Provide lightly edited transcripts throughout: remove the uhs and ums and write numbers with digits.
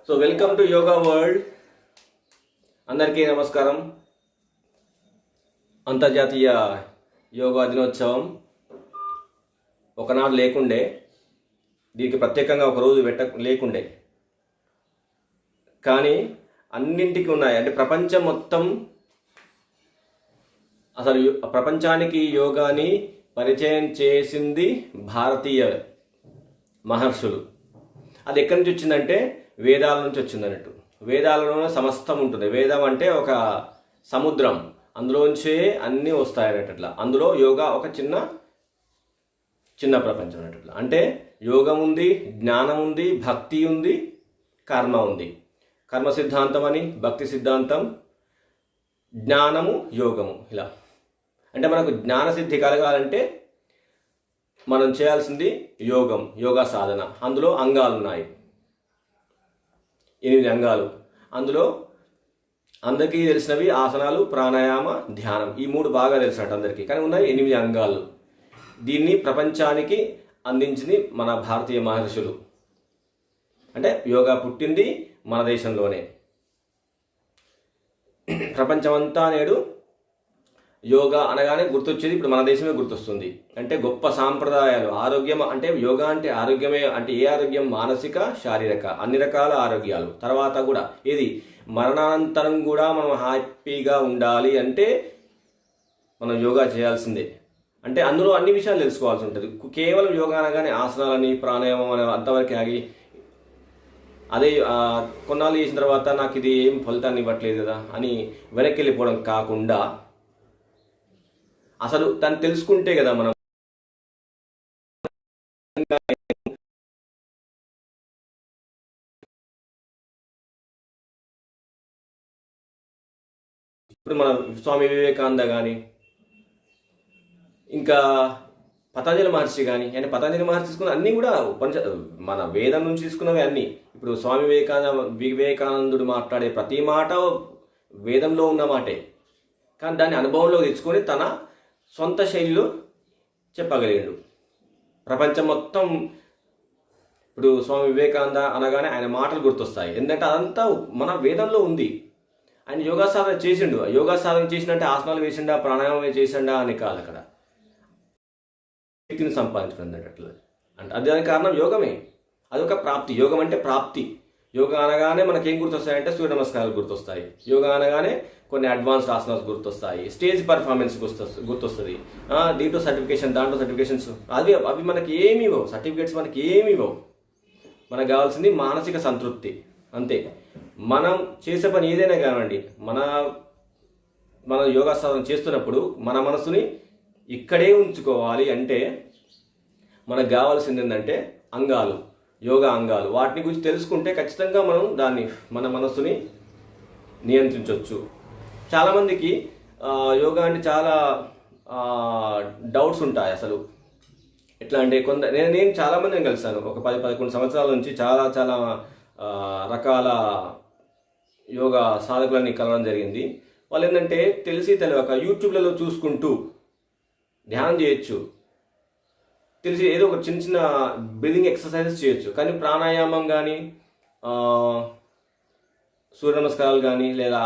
So welcome to yoga world. అందరికీ నమస్కారం. అంతర్జాతీయ యోగా దినోత్సవం ఒకనాడు లేకుండే, దీనికి ప్రత్యేకంగా ఒక రోజు లేకుండే, కానీ అన్నింటికి ఉన్నాయి. అంటే ప్రపంచం మొత్తం, అసలు ప్రపంచానికి యోగాని పరిచయం చేసింది భారతీయ మహర్షులు. అది ఎక్కడి నుంచి వచ్చిందంటే వేదాల నుంచి వచ్చింది అన్నట్టు. వేదాలలో సమస్తం ఉంటుంది. వేదం అంటే ఒక సముద్రం, అందులోంచే అన్నీ వస్తాయన్నట్లా. అందులో యోగా ఒక చిన్న చిన్న ప్రపంచం అన్నట్లా. అంటే యోగం ఉంది, జ్ఞానం ఉంది, భక్తి ఉంది, కర్మ ఉంది. కర్మ సిద్ధాంతం అని, భక్తి సిద్ధాంతం, జ్ఞానము, యోగము. ఇలా అంటే మనకు జ్ఞానసిద్ధి కలగాలంటే మనం చేయాల్సింది యోగా సాధన. అందులో అంగాలు ఉన్నాయి, 8 అంగాలు. అందులో అందరికీ తెలిసినవి ఆసనాలు, ప్రాణాయామ, ధ్యానం. ఈ 3 బాగా తెలిసినట్టు అందరికీ, కానీ ఉన్నాయి 8 అంగాలు. దీన్ని ప్రపంచానికి అందించింది మన భారతీయ మహర్షులు. అంటే యోగా పుట్టింది మన దేశంలోనే. ప్రపంచమంతా నేడు యోగా అనగానే గుర్తొచ్చేది ఇప్పుడు మన దేశమే గుర్తొస్తుంది. అంటే గొప్ప సాంప్రదాయాలు, ఆరోగ్యం. అంటే యోగా అంటే ఆరోగ్యమే. అంటే ఏ ఆరోగ్యం? మానసిక, శారీరక, అన్ని రకాల ఆరోగ్యాలు. తర్వాత కూడా ఏది, మరణానంతరం కూడా మనం హ్యాపీగా ఉండాలి అంటే మనం యోగా చేయాల్సిందే. అంటే అందులో అన్ని విషయాలు తెలుసుకోవాల్సి ఉంటుంది. కేవలం యోగా అనగానే ఆసనాలని, ప్రాణాయామం అనే అంతవరకు ఆగి అదే కొన్నాళ్ళు చేసిన తర్వాత నాకు ఇది ఏం ఫలితాన్ని ఇవ్వట్లేదు కదా అని వెనక్కి వెళ్ళిపోవడం కాకుండా, అసలు దాన్ని తెలుసుకుంటే కదా మనం ఇప్పుడు మన స్వామి వివేకానంద కానీ, ఇంకా పతంజలి మహర్షి కానీ. అంటే పతంజలి మహర్షి తీసుకున్న అన్నీ కూడా మన వేదం నుంచి తీసుకున్నవి అన్నీ. ఇప్పుడు స్వామి వివేకానందుడు మాట్లాడే ప్రతి మాట వేదంలో ఉన్న మాటే, కానీ దాన్ని అనుభవంలో తెచ్చుకొని తన సొంత శైలిలో చెప్పగలిగాడు. ప్రపంచం మొత్తం ఇప్పుడు స్వామి వివేకానంద అనగానే ఆయన మాటలు గుర్తొస్తాయి. ఎందుకంటే అదంతా మన వేదంలో ఉంది. ఆయన యోగా సాధన చేసిండు. యోగా సాధన చేసినట్టే ఆసనాలు వేసిండా, ప్రాణాయామం చేసిండా అని కాదు. అక్కడ శక్తిని సంపాదించుకున్నట్లు. అంటే అది దానికి కారణం యోగమే. అదొక ప్రాప్తి. యోగం అంటే ప్రాప్తి. యోగా అనగానే మనకేం గుర్తొస్తాయంటే సూర్య నమస్కారాలు గుర్తొస్తాయి. యోగా అనగానే కొన్ని అడ్వాన్స్డ్ ఆసనాస్ గుర్తొస్తాయి. స్టేజ్ పర్ఫార్మెన్స్ గుర్తొస్తుంది. దీంట్లో సర్టిఫికేషన్, దాంట్లో సర్టిఫికేషన్స్, అవి మనకి ఏమి ఇవ్వవు. సర్టిఫికేట్స్ మనకి ఏమి ఇవ్వవు. మనకు కావాల్సింది మానసిక సంతృప్తి అంతే. మనం చేసే పని ఏదైనా కానివ్వండి, మన యోగా సాధన చేస్తున్నప్పుడు మన మనసుని ఇక్కడే ఉంచుకోవాలి. అంటే మనకు కావాల్సింది ఏంటంటే అంగాలు, యోగా అంగాలు. వాటిని గురించి తెలుసుకుంటే ఖచ్చితంగా మనం మన మనసుని నియంత్రించవచ్చు. చాలామందికి యోగా అంటే చాలా డౌట్స్ ఉంటాయి. అసలు ఎట్లా అంటే నేను చాలామందిని కలిసాను. ఒక 10-11 సంవత్సరాల నుంచి చాలా చాలా రకాల యోగా సాధకులని కలవడం జరిగింది. వాళ్ళు ఏంటంటే తెలియక యూట్యూబ్లలో చూసుకుంటూ ధ్యానం చేయొచ్చు, తెలిసి ఏదో ఒక చిన్న చిన్న బ్రీదింగ్ ఎక్సర్సైజెస్ చేయొచ్చు, కానీ ప్రాణాయామం కానీ, సూర్య నమస్కారాలు కానీ, లేదా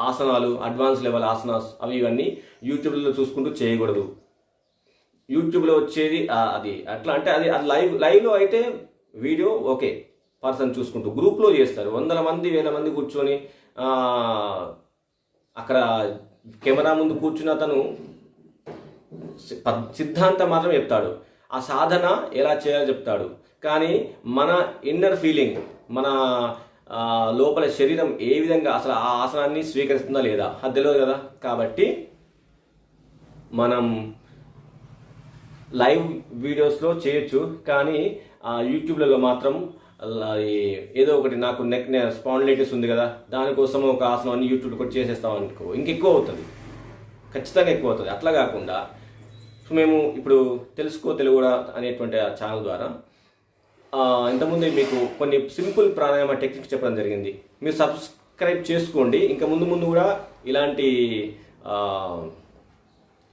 ఆసనాలు, అడ్వాన్స్ లెవెల్ ఆసనాస్, ఇవన్నీ యూట్యూబ్లో చూసుకుంటూ చేయకూడదు. యూట్యూబ్లో వచ్చేది అది అట్లా అంటే అది లైవ్లో అయితే వీడియో ఓకే, పర్సన్ చూసుకుంటూ. గ్రూప్లో చేస్తారు, 100 మంది 1000 మంది కూర్చొని అక్కడ కెమెరా ముందు కూర్చుని అతను సిద్ధాంతం మాత్రం చెప్తాడు, ఆ సాధన ఎలా చేయాలో చెప్తాడు. కానీ మన ఇన్నర్ ఫీలింగ్, మన లోపల శరీరం ఏ విధంగా అసలు ఆ ఆసనాన్ని స్వీకరిస్తుందా లేదా అది తెలియదు కదా. కాబట్టి మనం లైవ్ వీడియోస్లో చేయొచ్చు, కానీ యూట్యూబ్లలో మాత్రం ఏదో ఒకటి, నాకు నెక్ స్పాండిలైటిస్ ఉంది కదా, దానికోసం ఒక ఆసనాన్ని యూట్యూబ్లో కూడా చేసేస్తాం అనుకో, ఇంకెక్కువ అవుతుంది, ఖచ్చితంగా ఎక్కువ అవుతుంది. అట్లా కాకుండా మేము ఇప్పుడు తెలుసుకో తెలుగు అనేటువంటి ఆ ఛానల్ ద్వారా ఇంతకుముందు మీకు కొన్ని సింపుల్ ప్రాణాయామ టెక్నిక్స్ చెప్పడం జరిగింది. మీరు సబ్స్క్రైబ్ చేసుకోండి. ఇంకా ముందు కూడా ఇలాంటి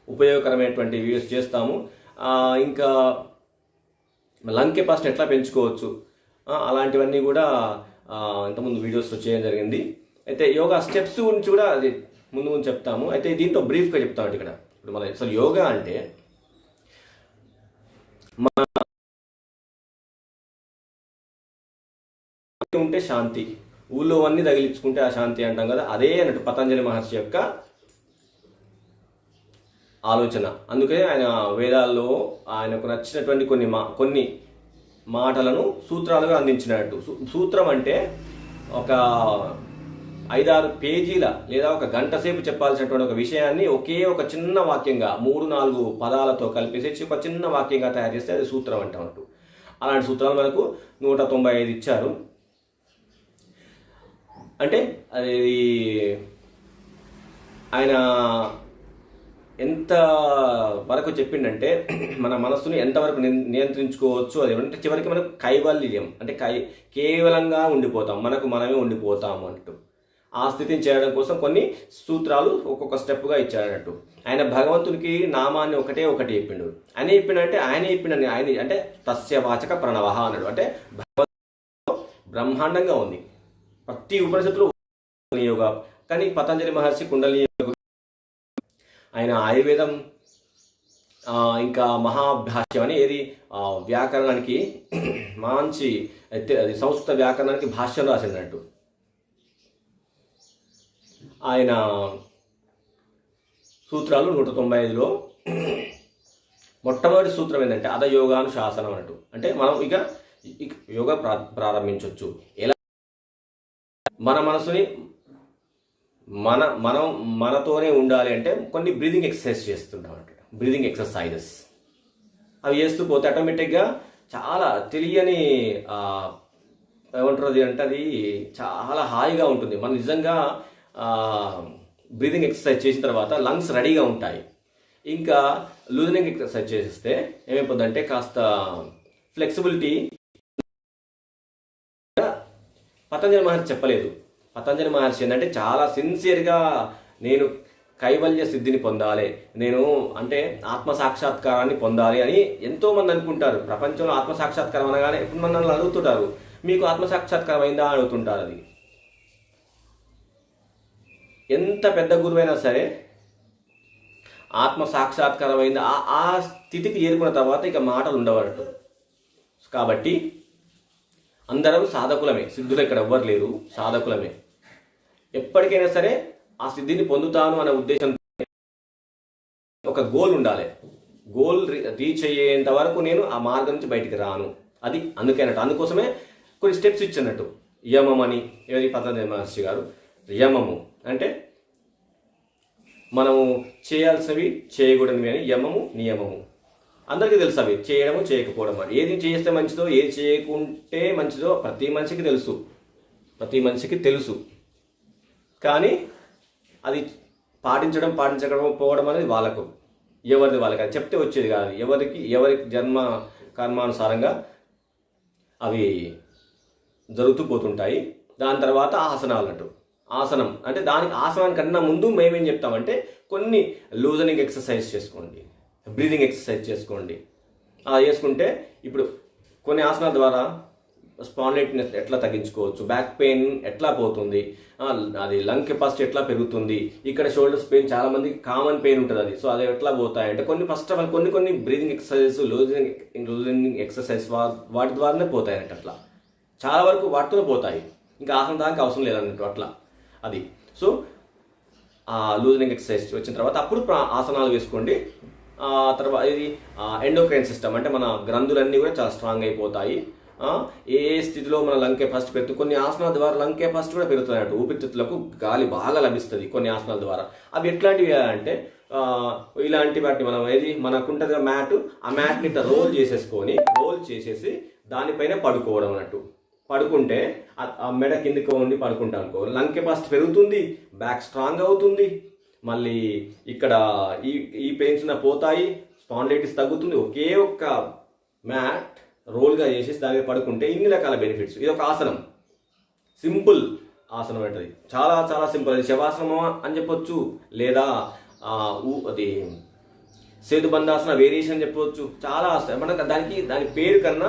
ఉపయోగకరమైనటువంటి వీడియోస్ చేస్తాము. ఇంకా లంగ్ కెపాసిటీ ఎట్లా పెంచుకోవచ్చు అలాంటివన్నీ కూడా ఇంతకుముందు వీడియోస్లో చేయడం జరిగింది. అయితే యోగా స్టెప్స్ గురించి కూడా అది ముందు ముందు చెప్తాము. అయితే దీంట్లో బ్రీఫ్గా చెప్తామండి. ఇక్కడ ఇప్పుడు మన అసలు యోగా అంటే ఉంటే శాంతి, ఊళ్ళో అన్నీ తగిలించుకుంటే ఆ శాంతి అంటాం కదా, అదే అన్నట్టు పతంజలి మహర్షి యొక్క ఆలోచన. అందుకే ఆయన వేదాల్లో ఆయనకు నచ్చినటువంటి కొన్ని మాటలను సూత్రాలుగా అందించినట్టు. సూత్రం అంటే ఒక 5-6 పేజీల లేదా ఒక గంట సేపు చెప్పాల్సినటువంటి ఒక విషయాన్ని ఒకే ఒక చిన్న వాక్యంగా 3-4 పదాలతో కలిపేసి ఒక చిన్న వాక్యంగా తయారు చేస్తే అది సూత్రం అంటామంటూ. అలాంటి సూత్రాలు మనకు 195 ఇచ్చారు. అంటే అది ఆయన ఎంత వరకు చెప్పిండంటే మన మనస్సుని ఎంతవరకు నియంత్రించుకోవచ్చు అది అంటే చివరికి మనకు కైవల్యం అంటే కేవలంగా ఉండిపోతాం, మనకు మనమే ఉండిపోతాము అంటూ. ఆ స్థితిని చేయడం కోసం కొన్ని సూత్రాలు ఒక్కొక్క స్టెప్గా ఇచ్చాడన్నట్టు. ఆయన భగవంతునికి నామాన్ని ఒకటే చెప్పిండు. ఆయన చెప్పిండంటే ఆయన చెప్పిండని ఆయన అంటే తస్య వాచక ప్రణవ అన్నాడు. అంటే భగవంతుడు బ్రహ్మాండంగా ఉంది ప్రతి ఉపనిషత్తులు యోగా. కానీ పతంజలి మహర్షి కుండలిని యోగా, ఆయన ఆయుర్వేదం ఇంకా మహాభాష్యం అని ఏది వ్యాకరణానికి మంచి అది సంస్కృత వ్యాకరణానికి భాష్యం రాసినట్టు. ఆయన సూత్రాలు 195లో మొట్టమొదటి సూత్రం ఏంటంటే అధయోగానుశాసనం అన్నట్టు. అంటే మనం ఇక యోగా ప్రారంభించవచ్చు. ఎలా మన మనసుని మనం మనతోనే ఉండాలి అంటే కొన్ని బ్రీదింగ్ ఎక్సర్సైజ్ చేస్తుంటాం అంటే బ్రీదింగ్ ఎక్సర్సైజెస్ అవి చేస్తూ పోతే ఆటోమేటిక్గా చాలా తెలియని ఏమంటారు అది అంటే అది చాలా హాయిగా ఉంటుంది. మనం నిజంగా బ్రీదింగ్ ఎక్సర్సైజ్ చేసిన తర్వాత లంగ్స్ రెడీగా ఉంటాయి. ఇంకా లూజనింగ్ ఎక్సర్సైజ్ చేస్తే ఏమైపోద్దంటే కాస్త ఫ్లెక్సిబిలిటీ. పతంజలి మహర్షి చెప్పలేదు. పతంజలి మహర్షి ఏంటంటే చాలా సిన్సియర్గా నేను కైవల్య సిద్ధిని పొందాలి, నేను అంటే ఆత్మసాక్షాత్కారాన్ని పొందాలి అని ఎంతోమంది అనుకుంటారు. ప్రపంచంలో ఆత్మసాక్షాత్కారం అనగానే ఇప్పుడు మనల్ని అడుగుతుంటారు, మీకు ఆత్మసాక్షాత్కారం అయిందా అడుగుతుంటారు. అది ఎంత పెద్ద గురువైనా సరే ఆత్మసాక్షాత్కారం అయిందా ఆ స్థితికి చేరుకున్న తర్వాత ఇక మాటలు ఉండవట్టు. కాబట్టి అందరం సాధకులమే, సిద్ధులు ఇక్కడ ఎవ్వరు లేరు, సాధకులమే. ఎప్పటికైనా సరే ఆ సిద్ధిని పొందుతాను అనే ఉద్దేశంతో ఒక గోల్ ఉండాలి. గోల్ రీచ్ అయ్యేంత వరకు నేను ఆ మార్గం నుంచి బయటికి రాను. అది అందుకేనట్టు. అందుకోసమే కొన్ని స్టెప్స్ ఇచ్చినట్టు. యమం అని ఏది పతంజలి మహర్షి గారు యమము అంటే మనము చేయాల్సినవి చేయకూడనివి అని యమము నియమము. అందరికీ తెలుసు అవి చేయడము చేయకపోవడం అని. ఏది చేస్తే మంచిదో ఏది చేయకుంటే మంచిదో ప్రతి మనిషికి తెలుసు. కానీ అది పాటించకపోవడం అనేది వాళ్ళకు ఎవరిది వాళ్ళకి అది చెప్తే వచ్చేది కాదు. ఎవరికి జన్మ కర్మానుసారంగా అవి జరుగుతూ పోతుంటాయి. దాని తర్వాత ఆసనాలు అంటూ. ఆసనం అంటే దానికి ఆసనానికన్నా ముందు మేమేం చెప్తామంటే కొన్ని లూజనింగ్ ఎక్సర్సైజ్ చేసుకోండి, బ్రీదింగ్ ఎక్సర్సైజ్ చేసుకోండి. అలా చేసుకుంటే ఇప్పుడు కొన్ని ఆసనాల ద్వారా స్పాండిలైటిస్ ఎట్లా తగ్గించుకోవచ్చు, బ్యాక్ పెయిన్ ఎట్లా పోతుంది, అది లంగ్ కెపాసిటీ ఎట్లా పెరుగుతుంది, ఇక్కడ షోల్డర్స్ పెయిన్ చాలా మందికి కామన్ పెయిన్ ఉంటుంది. అది సో అది ఎట్లా పోతాయి అంటే ఫస్ట్ ఆఫ్ ఆల్ కొన్ని బ్రీదింగ్ ఎక్సర్సైజెస్ లూజనింగ్ ఎక్సర్సైజ్ వాటి ద్వారానే పోతాయి అంటే అట్లా చాలా వరకు వాటితోనే పోతాయి. ఇంకా ఆసనం దానికి అవసరం లేదన్నట్టు అట్లా అది. సో ఆ లూజనింగ్ ఎక్సర్సైజ్ వచ్చిన తర్వాత అప్పుడు ఆసనాలు వేసుకోండి. తర్వాత ఇది ఎండోక్రైన్ సిస్టమ్ అంటే మన గ్రంథులన్నీ కూడా చాలా స్ట్రాంగ్ అయిపోతాయి. ఏ స్థితిలో మన లంగ్ కెపాసిటీ పెరుగుతుంది. కొన్ని ఆసనాల ద్వారా లంగ్ కెపాసిటీ కూడా పెరుగుతుంది అన్నట్టు. ఊపిరితిత్తులకు గాలి బాగా లభిస్తుంది కొన్ని ఆసనాల ద్వారా. అవి ఎట్లాంటివి అంటే ఇలాంటి వాటిని మనం మనకుంటుంది మ్యాట్, ఆ మ్యాట్ని ఇట్లా రోల్ చేసేసి దానిపైన పడుకోవడం అన్నట్టు. పడుకుంటే ఆ మెడ కిందకి ఉండి పడుకుంటా అనుకో, లంగ్ కెపాసిటీ పెరుగుతుంది, బ్యాక్ స్ట్రాంగ్ అవుతుంది, మళ్ళీ ఇక్కడ ఈ పెయిన్స్ పోతాయి, స్పాండిలైటిస్ తగ్గుతుంది. ఒకే ఒక్క మ్యాట్ రోల్గా చేసేసి దాని మీద పడుకుంటే ఇన్ని రకాల బెనిఫిట్స్. ఇది ఒక ఆసనం, సింపుల్ ఆసనం అంటది, చాలా చాలా సింపుల్. అది శవాసనం అని చెప్పొచ్చు, లేదా అది సేతుబంధాసన వేరియేషన్ అని చెప్పవచ్చు. చాలా దాని పేరు కన్నా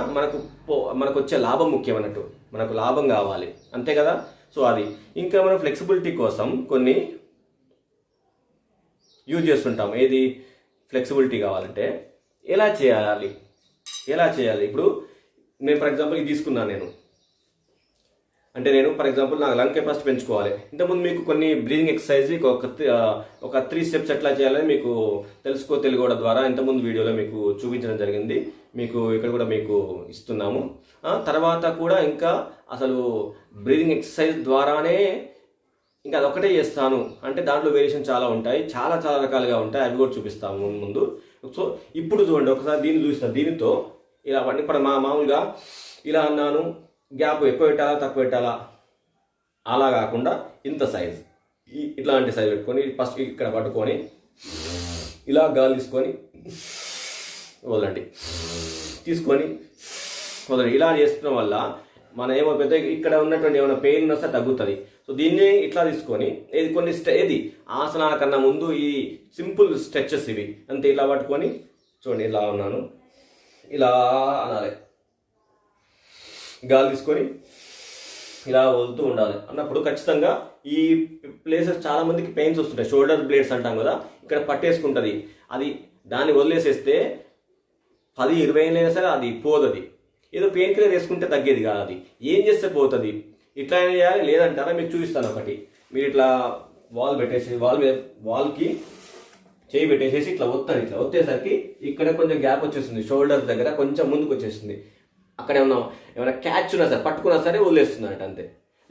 మనకు వచ్చే లాభం ముఖ్యం అన్నట్టు. మనకు లాభం కావాలి, అంతే కదా. సో అది ఇంకా మనం ఫ్లెక్సిబిలిటీ కోసం కొన్ని యూజ్ చేస్తుంటాం. ఏది ఫ్లెక్సిబిలిటీ కావాలంటే ఎలా చేయాలి, ఇప్పుడు నేను ఫర్ ఎగ్జాంపుల్ ఇది తీసుకున్నాను. నేను ఫర్ ఎగ్జాంపుల్ నాకు లంగ్ కెపాసిటీ పెంచుకోవాలి. ఇంతకుముందు మీకు కొన్ని బ్రీదింగ్ ఎక్సర్సైజ్ ఒక 3 స్టెప్స్ ఎట్లా చేయాలని మీకు తెలుగుకోవడం ద్వారా ఇంతకుముందు వీడియోలో మీకు చూపించడం జరిగింది. మీకు ఇక్కడ కూడా మీకు ఇస్తున్నాము. తర్వాత కూడా ఇంకా అసలు బ్రీదింగ్ ఎక్సర్సైజ్ ద్వారానే ఇంకా అదొకటే చేస్తాను అంటే దాంట్లో వేరియేషన్ చాలా ఉంటాయి, చాలా చాలా రకాలుగా ఉంటాయి. అవి కూడా చూపిస్తాము ముందు. సో ఇప్పుడు చూడండి, ఒకసారి దీన్ని చూపిస్తాను. దీనితో ఇలా ఇప్పుడు మామూలుగా ఇలా అన్నాను, గ్యాప్ ఎక్కువ పెట్టాలా తక్కువ పెట్టాలా అలా కాకుండా ఇంత సైజ్, ఇట్లాంటి సైజ్ పెట్టుకొని ఫస్ట్ ఇక్కడ పట్టుకొని ఇలా గాలి తీసుకొని వదలండి, ఇలా చేస్తున్న వల్ల మన ఏమైపోతే ఇక్కడ ఉన్నటువంటి ఏమైనా పెయిన్ వస్తే తగ్గుతుంది. సో దీన్ని ఇట్లా తీసుకొని ఏది ఆసనాల కన్నా ముందు ఈ సింపుల్ స్ట్రెచెస్ ఇవి అంతే. ఇలా పట్టుకొని చూడండి, ఇలా ఉన్నాను, ఇలా అనాలి, గాలి తీసుకొని ఇలా వదులుతూ ఉండాలి. అన్నప్పుడు ఖచ్చితంగా ఈ ప్లేసెస్ చాలా మందికి పెయిన్స్ వస్తుంటాయి. షోల్డర్ బ్లేడ్స్ అంటాం కదా, ఇక్కడ పట్టేసుకుంటుంది. అది దాన్ని వదిలేసేస్తే 10-20 అయినా సరే అది పోతుంది. ఏదో పెయిన్ కిల్లర్ వేసుకుంటే తగ్గేది కాదు. అది ఏం చేస్తే పోతుంది. ఇట్లా చేయాలి, లేదంటారా మీకు చూపిస్తాను ఒకటి. మీరు ఇట్లా వాల్ పెట్టేసి వాల్కి చేయి పెట్టేసేసి ఇట్లా ఒత్తేసరికి ఇక్కడ కొంచెం గ్యాప్ వచ్చేస్తుంది, షోల్డర్ దగ్గర కొంచెం ముందుకు వచ్చేస్తుంది. అక్కడ ఏమైనా క్యాచ్ ఉన్నా సరే పట్టుకున్నా సరే వదిలేస్తుంది అంతే.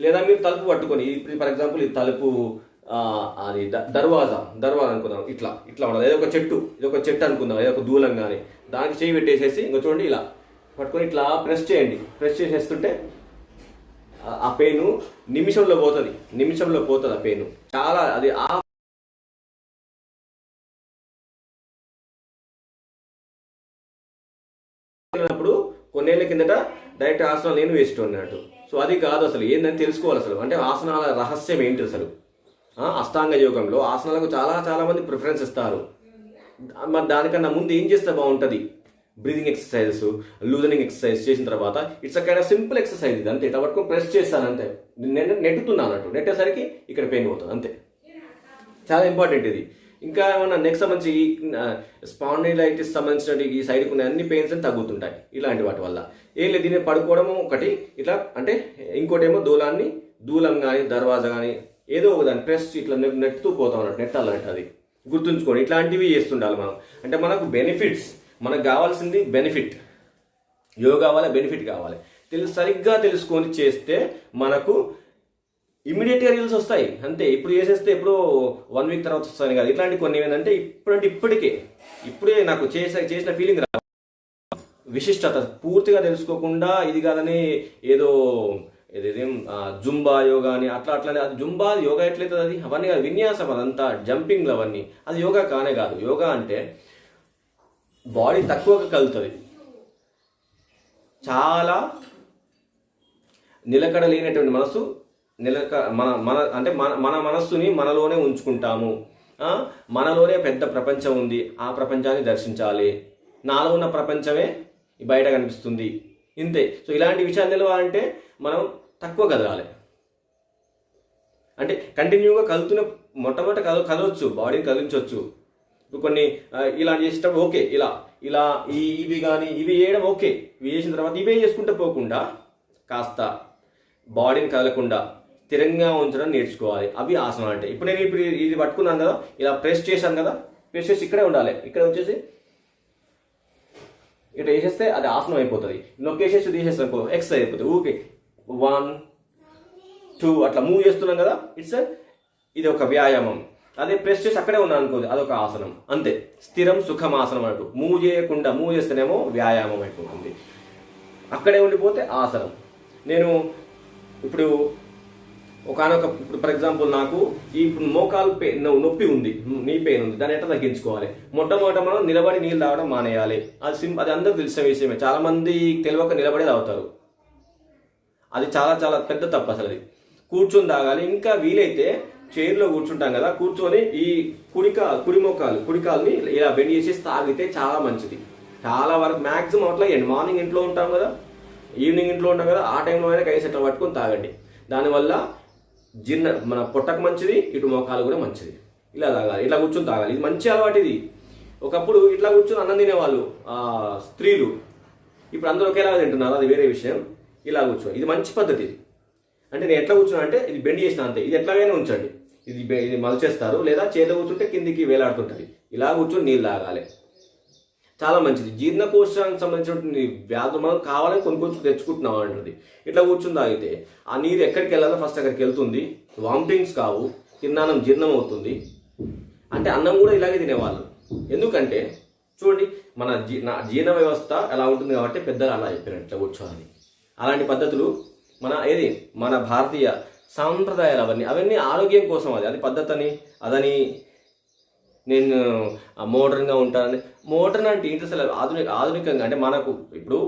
లేదా మీరు తలుపు పట్టుకొని, ఇప్పుడు ఫర్ ఎగ్జాంపుల్ ఈ తలుపు అది దర్వాజా అనుకుందాం, ఇట్లా ఉండదు. ఏదో ఒక చెట్టు అనుకుందాం, ఏదో ఒక దూలం కానీ దానికి చేయి పెట్టేసేసి ఇంకో చూడండి ఇలా పట్టుకొని ఇట్లా ప్రెస్ చేయండి. ప్రెస్ చేసేస్తుంటే ఆ పెయిన్ నిమిషంలో పోతుంది ఆ పెయిన్. చాలా అది అప్పుడు కొన్నేళ్ల కిందట డైరెక్ట్ ఆసనాలు నేను వేస్ట్ అన్నట్టు. సో అది కాదు, అసలు ఏందని తెలుసుకోవాలి. అసలు అంటే ఆసనాల రహస్యం ఏంటి అసలు. అష్టాంగ యోగంలో ఆసనాలకు చాలా చాలా మంది ప్రిఫరెన్స్ ఇస్తారు. మరి దానికన్నా ముందు ఏం చేస్తే బాగుంటుంది, బ్రీదింగ్ ఎక్సర్సైజెస్, లూజనింగ్ ఎక్సర్సైజ్ చేసిన తర్వాత it's a kind of simple exercise. ఇది అంతే. ఇట్లా పట్టుకొని ప్రెస్ చేస్తాను అంతే, నెట్టుతున్నాను అన్నట్టు. నెట్టేసరికి ఇక్కడ పెయిన్ పోతుంది అంతే. చాలా ఇంపార్టెంట్ ఇది. ఇంకా ఏమన్నా నెక్స్ట్ సంబంధించి స్పాండిలైటిస్ సంబంధించిన ఈ సైడ్కి ఉన్న అన్ని పెయిన్స్ అని తగ్గుతుంటాయి ఇలాంటి వాటి వల్ల. ఏం లేదు, దీన్ని పడుకోవడము ఒకటి ఇట్లా అంటే, ఇంకోటి ఏమో దూలం కానీ దర్వాజా కానీ ఏదో ఒక దాన్ని ప్రెస్ ఇట్లా నెట్టుతూ పోతాం అన్నట్టు, నెట్టాలంటే అది గుర్తుంచుకోండి. ఇట్లాంటివి చేస్తుండాలి మనం. అంటే మనకు బెనిఫిట్స్, మనకు కావాల్సింది బెనిఫిట్. యోగా వల్ల బెనిఫిట్ కావాలి. సరిగ్గా తెలుసుకొని చేస్తే మనకు ఇమీడియట్గా రిజల్ట్స్ వస్తాయి అంతే. ఇప్పుడు చేసేస్తే ఎప్పుడో 1 వీక్ తర్వాత వస్తాయి కదా. ఇట్లాంటి కొన్ని ఏంటంటే ఇప్పుడే నాకు చేసిన ఫీలింగ్ రా. విశిష్టత పూర్తిగా తెలుసుకోకుండా ఇది కాదని ఏదో ఏదేం జుంబా యోగా అని అట్లానే అది జుంబా యోగా ఎట్లయితుంది, అది అవన్నీ కాదు, విన్యాసం, అదంతా జంపింగ్లు అవన్నీ. అది యోగా కానే కాదు. యోగా అంటే బాడీ తక్కువగా కలుగుతుంది, చాలా నిలకడ లేనటువంటి మనసు మన మనస్సుని మనలోనే ఉంచుకుంటాము. మనలోనే పెద్ద ప్రపంచం ఉంది, ఆ ప్రపంచాన్ని దర్శించాలి. నాలో ఉన్న ప్రపంచమే బయట కనిపిస్తుంది ఇంతే. సో ఇలాంటి విషయాలు నిలవాలంటే మనం తక్కువ కదలాలి. అంటే కంటిన్యూగా కదులుతున్న మొట్టమొదటి కదలవచ్చు, బాడీని కదిలించవచ్చు. ఇప్పుడు కొన్ని ఇలా చేసేటప్పుడు ఓకే, ఇలా ఇవి కానీ ఇవి చేయడం ఓకే, ఇవి చేసిన తర్వాత ఇవే చేసుకుంటూ పోకుండా కాస్త బాడీని కదలకుండా స్థిరంగా ఉంచడం నేర్చుకోవాలి. అవి ఆసనాలు అంటే. ఇప్పుడు నేను ఇది పట్టుకున్నాను కదా, ఇలా ప్రెస్ చేశాను కదా, ప్రెస్ చేసి ఇక్కడే ఉండాలి. ఇక్కడ వచ్చేసి ఇట్లా వేసేస్తే అది ఆసనం అయిపోతుంది. నొక్కేసేసి తీసేస్తే ఎక్సర్సైజ్ అయిపోతుంది. ఓకే 1 2 అట్లా మూవ్ చేస్తున్నాం కదా, ఇది ఒక వ్యాయామం. అదే ప్రెస్ చేసి అక్కడే ఉన్నాను అనుకోండి, అదొక ఆసనం అంతే. స్థిరం సుఖం ఆసనం అన్నట్టు. మూవ్ చేస్తేనేమో వ్యాయామం అయిపోతుంది, అక్కడే ఉండిపోతే ఆసనం. నేను ఇప్పుడు ఇప్పుడు ఫర్ ఎగ్జాంపుల్ నాకు ఇప్పుడు మోకాలు నొప్పి ఉంది, నీ పెయిన్ ఉంది, దాన్ని ఎట్లా తగ్గించుకోవాలి. మొట్టమొదట మనం నిలబడి నీళ్ళు తాగడం మానేయాలి. అది అందరికి తెలిసిన విషయమే. చాలా మంది తెలియక నిలబడే తాగుతారు. అది చాలా చాలా పెద్ద తప్పు అసలు. అది కూర్చొని తాగాలి. ఇంకా వీలైతే చైర్లో కూర్చుంటాం కదా, కూర్చొని ఈ కుడికాల్ని ఇలా బెండ్ చేసి తాగితే చాలా మంచిది. చాలా వరకు మ్యాక్సిమం అట్లా మార్నింగ్ ఇంట్లో ఉంటాం కదా, ఈవినింగ్ ఇంట్లో ఉంటాం కదా, ఆ టైంలో అయినా కనీసం ఇట్లా పట్టుకొని తాగండి. దానివల్ల మన పొట్టకు మంచిది, ఇటు మోకాలు కూడా మంచిది. ఇలా తాగాలి, ఇట్లా కూర్చొని తాగాలి. ఇది మంచి అలవాటు ఇది. ఒకప్పుడు ఇట్లా కూర్చొని అన్నం తినేవాళ్ళు స్త్రీలు, ఇప్పుడు అందరూ ఒకేలాగా తింటున్నారు, అది వేరే విషయం. ఇలా కూర్చొని, ఇది మంచి పద్ధతి ఇది. అంటే నేను ఎట్లా కూర్చున్నా అంటే ఇది బెండ్ చేసిన అంతే, ఇది ఎట్లాగైనా ఉంచండి. ఇది మలిచేస్తారు, లేదా చేత కూర్చుంటే కిందికి వేలాడుతుంటుంది. ఇలా కూర్చొని నీళ్ళు తాగాలి, చాలా మంచిది. జీర్ణకోశానికి సంబంధించిన వ్యాధులు మనం కావాలని కొన్ని తెచ్చుకుంటున్నాం అంటుంది. ఇట్లా కూర్చుని తాగితే ఆ నీరు ఎక్కడికి వెళ్ళాలో ఫస్ట్ అక్కడికి వెళ్తుంది, వామిటింగ్స్ కావు, తిన్నానం జీర్ణం అవుతుంది. అంటే అన్నం కూడా ఇలాగే తినేవాళ్ళు. ఎందుకంటే చూడండి, మన జీర్ణ వ్యవస్థ ఎలా ఉంటుంది కాబట్టి పెద్దగా అలా చెప్పారు ఇట్లా కూర్చోవాలి. అలాంటి పద్ధతులు మన భారతీయ సాంప్రదాయాలు అవన్నీ ఆరోగ్యం కోసం. అది పద్ధతి అదని నేను మోడర్న్గా ఉంటానని. మోడర్న్ అంటే ఏంటి అసలు? ఆధునికంగా అంటే మనకు ఇప్పుడు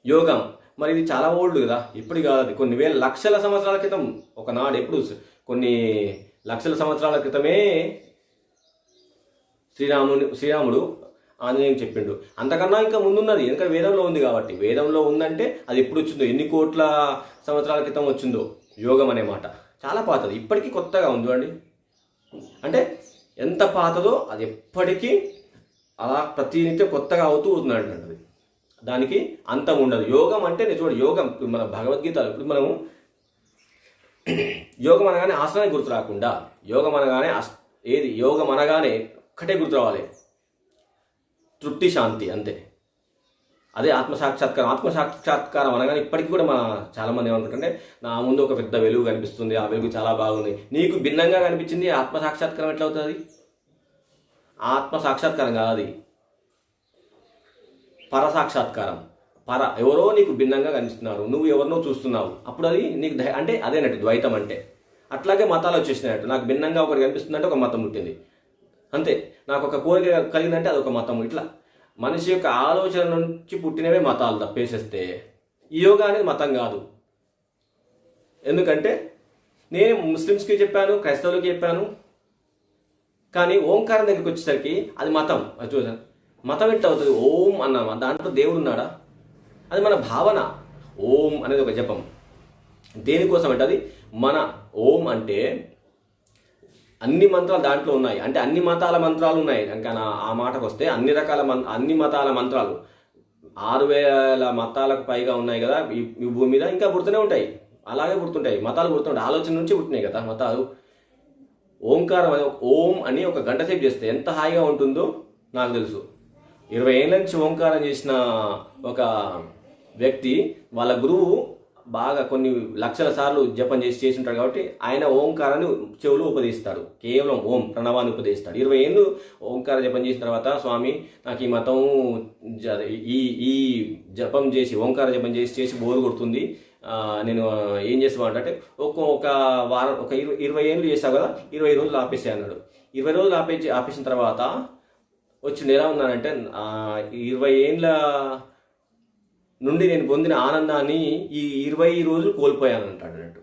యోగం మరి ఇది చాలా ఓల్డ్ కదా, ఇప్పుడు కాదు, కొన్ని లక్షల సంవత్సరాల క్రితం ఒకనాడు, ఎప్పుడు కొన్ని లక్షల సంవత్సరాల క్రితమే శ్రీరాముడు ఆంజనేయునికి చెప్పిండు. అంతకన్నా ఇంకా ముందున్నది, ఎందుకంటే వేదంలో ఉంది కాబట్టి. వేదంలో ఉందంటే అది ఎప్పుడు వచ్చిందో, ఎన్ని కోట్ల సంవత్సరాల క్రితం వచ్చిందో యోగం అనే మాట. చాలా పాతది, ఇప్పటికీ కొత్తగా ఉంది చూడండి. అంటే ఎంత పాతదో అది ఎప్పటికీ అలా ప్రతినిత్యం కొత్తగా అవుతూ ఉందండి. దానికి అంతం ఉండదు. యోగం అంటే చూడండి, యోగం మన భగవద్గీతలో ఇప్పుడు మనము యోగం అనగానే ఆసనానికి గుర్తు రాకుండా, యోగం అనగానే యోగం అనగానే ఒక్కటే గుర్తు రావాలి, తృప్తి, శాంతి, అంతే. అదే ఆత్మసాక్షాత్కారం. ఆత్మసాక్షాత్కారం అనగానే ఇప్పటికీ కూడా చాలామంది ఏమనుకుంటుంటే, నా ముందు ఒక పెద్ద వెలుగు కనిపిస్తుంది, ఆ వెలుగు చాలా బాగుంది. నీకు భిన్నంగా కనిపించింది, ఆత్మసాక్షాత్కారం ఎట్లా అవుతుంది? ఆత్మసాక్షాత్కారం కాదు అది, పరసాక్షాత్కారం. ఎవరో నీకు భిన్నంగా కనిపిస్తున్నారు, నువ్వు ఎవరినో చూస్తున్నావు, అప్పుడు అది నీకు అంటే అదేనట్టు ద్వైతం అంటే. అట్లాగే మతాలు వచ్చేసినట్టు, నాకు భిన్నంగా ఒకటి కనిపిస్తుందంటే ఒక మతం పుట్టింది అంతే. నాకు ఒక కోరిక కలిగిందంటే అదొక మతం. ఇట్లా మనిషి యొక్క ఆలోచన నుంచి పుట్టినవే మతాలు తప్పేసేస్తే ఈ యోగా అనేది మతం కాదు. ఎందుకంటే నేను ముస్లిమ్స్కి చెప్పాను, క్రైస్తవులకి చెప్పాను, కానీ ఓంకారం దగ్గరికి వచ్చేసరికి అది మతం. అది చూసాను, మతం ఎట్లా అవుతుంది? ఓం అన్నామా, దాంట్లో దేవుడు ఉన్నాడా? అది మన భావన. ఓం అనేది ఒక జపం. దేనికోసం అంటే అది మన ఓం అంటే అన్ని మంత్రాలు దాంట్లో ఉన్నాయి. అంటే అన్ని మతాల మంత్రాలు ఉన్నాయి. ఇంకా ఆ మాటకు వస్తే అన్ని మతాల మంత్రాలు 6000 మతాలకు పైగా ఉన్నాయి కదా ఈ భూమి మీద. ఇంకా పుడుతూనే ఉంటాయి, అలాగే పుడుతుంటాయి మతాలు, పుడుతుంటాయి. ఆలోచన నుంచి పుట్టినాయి కదా మతాలు. ఓంకారం అని ఓం అని ఒక గంట సేపు చేస్తే ఎంత హాయిగా ఉంటుందో నాకు తెలుసు. 20 ఏళ్ళ నుంచి ఓంకారం చేసిన ఒక వ్యక్తి, వాళ్ళ గురువు బాగా కొన్ని లక్షల సార్లు జపం చేసి ఉంటాడు కాబట్టి ఆయన ఓంకారాన్ని చెవులు ఉపదేశిస్తాడు. కేవలం ఓం ప్రణవాన్ని ఉపదేశిస్తాడు. 20 ఏళ్ళు ఓంకార జపం చేసిన తర్వాత, స్వామి నాకు ఈ మతం ఈ జపం చేసి ఓంకార జపం చేసి బోరు కొడుతుంది, నేను ఏం చేస్తాను అంటే ఒక వారం, ఒక 20 ఏళ్ళు చేసావు కదా, 20 రోజులు ఆపేసే అన్నాడు. 20 రోజులు ఆపేసిన తర్వాత వచ్చి ఎలా ఉన్నానంటే 20 ఏళ్ళ నుండి నేను పొందిన ఆనందాన్ని ఈ 20 రోజులు కోల్పోయాను అంటాడు అన్నట్టు.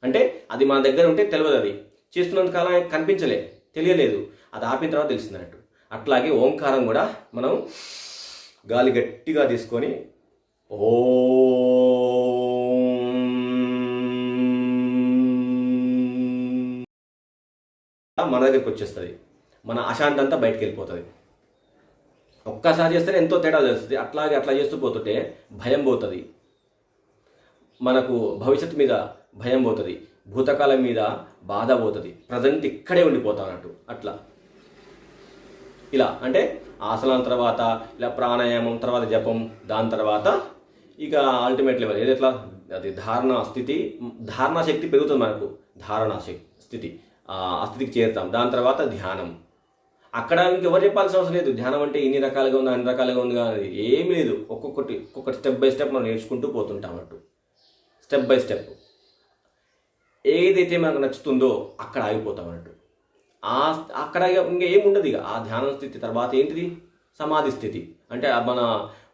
అంటే అది మన దగ్గర ఉంటే తెలియదు, అది చేస్తున్నంత కాలం కనిపించలే, తెలియలేదు, అది ఆపిన తర్వాత తెలిసిందన్నట్టు. అట్లాగే ఓంకారం కూడా మనం గాలి గట్టిగా తీసుకొని మన దగ్గరికి వచ్చేస్తుంది, మన అశాంతి అంతా బయటకు వెళ్ళిపోతుంది. ఒక్కసారి చేస్తేనే ఎంతో తేడా తెలుస్తుంది. అట్లా చేస్తూ పోతుంటే భయం పోతుంది, మనకు భవిష్యత్తు మీద భయం పోతుంది, భూతకాలం మీద బాధ పోతుంది, ప్రజెంట్ ఇక్కడే ఉండిపోతాం అన్నట్టు. అట్లా ఇలా అంటే ఆసనాల తర్వాత ఇలా ప్రాణాయామం తర్వాత జపం, దాని తర్వాత ఇక అల్టిమేట్ లెవెల్ ఏదైతే అది ధారణ శక్తి పెరుగుతుంది మనకు. ధారణ స్థితి, ఆ స్థితికి చేరుతాం. దాని తర్వాత ధ్యానం. అక్కడ ఇంకెవరు చెప్పాల్సిన అవసరం లేదు. ధ్యానం అంటే ఇన్ని రకాలుగా ఉంది, అన్ని రకాలుగా ఉంది కానీ ఏమీ లేదు. ఒక్కొక్కటి స్టెప్ బై స్టెప్ మనం నేర్చుకుంటూ పోతుంటాం అన్నట్టు. స్టెప్ బై స్టెప్ ఏదైతే మనకు నచ్చుతుందో అక్కడ ఆగిపోతాం అన్నట్టు. అక్కడ ఇంకా ఏముండదు. ఇక ఆ ధ్యాన స్థితి తర్వాత ఏంటిది? సమాధి స్థితి. అంటే మన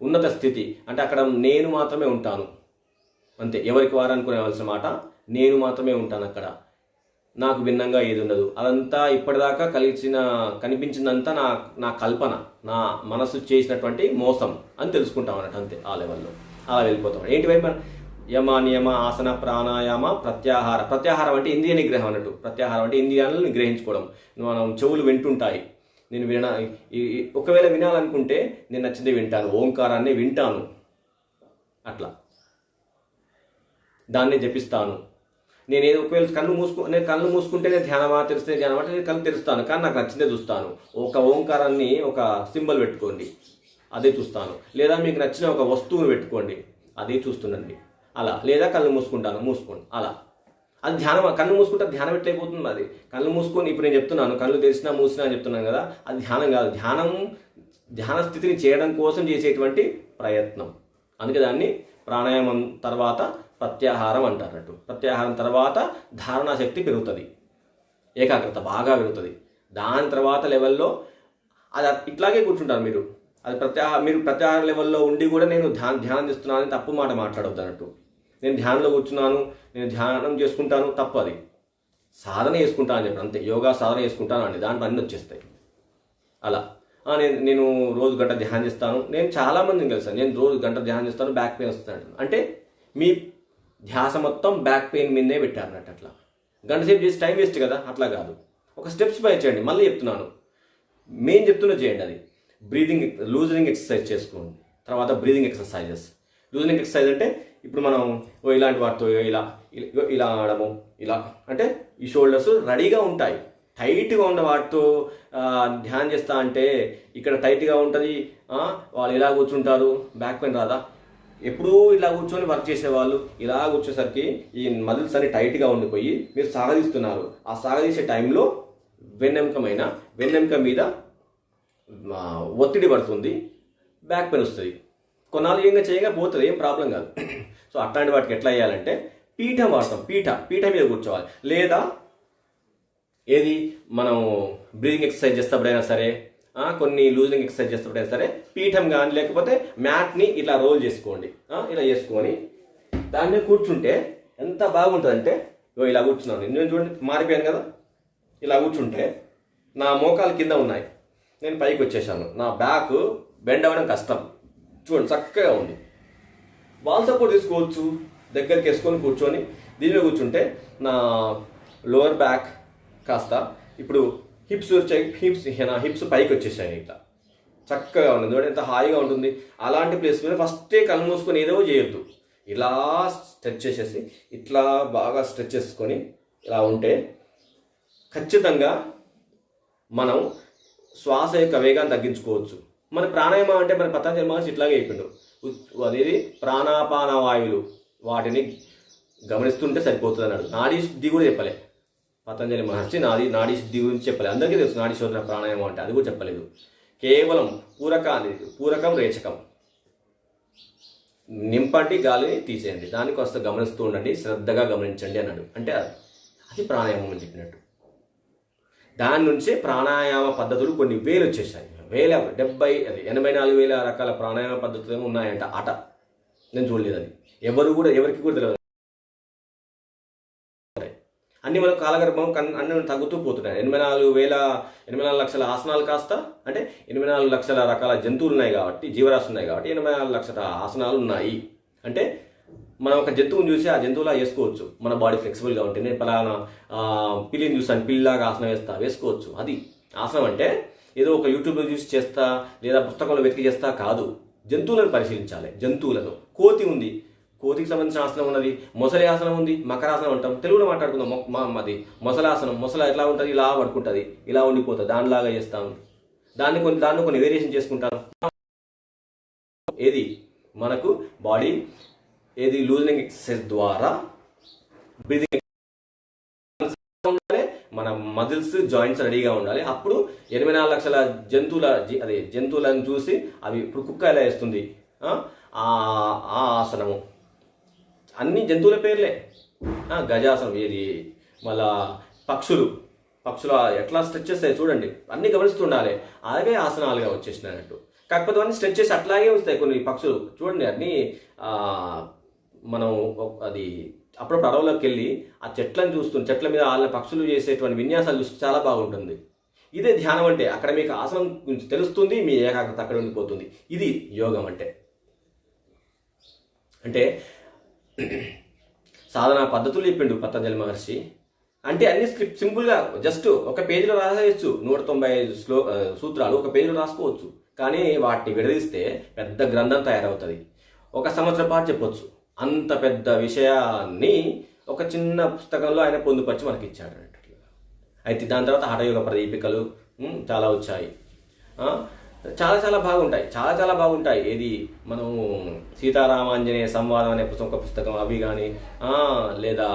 ఉన్నత స్థితి. అంటే అక్కడ నేను మాత్రమే ఉంటాను అంతే. ఎవరికి వారు అనుకునేవలసిన మాట, నేను మాత్రమే ఉంటాను అక్కడ, నాకు భిన్నంగా ఏది ఉండదు. అదంతా ఇప్పటిదాకా కనిపించిందంతా నా కల్పన, నా మనసు చేసినటువంటి మోసం అని తెలుసుకుంటాం అన్నట్టు అంతే. ఆ లెవెల్లో అలా వెళ్ళిపోతాం. ఏంటి వైపు యమ నియమ ఆసన ప్రాణాయామ ప్రత్యాహార. ప్రత్యాహారం అంటే ఇంద్రియ నిగ్రహం అన్నట్టు. ప్రత్యాహారం అంటే ఇంద్రియాలను నిగ్రహించుకోవడం. మనం చెవులు వింటుంటాయి, నేను ఒకవేళ వినాలనుకుంటే నేను నచ్చింది వింటాను, ఓంకారాన్ని వింటాను, అట్లా దాన్ని జపిస్తాను. నేనేదో ఒకవేళ నేను కళ్ళు మూసుకుంటే నేను ధ్యానమా తెరిస్తే ధ్యానమా అంటే నేను కళ్ళు తెరుస్తాను, కానీ నాకు నచ్చిందే చూస్తాను. ఒక ఓంకారాన్ని ఒక సింబల్ పెట్టుకోండి, అదే చూస్తాను. లేదా మీకు నచ్చిన ఒక వస్తువును పెట్టుకోండి, అదే చూస్తుండండి అలా. లేదా కళ్ళు మూసుకోండి అలా. అది ధ్యానం. కళ్ళు మూసుకుంటే ధ్యానం ఎట్లయిపోతుంది? అది కళ్ళు మూసుకొని ఇప్పుడు నేను చెప్తున్నాను, కళ్ళు తెరిచినా మూసినా అని చెప్తున్నాను కదా, అది ధ్యానం కాదు. ధ్యాన స్థితిని చేయడం కోసం చేసేటువంటి ప్రయత్నం. అందుకే దాన్ని ప్రాణాయామం తర్వాత ప్రత్యాహారం అంటారన్నట్టు. ప్రత్యాహారం తర్వాత ధారణా శక్తి పెరుగుతుంది, ఏకాగ్రత బాగా పెరుగుతుంది. దాని తర్వాత లెవెల్లో అది ఇట్లాగే కూర్చుంటారు మీరు. అది మీరు ప్రత్యాహార లెవెల్లో ఉండి కూడా నేను ధ్యానం చేస్తున్నానని తప్పు మాట మాట్లాడవద్దు అన్నట్టు. నేను ధ్యానంలో కూర్చున్నాను, నేను ధ్యానం చేసుకుంటాను, తప్పు. అది సాధన చేసుకుంటాను అని చెప్పి అంతే. యోగా సాధన చేసుకుంటాను అండి, దాంట్లో అన్నీ వచ్చేస్తాయి అలా. నేను రోజు గంట ధ్యానం చేస్తాను. నేను చాలామందిని కలిసాను, నేను రోజు గంట ధ్యానం చేస్తాను, బ్యాక్ పెయిన్ వస్తుంది అంటే మీ ధ్యాస మొత్తం బ్యాక్ పెయిన్ మీదే పెట్టారన్నట్టు. అట్లా గంట సేపు చేసి టైం వేస్ట్ కదా, అట్లా కాదు. ఒక స్టెప్స్ పై చేయండి. మళ్ళీ చెప్తున్నాను, మెయిన్ చెప్తున్నా చేయండి. అది బ్రీదింగ్ లూజనింగ్ ఎక్సర్సైజ్ చేసుకోండి. తర్వాత బ్రీదింగ్ ఎక్సర్సైజెస్. లూజనింగ్ ఎక్సర్సైజ్ అంటే ఇప్పుడు మనం ఇలాంటి వాటితో ఇలా ఆడము, ఇలా అంటే ఈ షోల్డర్స్ రెడీగా ఉంటాయి. టైట్గా ఉన్న వాటితో ధ్యానం చేస్తా అంటే ఇక్కడ టైట్గా ఉంటుంది, వాళ్ళు ఇలా కూర్చుంటారు, బ్యాక్ పెయిన్ రాదా? ఎప్పుడూ ఇలా కూర్చొని వర్క్ చేసేవాళ్ళు ఇలా కూర్చోసరికి ఈ మజిల్స్ అన్ని టైట్గా ఉండిపోయి మీరు సాగదీస్తున్నారు. ఆ సాగదీసే టైంలో వెన్నెముక మీద ఒత్తిడి పడుతుంది, బ్యాక్ పెయిన్ వస్తుంది. కొన్నాళ్ళు చేయగా పోతుంది, ఏం ప్రాబ్లం కాదు. సో అట్లాంటి వాటికి ఎట్లా చేయాలంటే పీఠం వాడతాం. పీఠ మీద కూర్చోవాలి. లేదా ఏది మనం బ్రీదింగ్ ఎక్సర్సైజ్ చేసేటప్పుడైనా సరే, కొన్ని లూజింగ్ ఎక్సర్సైజ్ చేసేటప్పుడైనా సరే పీఠం కానీ లేకపోతే మ్యాట్ని ఇట్లా రోల్ చేసుకోండి. ఇలా చేసుకొని దాని మీద కూర్చుంటే ఎంత బాగుంటుందంటే, ఇలా కూర్చున్నాను నేను, చూడండి మారిపోయాను కదా. ఇలా కూర్చుంటే నా మోకాలు కింద ఉన్నాయి, నేను పైకి వచ్చేసాను. నా బ్యాక్ బెండ్ అవ్వడం కష్టం. చూడండి చక్కగా ఉంది. వాల్ సపోర్ట్ తీసుకోవచ్చు, దగ్గరికి వేసుకొని కూర్చొని దీని మీద కూర్చుంటే నా లోవర్ బ్యాక్ కాస్త ఇప్పుడు హిప్స్ పైకి వచ్చేసాయి. ఇట్లా చక్కగా ఉంటుంది, చూడండి ఎంత హాయిగా ఉంటుంది. అలాంటి ప్లేస్ మీద ఫస్టే కళ్ళు మూసుకొని ఏదో చేయొద్దు, ఇలా స్ట్రెచ్ చేసేసి ఇట్లా బాగా స్ట్రెచ్ చేసుకొని ఇలా ఉంటే ఖచ్చితంగా మనం శ్వాస యొక్క వేగాన్ని తగ్గించుకోవచ్చు. మన ప్రాణాయామం అంటే మన పతంజలి మహర్షి ఇట్లాగే అయిపోయిండు. అనేది ప్రాణాపాన వాయువులు, వాటిని గమనిస్తుంటే సరిపోతుంది అన్నాడు. నాడీ శుద్ధి కూడా చెప్పలే పతంజలి మహర్షి. నాడీ శుద్ధి గురించి చెప్పలేదు. అందరికీ తెలుసు నాడీ శోధన ప్రాణాయామం అంటే, అది కూడా చెప్పలేదు. కేవలం పూరకం రేచకం, నింపండి గాలిని తీసేయండి, దానికి వస్తే గమనిస్తూ ఉండండి, శ్రద్ధగా గమనించండి అన్నాడు. అంటే అది ప్రాణాయామం అని చెప్పినట్టు. దాని నుంచే ప్రాణాయామ పద్ధతులు కొన్ని వేలు వచ్చేసాయి. 84,000 రకాల ప్రాణాయామ పద్ధతులు ఏమో ఉన్నాయంట అట. నేను చూడలేదు, అది ఎవరికి కూడా తెలియదు. అన్ని మన కాలగర్భం అన్ని తగ్గుతూ పోతున్నాయి. 84 లక్షల ఆసనాలు కాస్త అంటే 84 లక్షల రకాల జంతువులు ఉన్నాయి కాబట్టి, జీవరాశులు ఉన్నాయి కాబట్టి 84 లక్షల ఆసనాలు ఉన్నాయి. అంటే మనం ఒక జంతువుని చూసి ఆ జంతువులా వేసుకోవచ్చు. మన బాడీ ఫ్లెక్సిబుల్గా ఉంటే నేను పలానా పిల్లిని చూసాను, పిల్లిలాగా ఆసనం వేసుకోవచ్చు. అది ఆసనం అంటే ఏదో ఒక యూట్యూబ్లో చూసి చేస్తా లేదా పుస్తకంలో వెతికి చేస్తా కాదు. జంతువులను పరిశీలించాలి. జంతువులను, కోతి ఉంది, కోతికి సంబంధించిన ఆసనం ఉన్నది. మొసలి ఆసనం ఉంది, మకరాసనం అంటాం, తెలుగులో మాట్లాడుకుందాం. అది మొసలాసనం. మొసల ఎట్లా ఉంటుంది? ఇలా పడుకుంటుంది, ఇలా ఉండిపోతుంది, దానిలాగా చేస్తాం. దాన్ని కొన్ని వేరియేషన్ చేసుకుంటాను. ఏది మనకు బాడీ లూజనింగ్ ఎక్సర్సైజ్ ద్వారా బ్రీదింగ్, మన మజిల్స్ జాయింట్స్ రెడీగా ఉండాలి. అప్పుడు 84 లక్షల జంతువులను చూసి అవి ఇప్పుడు కుక్క ఎలా వేస్తుంది ఆ ఆసనము, అన్ని జంతువుల పేర్లే. గజాసనం ఏది, మళ్ళా పక్షులు ఎట్లా స్ట్రెచ్ చేస్తాయి చూడండి, అన్ని గమనిస్తుండాలి. అలాగే ఆసనాలుగా వచ్చేసినట్టు. కాకపోతే అన్ని స్ట్రెచ్ చేసి అట్లాగే వస్తాయి కొన్ని పక్షులు చూడండి. అన్ని మనం అది అప్పుడప్పుడు అడవులోకి వెళ్ళి ఆ చెట్లను చెట్ల మీద వాళ్ళ పక్షులు చేసేటువంటి విన్యాసాలు చూస్తే చాలా బాగుంటుంది. ఇదే ధ్యానం అంటే. అక్కడ మీకు ఆసనం గురించి తెలుస్తుంది, మీ ఏకాగ్రత అక్కడ ఉండిపోతుంది. ఇది యోగం అంటే. అంటే సాధన పద్ధతులు చెప్పిండు పతంజలి మహర్షి. అంటే అన్ని స్క్రిప్ట్ సింపుల్గా జస్ట్ ఒక పేజీలో రాసేయచ్చు. 195 సూత్రాలు ఒక పేజీలో రాసుకోవచ్చు. కానీ వాటిని విడదీస్తే పెద్ద గ్రంథం తయారవుతుంది. ఒక సంవత్సరం పాటు చెప్పొచ్చు. అంత పెద్ద విషయాన్ని ఒక చిన్న పుస్తకంలో ఆయన పొందుపరిచి మనకి ఇచ్చాడు అన్నట్లు. అయితే దాని తర్వాత హఠయోగ ప్రదీపికలు చాలా వచ్చాయి. చాలా చాలా బాగుంటాయి, చాలా చాలా బాగుంటాయి. ఏది మనం సీతారామాంజనేయ సంవాదం అనే ఒక పుస్తకం అవి కానీ, లేదా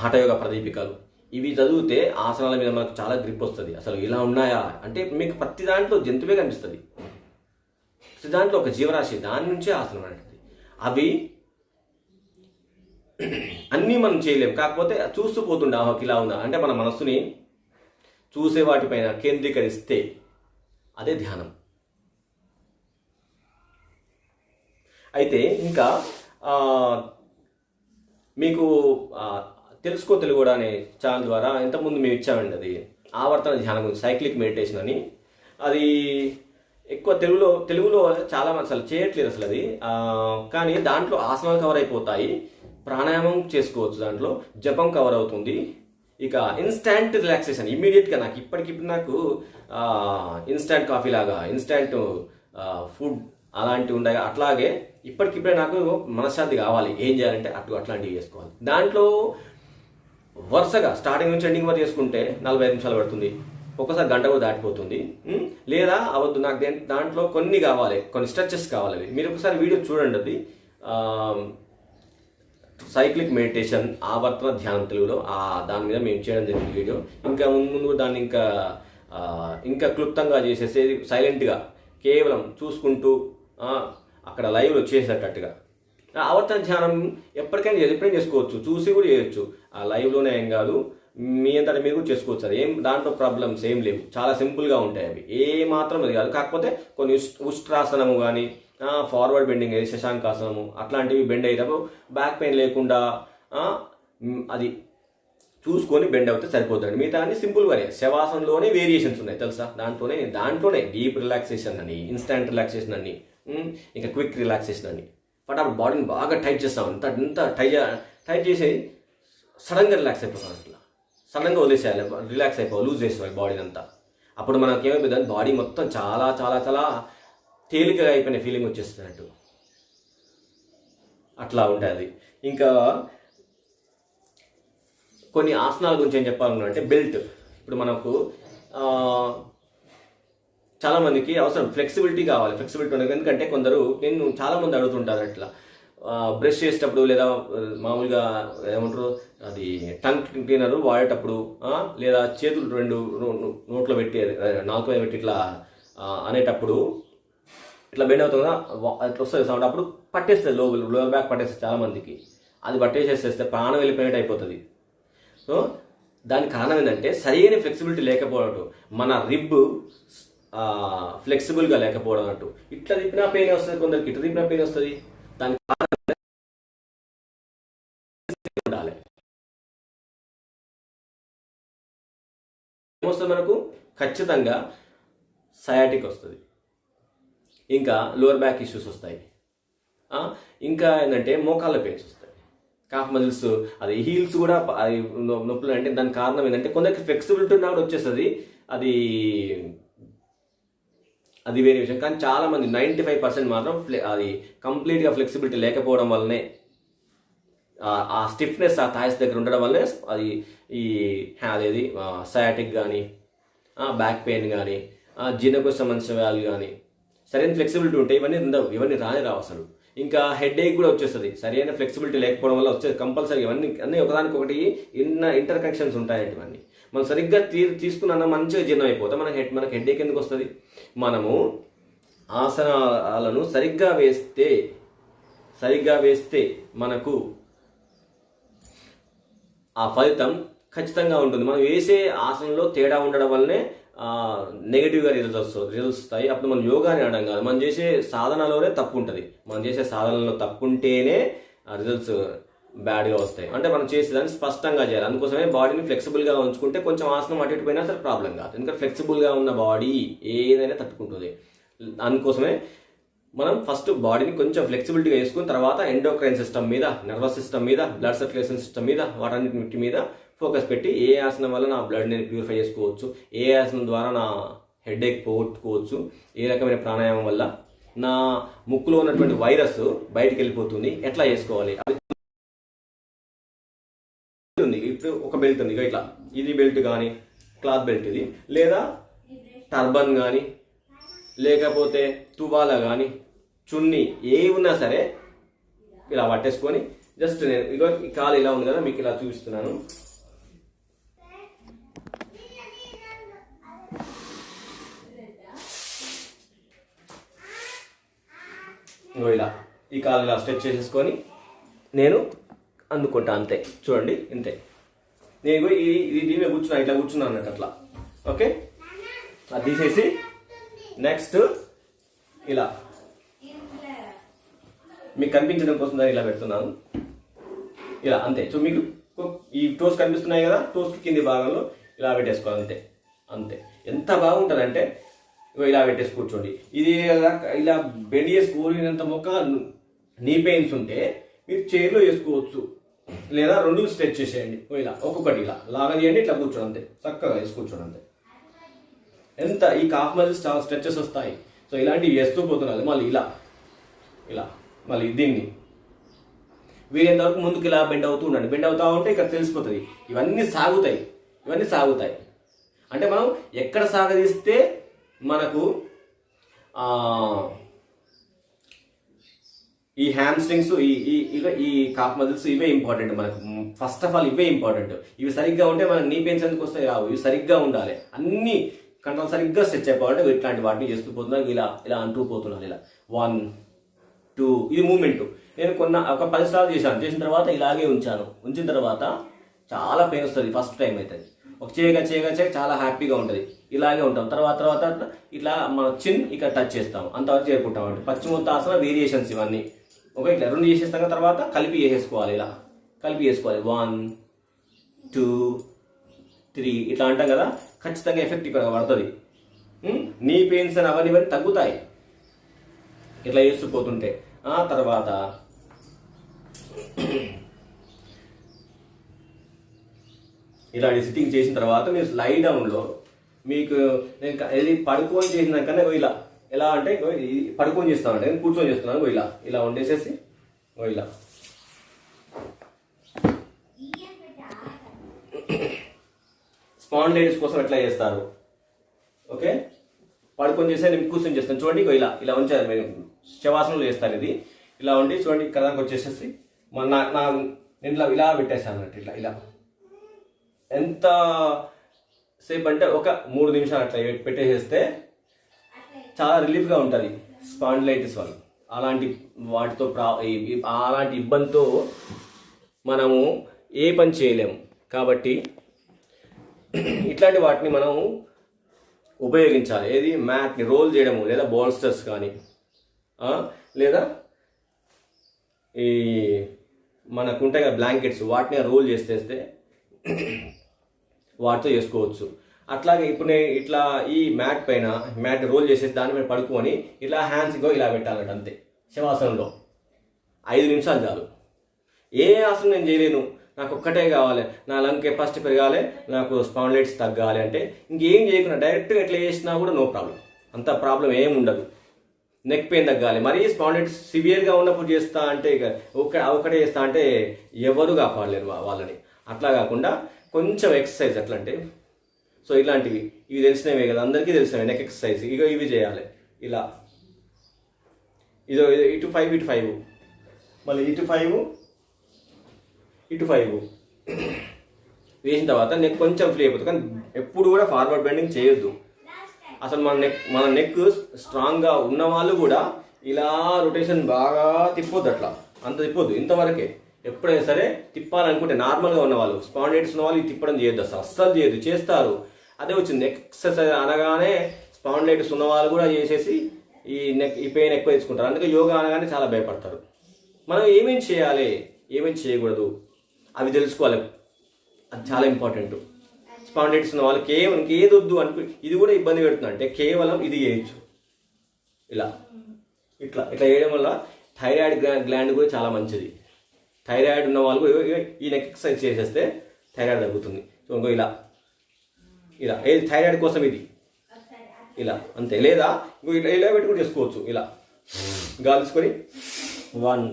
హఠయోగ ప్రదీపికలు ఇవి చదివితే ఆసనాల మీద మనకు చాలా గ్రిప్ వస్తుంది. అసలు ఇలా ఉన్నాయా అంటే మీకు ప్రతి దాంట్లో జంతువే కనిపిస్తుంది, ప్రతి దాంట్లో ఒక జీవరాశి, దాని నుంచే ఆసనం అనేది. అవి అన్నీ మనం చేయలేము, కాకపోతే చూస్తూ పోతుండే ఇలా ఉందా అంటే మన మనస్సుని చూసే వాటిపైన కేంద్రీకరిస్తే అదే ధ్యానం. అయితే ఇంకా మీకు తెలుసుకో తెలుగు కూడా అనే ఛానల్ ద్వారా ఇంతకుముందు మేము ఇచ్చామండి అది ఆవర్తన ధ్యానం గురించి, సైక్లిక్ మెడిటేషన్ అని. అది ఎక్కువ తెలుగులో చాలా మంది అసలు చేయట్లేదు అసలు అది. కానీ దాంట్లో ఆసనాలు కవర్ అయిపోతాయి, ప్రాణాయామం చేసుకోవచ్చు, దాంట్లో జపం కవర్ అవుతుంది. ఇక ఇన్స్టాంట్ రిలాక్సేషన్ ఇమ్మీడియట్గా నాకు ఇప్పటికిప్పుడు నాకు ఇన్స్టాంట్ కాఫీ లాగా ఇన్స్టాంట్ ఫుడ్ అలాంటివి ఉన్నాయి. అట్లాగే ఇప్పటికిప్పుడే నాకు మనశ్శాంతి కావాలి, ఏం చేయాలంటే అట్లాంటివి చేసుకోవాలి. దాంట్లో వరుసగా స్టార్టింగ్ నుంచి ఎండింగ్ వరకు చేసుకుంటే 45 నిమిషాలు పడుతుంది, ఒక్కసారి గంట కూడా దాటిపోతుంది. లేదా అవద్దు నాకు దాంట్లో కొన్ని కావాలి, కొన్ని స్ట్రెచెస్ కావాలి. మీరు ఒకసారి వీడియో చూడండి, అది సైక్లిక్ మెడిటేషన్ ఆవర్తన ధ్యానం తెలుగులో దాని మీద మేము చేయడం జరిగింది వీడియో. ఇంకా ముందు దాన్ని ఇంకా క్లుప్తంగా చేసేసి సైలెంట్గా కేవలం చూసుకుంటూ అక్కడ లైవ్లో చేసేటట్టుగా ఆవర్తన ధ్యానం ఎప్పుడైనా చేసుకోవచ్చు, చూసి కూడా చేయొచ్చు. ఆ లైవ్లోనే ఏం కాదు, మీ అంతటా మీరు కూడా చేసుకోవచ్చు. అది దాంట్లో ప్రాబ్లమ్స్ ఏం లేవు, చాలా సింపుల్గా ఉంటాయి అవి, ఏ మాత్రం అది కాదు. కాకపోతే కొన్ని ఉష్ట్రాసనము కానీ ఫార్వర్డ్ బెండింగ్ అయ్యి శశాంకాసనము అట్లాంటివి బెండ్ అయ్యేటప్పుడు బ్యాక్ పెయిన్ లేకుండా అది చూసుకొని బెండ్ అవుతే సరిపోతుంది. మిగతా అన్ని సింపుల్గానే శవాసనలోనే వేరియేషన్స్ ఉన్నాయి తెలుసా. దాంట్లోనే డీప్ రిలాక్సేషన్ అని, ఇన్స్టాంట్ రిలాక్సేషన్ అని, ఇంకా క్విక్ రిలాక్సేషన్ అని. బట్ అప్పుడు బాడీని బాగా టైట్ చేస్తాం, ఇంత టైట్ చేసి సడన్గా రిలాక్స్ అయిపోతాం. అట్లా సడన్గా వదిలేసేయాలి, రిలాక్స్ అయిపోవాలి, లూజ్ చేసేవాళ్ళు బాడీని అంతా. అప్పుడు మనకి ఏమైపోతుంది, బాడీ మొత్తం చాలా చాలా చాలా తేలికగా అయిపోయిన ఫీలింగ్ వచ్చేస్తున్నట్టు అట్లా ఉంటుంది. ఇంకా కొన్ని ఆసనాల గురించి ఏం చెప్పాలన్నా అంటే బెల్ట్. ఇప్పుడు మనకు చాలామందికి అవసరం ఫ్లెక్సిబిలిటీ కావాలి, ఫ్లెక్సిబిలిటీ ఉండదు. ఎందుకంటే నేను చాలామంది అడుగుతుంటారు అట్లా బ్రష్ చేసేటప్పుడు లేదా మామూలుగా ఏమంటారు అది టంగ్ క్లీనర్ వాడేటప్పుడు, లేదా చేతులు 2 నోట్లో పెట్టి నాలుగు మీద పెట్టి ఇట్లా అనేటప్పుడు ఇట్లా బెండ్ అవుతుందా అట్లా వస్తుంది సౌండ్. అప్పుడు పట్టేస్తుంది, లోవర్ బ్యాక్ పట్టేస్తుంది చాలామందికి. అది పట్టేసేస్తే ప్రాణం వెళ్ళిపోయినట్టు అయిపోతుంది. సో దానికి కారణం ఏంటంటే సరైన ఫ్లెక్సిబిలిటీ లేకపోవడం, మన రిబ్ ఫ్లెక్సిబుల్గా లేకపోవడం అన్నట్టు. ఇట్లా తిప్పినా పెయిన్ వస్తుంది కొందరికి, ఇట్లా తిప్పినా పెయిన్ వస్తుంది. దానికి ఉండాలి. ఏమొస్తుంది మనకు ఖచ్చితంగా సయాటిక్ వస్తుంది, ఇంకా లోవర్ బ్యాక్ ఇష్యూస్ వస్తాయి, ఇంకా ఏంటంటే మోకాళ్ళ పెయిన్స్ వస్తాయి, కాఫ్ మజిల్స్, అది హీల్స్ కూడా అది నొప్పులు. అంటే దానికి కారణం ఏంటంటే కొందరికి ఫ్లెక్సిబిలిటీ ఉన్నా కూడా వచ్చేస్తుంది, అది వేరే విషయం. కానీ చాలామంది 95% మాత్రం అది కంప్లీట్గా ఫ్లెక్సిబిలిటీ లేకపోవడం వల్లనే, ఆ స్టిఫ్నెస్ ఆ థాయిస్ దగ్గర ఉండడం వల్లనే అది అదేది సయాటిక్ కానీ, బ్యాక్ పెయిన్ కానీ, జీర్ణకోశ సంబంధించిన వ్యాధులు కానీ, సరైన ఫ్లెక్సిబిలిటీ ఉంటే ఇవన్నీ రావు అసలు. ఇంకా హెడ్ ఏక్ కూడా వచ్చేస్తుంది, సరైన ఫ్లెక్సిబిలిటీ లేకపోవడం వల్ల వచ్చేది కంపల్సరీ. అన్నీ ఒకదానికొకటి ఇంటర్ కనెక్షన్స్ ఉంటాయండి. ఇవన్నీ మనం సరిగ్గా తీసుకున్న మంచిగా జీర్ణం అయిపోతాం. మనకు హెడ్ ఏక్ ఎందుకు వస్తుంది? మనము ఆసనాలను సరిగ్గా వేస్తే మనకు ఆ ఫలితం ఖచ్చితంగా ఉంటుంది. మనం వేసే ఆసనంలో తేడా ఉండడం వల్లనే నెగిటివ్గా రిజల్ట్స్ వస్తాయి. అప్పుడు మనం యోగాని అనడం కాదు, మనం చేసే సాధనలోనే తప్పు ఉంటుంది. మనం చేసే సాధనలో తప్పు ఉంటేనే రిజల్ట్స్ బ్యాడ్గా వస్తాయి. అంటే మనం చేసేదాన్ని స్పష్టంగా చేయాలి. అందుకోసమే బాడీని ఫ్లెక్సిబుల్గా ఉంచుకుంటే కొంచెం ఆసనం అటు ఇటు పోయినా సరే ప్రాబ్లం కాదు. ఎందుకంటే ఫ్లెక్సిబుల్గా ఉన్న బాడీ ఏదైనా తట్టుకుంటుంది. అందుకోసమే మనం ఫస్ట్ బాడీని కొంచెం ఫ్లెక్సిబిలిటీగా వేసుకుని తర్వాత ఎండోక్రైన్ సిస్టమ్ మీద, నర్వస్ సిస్టమ్ మీద, బ్లడ్ సర్క్యులేషన్ సిస్టమ్ మీద, వాటన్నిటి మీద ఫోకస్ పెట్టి ఏ ఆసనం వల్ల నా బ్లడ్ నేను ప్యూరిఫై చేసుకోవచ్చు, ఏ ఆసనం ద్వారా నా హెడేక్ పోగొట్టుకోవచ్చు, ఏ రకమైన ప్రాణాయామం వల్ల నా ముక్కులో ఉన్నటువంటి వైరస్ బయటికి వెళ్ళిపోతుంది, ఎట్లా చేసుకోవాలి. ఇప్పుడు ఒక బెల్ట్ ఉంది ఇట్లా, ఇది బెల్ట్ కానీ క్లాత్ బెల్ట్ ఇది, లేదా టర్బన్ కానీ లేకపోతే తువాల కానీ చున్నీ ఏ ఉన్నా సరే ఇలా పట్టేసుకొని జస్ట్ నేను ఇగో ఈ కాలు ఇలా ఉంది కదా మీకు ఇలా చూపిస్తున్నాను. ఇగో ఇలా ఈ కాలు ఇలా స్ట్రెచ్ చేసేసుకొని నేను అందుకుంటా, అంతే. చూడండి ఇంతే. నేను దీని మీద కూర్చున్నా, ఇట్లా కూర్చున్నాను అన్నట్టు అట్లా. ఓకే, అది తీసేసి నెక్స్ట్ ఇలా మీకు కనిపించడం కోసం దాన్ని ఇలా పెడుతున్నాను. ఇలా అంతే. సో మీకు ఈ టోస్ కనిపిస్తున్నాయి కదా, టోస్ కింది భాగంలో ఇలా పెట్టేసుకోవాలి, అంతే అంతే. ఎంత బాగుంటుందంటే ఇలా పెట్టేసి కూర్చోండి. ఇది ఇలా బెండ్ చేసి కూరినంత మొక్క నీ పెయిన్స్ ఉంటే మీరు చైర్లో వేసుకోవచ్చు, లేదా రెండు స్ట్రెచ్ చేసేయండి. ఇలా ఒక్కొక్కటి ఇలా లాగదీయండి, ఇట్లా కూర్చోండి, అంతే. చక్కగా వేసి కూర్చోండి, అంతే. ఎంత ఈ కాఫ్ మజిల్స్ చాలా స్ట్రెచెస్ వస్తాయి. సో ఇలాంటివి వేస్తూ పోతున్నారు. మళ్ళీ ఇలా ఇలా మళ్ళీ దీన్ని వీలైనంత వరకు ముందుకు ఇలా బెండ్ అవుతూ ఉండండి. బెండ్ అవుతూ ఉంటే ఇక్కడ తెలిసిపోతుంది. ఇవన్నీ సాగుతాయి. అంటే మనం ఎక్కడ సాగదీస్తే మనకు ఈ హ్యామ్ స్ట్రింగ్స్, ఈ కాఫ్ మజిల్స్ ఇవే ఇంపార్టెంట్ మనకు. ఫస్ట్ ఆఫ్ ఆల్ ఇవే ఇంపార్టెంట్. ఇవి సరిగ్గా ఉంటే మనకు నీ పెయిన్స్ ఎందుకు వస్తాయి రావు. ఇవి సరిగ్గా ఉండాలి. అన్ని కంట్రోల్ సరిగ్గా స్ట్రెచ్ అయిపోవాలంటే ఇట్లాంటి వాటిని చేస్తూ పోతున్నాను. ఇలా అంటూ పోతున్నాను. ఇలా 1 2 ఇది మూమెంట్. నేను ఒక 10 సార్లు చేసిన తర్వాత ఇలాగే ఉంచిన తర్వాత చాలా పెయిన్ వస్తుంది ఫస్ట్ టైం అయితే. ఒక చేయగా చాలా హ్యాపీగా ఉంటుంది. ఇలాగే ఉంటాం. తర్వాత ఇట్లా మన చిన్ ఇక్కడ టచ్ చేస్తాం, అంతవరకు చేరుకుంటాం. అంటే పశ్చిమోత్తాసన వేరియేషన్స్ ఇవన్నీ. ఓకే, ఇట్లా 2 చేసేస్తాం. తర్వాత కలిపి వేసేసుకోవాలి. ఇలా కలిపి వేసుకోవాలి. 1 2 3 ఇట్లా అంటాం కదా, ఖచ్చితంగా ఎఫెక్ట్ ఇక్కడ పడుతుంది. నీ పెయిన్స్ అని అవన్నీ తగ్గుతాయి ఇట్లా చేస్తూ పోతుంటే. తర్వాత ఇలాంటి సిట్టింగ్ చేసిన తర్వాత మీరు లై డౌన్లో మీకు నేను పడుకొని చేసిన కన్నా ఇలా ఎలా అంటే పడుకొని చేస్తామంటే నేను కూర్చొని చేస్తున్నాను. ఇలా వండేసేసి ఇలా స్పాండిలైటిస్ కోసం ఎట్లా చేస్తారు. ఓకే, పడుకొని చేస్తే నేను కూర్చొని చేస్తాను. చూడండి ఇలా ఉంచారు. మీరు శవాసనంలో చేస్తారు. ఇది ఇలా ఉండి చూడండి ఇక్కడ దాకా వచ్చేసేసి నేను ఇలా పెట్టేస్తాను అన్నట్టు. ఇలా ఎంత సేపు అంటే ఒక 3 నిమిషాలు అట్లా పెట్టేసేస్తే చాలా రిలీఫ్గా ఉంటుంది స్పాండిలైటిస్ వల్ల. అలాంటి ఇబ్బందితో మనము ఏ పని చేయలేము. కాబట్టి ఇట్లాంటి వాటిని మనం ఉపయోగించాలి. ఏది మ్యాట్ని రోల్ చేయడము, లేదా బోల్స్టర్స్ కానీ, లేదా ఈ మనకు ఉంటాయి కదా బ్లాంకెట్స్, వాటిని రోల్ చేసేస్తే వాటితో చేసుకోవచ్చు. అట్లాగే ఇప్పుడు నేను ఇట్లా ఈ మ్యాట్ రోల్ చేసేసి దాని మీద పడుకొని ఇట్లా హ్యాండ్స్ ఇలా పెట్టాలంట, అంతే. శవాసనంలో 5 నిమిషాలు చాలు. ఏ ఆసనం నేను చేయలేను, నాకు ఒక్కటే కావాలి, నా లంగ్ కెపాసిటీ పెరగాలి, నాకు స్పాండిలైటిస్ తగ్గాలి అంటే ఇంకేం చేయకుండా డైరెక్ట్గా ఎట్లా చేసినా కూడా నో ప్రాబ్లం. అంత ప్రాబ్లం ఏమి ఉండదు. నెక్ పెయిన్ తగ్గాలి, మరీ స్పాండిలైటిస్ సివియర్గా ఉన్నప్పుడు చేస్తా అంటే ఇక ఒకటే చేస్తా అంటే ఎవరు కాపాడలేరు వాళ్ళని. అట్లా కాకుండా కొంచెం ఎక్సర్సైజ్ ఎట్లా అంటే, సో ఇలాంటివి ఇవి తెలిసినవే కదా, అందరికీ తెలిసినవి. నెక్ ఎక్సర్సైజ్ ఇవి చేయాలి. ఇలా ఇటు 5 మళ్ళీ ఇటు 5 వేసిన తర్వాత నెక్ కొంచెం ఫ్రీ అయిపోతుంది. కానీ ఎప్పుడు కూడా ఫార్వర్డ్ బెండింగ్ చేయొద్దు అసలు. మన నెక్ స్ట్రాంగ్గా ఉన్న వాళ్ళు కూడా ఇలా రొటేషన్ బాగా తిప్పొద్దు, అట్లా అంత తిప్పొద్దు, ఇంతవరకే. ఎప్పుడైనా సరే తిప్పాలనుకుంటే నార్మల్గా ఉన్నవాళ్ళు, స్పాండిలైటిస్ ఉన్న వాళ్ళు తిప్పడం చేయొద్దు, అస్సలు చేయొద్దు. చేస్తారు, అదే వచ్చింది. ఎక్సర్సైజ్ అనగానే స్పాండిలైటిస్ ఉన్న వాళ్ళు కూడా చేసేసి ఈ పెయిన్ ఎక్కువ తెచ్చుకుంటారు. అందుకే యోగా అనగానే చాలా భయపడతారు. మనం ఏమేమి చేయాలి, ఏమేమి చేయకూడదు అవి తెలుసుకోవాలి. అది చాలా ఇంపార్టెంట్. స్పాండిలైటిస్ ఉన్న వాళ్ళకి ఏది వద్దు అనుకో, ఇది కూడా ఇబ్బంది పెడుతుంది అంటే కేవలం ఇది చేయొచ్చు. ఇలా ఇట్లా ఇట్లా చేయడం వల్ల థైరాయిడ్ గ్లాండ్ కూడా చాలా మంచిది. థైరాయిడ్ ఉన్న వాళ్ళు ఈ నెక్ ఎక్సర్సైజ్ చేసేస్తే థైరాయిడ్ తగ్గుతుంది. సో ఇంకో ఇలా ఇలా ఏది థైరాయిడ్ కోసం ఇది ఇలా అంతే. లేదా ఇంకో ఇట్లా ఇలా పెట్టి కూడా చేసుకోవచ్చు. ఇలా గాలి తీసుకొని 1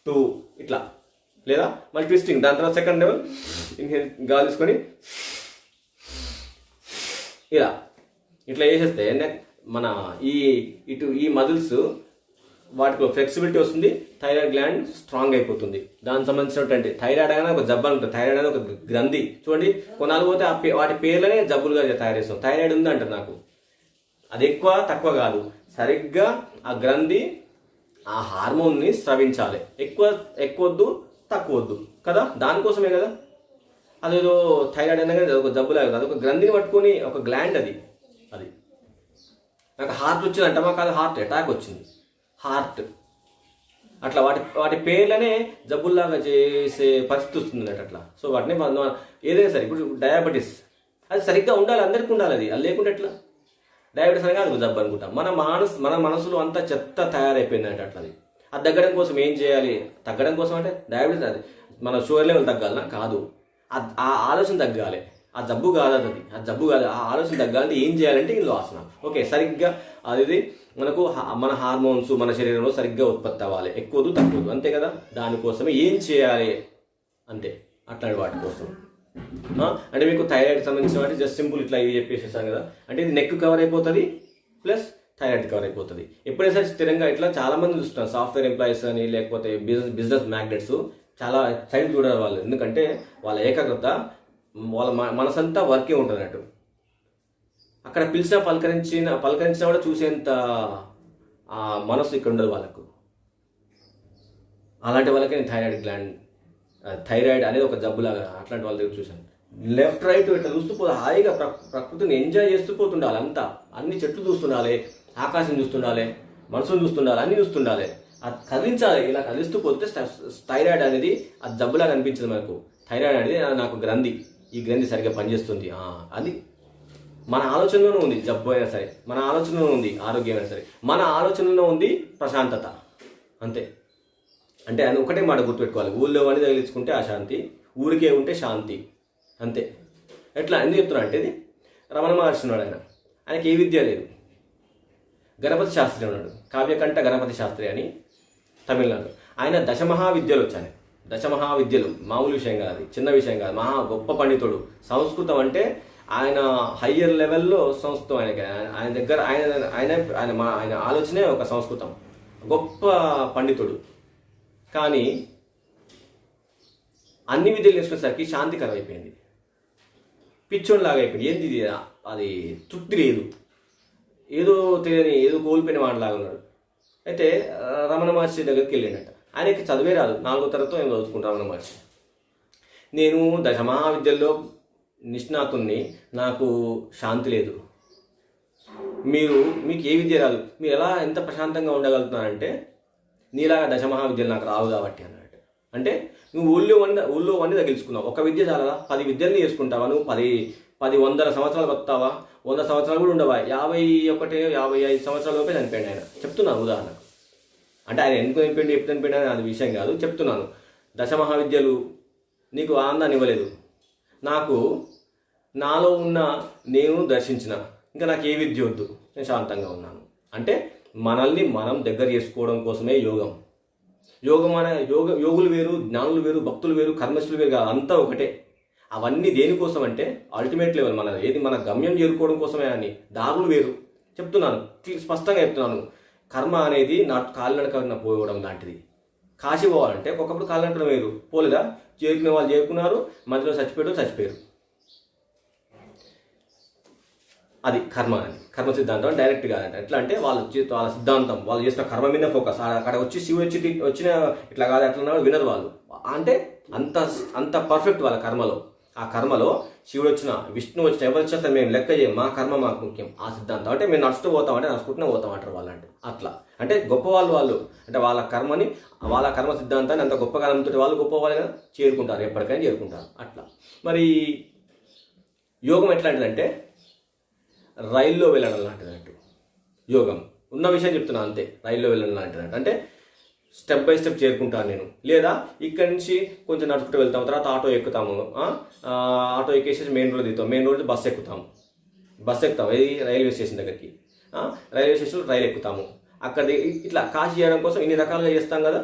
2 ఇట్లా, లేదా మళ్ళీ ట్విస్టింగ్, దాని తర్వాత సెకండ్ లెవెల్ ఇన్హేల్ గాలి తీసుకొని ఇలా ఇట్లా వేసేస్తే మన ఈ మజిల్స్ వాటిలో ఫ్లెక్సిబిలిటీ వస్తుంది, థైరాయిడ్ గ్లాండ్ స్ట్రాంగ్ అయిపోతుంది. దానికి సంబంధించినటువంటి థైరాయిడ్ అనేది ఒక జబ్బు ఉంటుంది. థైరాయిడ్ అనేది ఒక గ్రంథి. చూడండి కొన్నాళ్ళు పోతే వాటి పేర్లనే జబ్బులుగా తయారు చేస్తాం. థైరాయిడ్ ఉంది అంటారు నాకు. అది ఎక్కువ తక్కువ కాదు, సరిగ్గా ఆ గ్రంథి ఆ హార్మోన్ని స్రవించాలి. ఎక్కువద్దు తక్కువద్దు కదా, దానికోసమే కదా. అదేదో థైరాయిడ్ అనేది ఒక జబ్బులాగా కాదు, ఒక గ్రంథిని పట్టుకొని ఒక గ్లాండ్ అది. నాకు హార్ట్ వచ్చిందంట, మాకు అది హార్ట్ అటాక్ వచ్చింది. హార్ట్ అట్లా వాటి పేర్లనే జబ్బుల్లాగా చేసే పరిస్థితి వస్తుంది అట్లా. సో వాటిని ఏదైనా సరే, ఇప్పుడు డయాబెటీస్ అది సరిగ్గా ఉండాలి, అందరికీ ఉండాలి. అది లేకుంటే ఎట్లా? డయాబెటీస్ అనగా అది జబ్బు అనుకుంటాం. మన మనసులో అంతా చెత్త తయారైపోయిందంటే అట్లా. అది తగ్గడం కోసం ఏం చేయాలి? తగ్గడం కోసం అంటే డయాబెటీస్ అది మన షుగర్ లెవెల్ తగ్గాలనా? కాదు, ఆ ఆలోచన తగ్గాలి. ఆ జబ్బు కాదు అది, ఆ జబ్బు కాదు, ఆ ఆలోచన తగ్గాలంటే ఏం చేయాలంటే ఇందులో ఆసనం. ఓకే, సరిగ్గా అది మనకు మన హార్మోన్స్ మన శరీరంలో సరిగ్గా ఉత్పత్తి అవ్వాలి, ఎక్కువదు తక్కువదు, అంతే కదా. దానికోసమే ఏం చేయాలి అంతే, అట్లాంటి వాటి కోసం. అంటే మీకు థైరాయిడ్ సంబంధించిన వాటి జస్ట్ సింపుల్ ఇట్లా ఇవి చెప్పేసేసాను కదా. అంటే ఇది నెక్ కవర్ అయిపోతుంది ప్లస్ థైరాయిడ్ కవర్ అయిపోతుంది. ఎప్పుడైనా సరే స్థిరంగా ఇట్లా చాలా మంది చూస్తున్నారు, సాఫ్ట్వేర్ ఎంప్లాయీస్ అని లేకపోతే బిజినెస్ మ్యాగ్నెట్స్ చాలా సైడ్ చూడాలి వాళ్ళు. ఎందుకంటే వాళ్ళ ఏకాగ్రత, వాళ్ళ మనసంతా వర్కే ఉంటుంది అన్నట్టు. అక్కడ పిలిచినా పలకరించినా కూడా చూసేంత మనసు ఇక్కడ ఉండదు వాళ్ళకు. అలాంటి వాళ్ళకే నేను థైరాయిడ్ అనేది ఒక జబ్బులాగా అట్లాంటి వాళ్ళ దగ్గర చూశాను. లెఫ్ట్ రైట్ ఇట్లా చూస్తూ పోతే హాయిగా ప్రకృతిని ఎంజాయ్ చేస్తూ పోతుండాలి. అంతా అన్ని చెట్లు చూస్తుండాలి, ఆకాశం చూస్తుండాలి, మనసును చూస్తుండాలి, అన్ని చూస్తుండాలి. అది కదిలించాలి. ఇలా కదిలిస్తూ పోతే థైరాయిడ్ అనేది అది జబ్బులాగా అనిపించదు మనకు. థైరాయిడ్ అనేది నాకు గ్రంథి, ఈ గ్రంథి సరిగ్గా పనిచేస్తుంది. అది మన ఆలోచనలోనే ఉంది. జబ్బు అయినా సరే మన ఆలోచనలో ఉంది, ఆరోగ్యం అయినా సరే మన ఆలోచనలో ఉంది ప్రశాంతత, అంతే. అంటే అది ఒకటే మాట గుర్తుపెట్టుకోవాలి, ఊళ్ళో అని తగిలించుకుంటే అశాంతి, ఊరికే ఉంటే శాంతి, అంతే. ఎట్లా ఎందుకు చెప్తున్నా అంటే, ఇది రమణ మహర్షి ఉన్నాడు. ఆయనకి ఏ విద్య లేదు. గణపతి శాస్త్రి ఉన్నాడు, కావ్యకంఠ గణపతి శాస్త్రి అని తమిళనాడు. ఆయన దశమహావిద్యలు వచ్చాయి. దశమహావిద్యలు మామూలు విషయం కాదు, అది చిన్న విషయం కాదు. మహా గొప్ప పండితుడు. సంస్కృతం అంటే ఆయన హయ్యర్ లెవెల్లో సంస్కృతం. ఆయన దగ్గర ఆయన ఆలోచనే ఒక సంస్కృతం. గొప్ప పండితుడు. కానీ అన్ని విద్యలు నేర్చుకునేసరికి శాంతికరం అయిపోయింది, పిచ్చోన్లాగా అయిపోయింది. ఏంది అది తృప్తి లేదు, ఏదో తెలియని ఏదో కోల్పోయిన వాడిలాగా ఉన్నాడు. అయితే రమణ మహర్షి దగ్గరికి వెళ్ళిండట. ఆయనకి చదివే రాదు, 4వ తరగతితో ఏం చదువుకుంటారు రమణ మహర్షి. నేను దశమహావిద్యల్లో నిష్ణాతుణ్ణి, నాకు శాంతి లేదు. మీకు ఏ విద్య రాదు, మీరు ఎలా ఎంత ప్రశాంతంగా ఉండగలుగుతున్నారంటే నీలాగా దశమహావిద్యలు నాకు రావు కాబట్టి అన్నట్టు. అంటే నువ్వు ఊళ్ళో వన్నీ తగిలించుకున్నావు. ఒక విద్య చాలా 10 విద్యల్ని చేసుకుంటావా? నువ్వు 100 సంవత్సరాలు బతావా? 100 సంవత్సరాలు కూడా ఉండవా? 51-55 సంవత్సరాల లోపే చనిపోయాడు ఆయన. చెప్తున్నాను ఉదాహరణ. అంటే ఆయన ఎందుకు చనిపోయింది, ఎప్పుడు చనిపోయినా అది విషయం కాదు, చెప్తున్నాను. దశమహావిద్యలు నీకు ఆనందాన్ని ఇవ్వలేదు, నాకు నాలో ఉన్న నేను దర్శించిన, ఇంకా నాకు ఏ విద్య వద్దు, నేను శాంతంగా ఉన్నాను. అంటే మనల్ని మనం దగ్గర చేసుకోవడం కోసమే యోగం. యోగులు వేరు, జ్ఞానులు వేరు, భక్తులు వేరు, కర్మశులు వేరు కాదు, అంతా ఒకటే. అవన్నీ దేనికోసం అంటే అల్టిమేట్ లెవెల్ మన గమ్యం చేరుకోవడం కోసమే. అని దారులు వేరు. చెప్తున్నాను, స్పష్టంగా చెప్తున్నాను. కర్మ అనేది కాలినడకన పోవడం లాంటిది. కాశీ పోవాలంటే ఒకప్పుడు కాలినడకన వేరు, పోలేదా? చేరుకునే వాళ్ళు చేరుకున్నారు, మధ్యలో చచ్చిపోయారు. అది కర్మ సిద్ధాంతం డైరెక్ట్ కాదంట. ఎట్లా అంటే వాళ్ళ సిద్ధాంతం, వాళ్ళు చేసిన కర్మ మీద ఫోకస్. అక్కడ వచ్చి శివుడు వచ్చిన ఇట్లా కాదు అట్లా వినరు వాళ్ళు. అంటే అంత పర్ఫెక్ట్ వాళ్ళ కర్మలో. ఆ కర్మలో శివుడు వచ్చిన, విష్ణు వచ్చిన, ఎవరు వచ్చినా మేము లెక్క చేయం, మా కర్మ మాకు ముఖ్యం. ఆ సిద్ధాంతం అంటే మేము నడుచుకుంటూనే పోతాం అంటారు వాళ్ళంటే. అట్లా అంటే గొప్ప వాళ్ళు అంటే వాళ్ళ కర్మ సిద్ధాంతాన్ని అంత గొప్ప కాలంతో వాళ్ళు గొప్ప వాళ్ళుగా చేరుకుంటారు, ఎప్పటికైనా చేరుకుంటారు. అట్లా మరి యోగం ఎట్లాంటిదంటే రైల్లో వెళ్ళడం లాంటిది అన్నట్టు యోగం. ఉన్న విషయం చెప్తున్నాను అంతే. రైల్లో వెళ్ళడం లాంటిది అంటే స్టెప్ బై స్టెప్ చేరుకుంటాను నేను. లేదా ఇక్కడి నుంచి కొంచెం నడుచుకుంటూ వెళ్తాము, తర్వాత ఆటో ఎక్కుతాము, ఆటో ఎక్కేసి మెయిన్ రోడ్ దిగుతాం, మెయిన్ రోడ్ బస్సు ఎక్కుతాము, ఇది రైల్వే స్టేషన్ దగ్గరికి, రైల్వే స్టేషన్లో రైలు ఎక్కుతాము, అక్కడ ఇట్లా కాశీ చేయడం కోసం ఇన్ని రకాలుగా చేస్తాం కదా.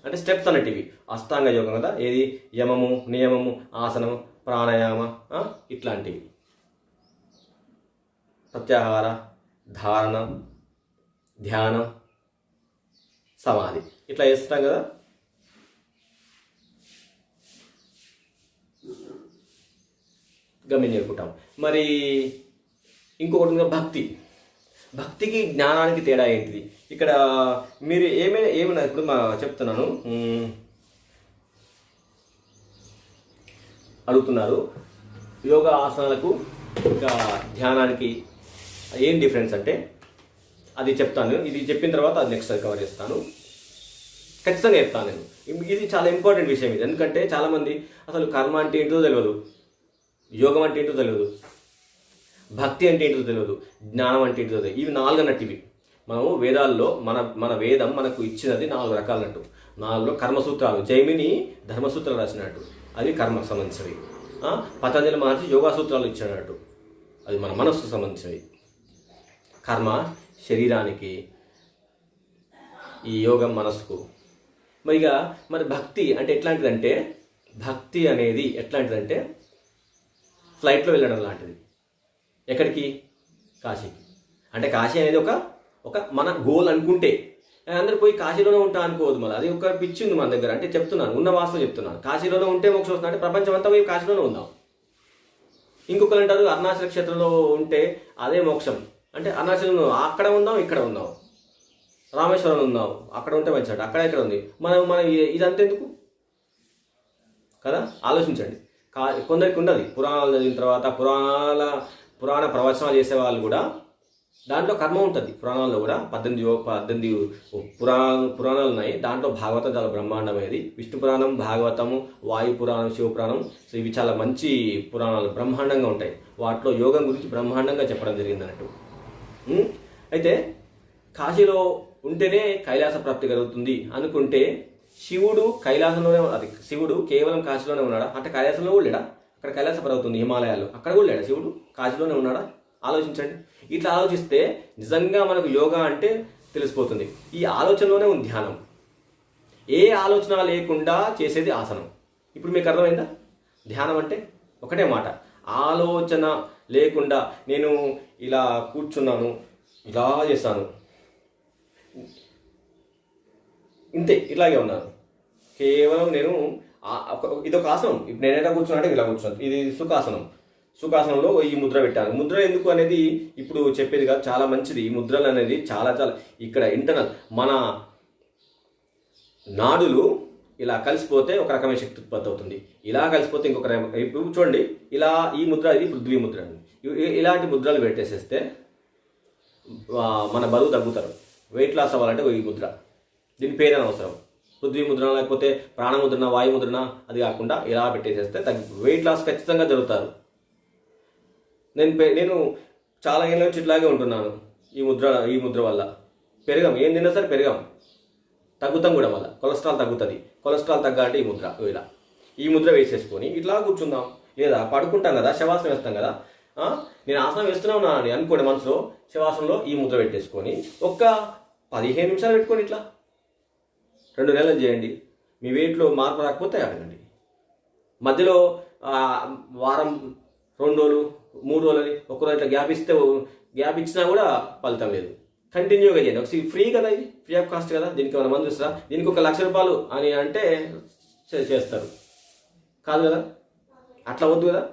అంటే స్టెప్స్ అనేటివి అష్టాంగ యోగం కదా. ఏది యమము, నియమము, ఆసనం, ప్రాణాయామ, ఇట్లాంటివి, ప్రత్యాహార, ధారణ, ధ్యానం, సమాధి, ఇట్లా చేస్తాం కదా. గమ్యం చేరుకుంటాం. మరి ఇంకొకటి భక్తికి జ్ఞానానికి తేడా ఏంటిది? ఇక్కడ మీరు ఏమైనా ఇప్పుడు చెప్తున్నాను, అడుగుతున్నారు యోగా ఆసనాలకు ఇంకా ధ్యానానికి ఏం డిఫరెన్స్ అంటే అది చెప్తాను. ఇది చెప్పిన తర్వాత అది నెక్స్ట్ కవర్ చేస్తాను, ఖచ్చితంగా చెప్తాను నేను. ఇది చాలా ఇంపార్టెంట్ విషయం ఇది. ఎందుకంటే చాలామంది అసలు కర్మ అంటే ఏంటో తెలియదు, యోగం అంటే ఏంటో తెలియదు, భక్తి అంటే ఏంటో తెలియదు, జ్ఞానం అంటే ఏంటో తెలియదు. ఇవి 4 అన్నట్టు. ఇవి మనము వేదాల్లో మన వేదం మనకు ఇచ్చినది 4 రకాలన్నట్టు. 4 కర్మసూత్రాలు, జైమిని ధర్మసూత్రాలు రాసినట్టు, అది కర్మకు సంబంధించినవి. పతంజలి మహర్షి యోగా సూత్రాలు ఇచ్చినట్టు, అది మన మనస్సుకు సంబంధించినవి. కర్మ శరీరానికి, ఈ యోగం మనస్సుకు. మరి భక్తి అంటే ఎట్లాంటిదంటే, భక్తి అనేది ఎట్లాంటిదంటే ఫ్లైట్లో వెళ్ళడం లాంటిది. ఎక్కడికి? కాశీకి. అంటే కాశీ అనేది ఒక మన గోల్ అనుకుంటే, అందరూ పోయి కాశీలోనే ఉంటా అనుకోవద్దు. మళ్ళీ అది ఒక పిచ్చి ఉంది మన దగ్గర. అంటే చెప్తున్నాను, ఉన్న వాస్తవం చెప్తున్నాను. కాశీలోనే ఉంటే మోక్షం వస్తుంది అంటే ప్రపంచం అంతా పోయి కాశీలోనే ఉందాం. ఇంకొకరు అంటారు అరుణాచల క్షేత్రంలో ఉంటే అదే మోక్షం అంటే అరుణాచలంలో అక్కడ ఉందాం, ఇక్కడ ఉందాం, రామేశ్వరం ఉందాం, అక్కడ ఉంటే మంచిది, అక్కడ ఇక్కడ ఉంది. మనం ఇదంతా ఎందుకు కదా? ఆలోచించండి. కొందరికి ఉండదు. పురాణాలు చదివిన తర్వాత పురాణ ప్రవచనాలు చేసే వాళ్ళు కూడా దాంట్లో కర్మ ఉంటుంది. పురాణాల్లో కూడా 18 పురాణాలు ఉన్నాయి. దాంట్లో భాగవతం చాలా బ్రహ్మాండమైనది. విష్ణు పురాణం, భాగవతము, వాయు పురాణం, శివ పురాణం, సో ఇవి చాలా మంచి పురాణాలు, బ్రహ్మాండంగా ఉంటాయి. వాటిలో యోగం గురించి బ్రహ్మాండంగా చెప్పడం జరిగింది అన్నట్టు. అయితే కాశీలో ఉంటేనే కైలాస ప్రాప్తి కలుగుతుంది అనుకుంటే శివుడు కైలాసంలోనే, శివుడు కేవలం కాశీలోనే ఉన్నాడా అంటే కైలాసంలో కూడా లేడా? అక్కడ కైలాస పర్వతం ఉంది హిమాలయాల్లో, అక్కడ కూడా లేడా శివుడు? కాశీలోనే ఉన్నాడా? ఆలోచించండి. ఇట్లా ఆలోచిస్తే నిజంగా మనకు యోగా అంటే తెలిసిపోతుంది. ఈ ఆలోచనలోనే ఉంది ధ్యానం. ఏ ఆలోచన లేకుండా చేసేది ఆసనం. ఇప్పుడు మీకు అర్థమైందా? ధ్యానం అంటే ఒకటే మాట, ఆలోచన లేకుండా నేను ఇలా కూర్చున్నాను, ఇలా చేస్తాను, ఇంతే, ఇలాగే ఉన్నాను, కేవలం నేను ఇదొక ఆసనం. ఇప్పుడు నేనైనా కూర్చున్నానంటే ఇలా కూర్చున్నాను, ఇది సుఖాసనం. సుఖాసనంలో ఈ ముద్ర పెట్టాను. ముద్ర ఎందుకు అనేది ఇప్పుడు చెప్పేది కాదు, చాలా మంచిది. ఈ ముద్రలు అనేది చాలా ఇక్కడ ఇంటర్నల్ మన నాడులు ఇలా కలిసిపోతే ఒక రకమైన శక్తి ఉత్పత్తి అవుతుంది. ఇలా కలిసిపోతే ఇంకొక ఇప్పుడు చూడండి, ఇలా ఈ ముద్ర, ఇది పృథ్వీ ముద్ర. ఇలాంటి ముద్రలు పెట్టేసేస్తే మన బరువు తగ్గుతారు. వెయిట్ లాస్ అవ్వాలంటే ఈ ముద్ర, దీని పేరు అవసరం. పృథ్వీ ముద్రన లేకపోతే ప్రాణముద్రన, వాయుముద్రన, అది కాకుండా ఇలా పెట్టేసేస్తే వెయిట్ లాస్ ఖచ్చితంగా జరుగుతారు. నేను చాలా ఏళ్ళ నుంచి ఇట్లాగే ఉంటున్నాను. ఈ ముద్ర వల్ల పెరగం, ఏం తిన్నా సరే పెరగం, తగ్గుతాం కూడా. మళ్ళీ కొలెస్ట్రాల్ తగ్గుతుంది. కొలెస్ట్రాల్ తగ్గాలంటే ఈ ముద్ర వేసేసుకొని ఇట్లా కూర్చుందాం. లేదా పడుకుంటాం కదా, శవాసనం వేస్తాం కదా. నేను ఆసనం వేస్తూనే ఉన్నాను అని అనుకోండి మనసులో. శవాసనంలో ఈ ముద్ర పెట్టేసుకొని ఒక్క 15 నిమిషాలు పెట్టుకొని ఇట్లా 2 నెలలు చేయండి. మీ వెయిట్లో మార్పు రాకపోతే అడగండి. మధ్యలో వారం, 2 రోజులు, 3 రోజులని ఒక్కరోజు ఇట్లా గ్యాప్ ఇచ్చినా కూడా ఫలితం లేదు. కంటిన్యూగా చేయండి. ఒకసారి ఫ్రీ కదా, ఇది ఫ్రీ ఆఫ్ కాస్ట్ కదా. దీనికి ఏమైనా మందు ఇస్తారా? దీనికి ₹1,00,000 అని అంటే చేస్తారు కాదు కదా. అట్లా వద్దు కదా.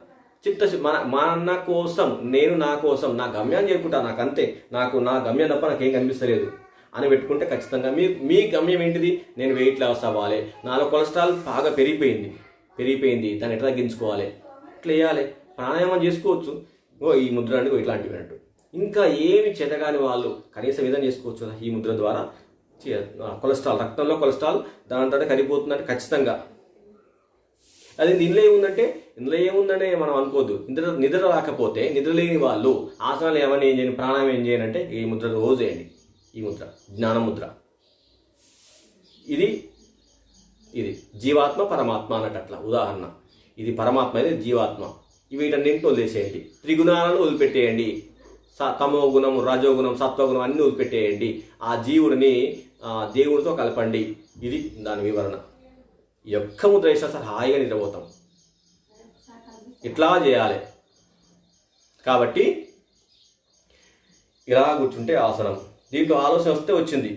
మన కోసం, నేను నా కోసం, నా గమ్యాన్ని చేరుకుంటా, నాకు అంతే, నాకు నా గమ్యం తప్ప నాకేం కనిపిస్తలేదు అని పెట్టుకుంటే ఖచ్చితంగా మీ గమ్యం ఏంటిది? నేను వెయిట్ లాస్ అవ్వాలి, నాలో కొలెస్ట్రాల్ బాగా పెరిగిపోయింది, దాన్ని ఎట్లా తగ్గించుకోవాలి, ఇట్లా వేయాలి. ప్రాణాయామం చేసుకోవచ్చు. ఈ ముద్ర అంటే ఇట్లాంటివి అన్నట్టు. ఇంకా ఏమి చేతగాని వాళ్ళు కనీసం విధంగా చేసుకోవచ్చు ఈ ముద్ర ద్వారా. కొలెస్ట్రాల్, రక్తంలో కొలెస్ట్రాల్ దాంతో కరిగిపోతుందంటే ఖచ్చితంగా. అది ఇందులో ఏముందనే మనం అనుకోవద్దు. నిద్ర రాకపోతే, నిద్ర లేని వాళ్ళు ఆసనాలు ఏమని ఏం చేయను, ప్రాణాయామం ఏం చేయనంటే ఈ ముద్ర రోజు చేయండి. ఈ ముద్ర జ్ఞానముద్ర. ఇది ఇది జీవాత్మ పరమాత్మ అన్నట్టు అట్లా ఉదాహరణ. ఇది పరమాత్మ, ఇది జీవాత్మ. వీటన్నింటిని వదిలేసేయండి. త్రిగుణాలను వదిలిపెట్టేయండి. తమో గుణం, రజోగుణం, సత్వగుణం అన్నీ వదిలిపెట్టేయండి. ఆ జీవుడిని దేవుడితో కలపండి. ఇది దాని వివరణ. ఈ ఒక్క ముద్ర వేసినా సార్ హాయిగా నిద్రపోతాం. ఇట్లా చేయాలి. కాబట్టి ఇలా కూర్చుంటే ఆసనం. దీంట్లో ఆలోచన వస్తే వచ్చింది.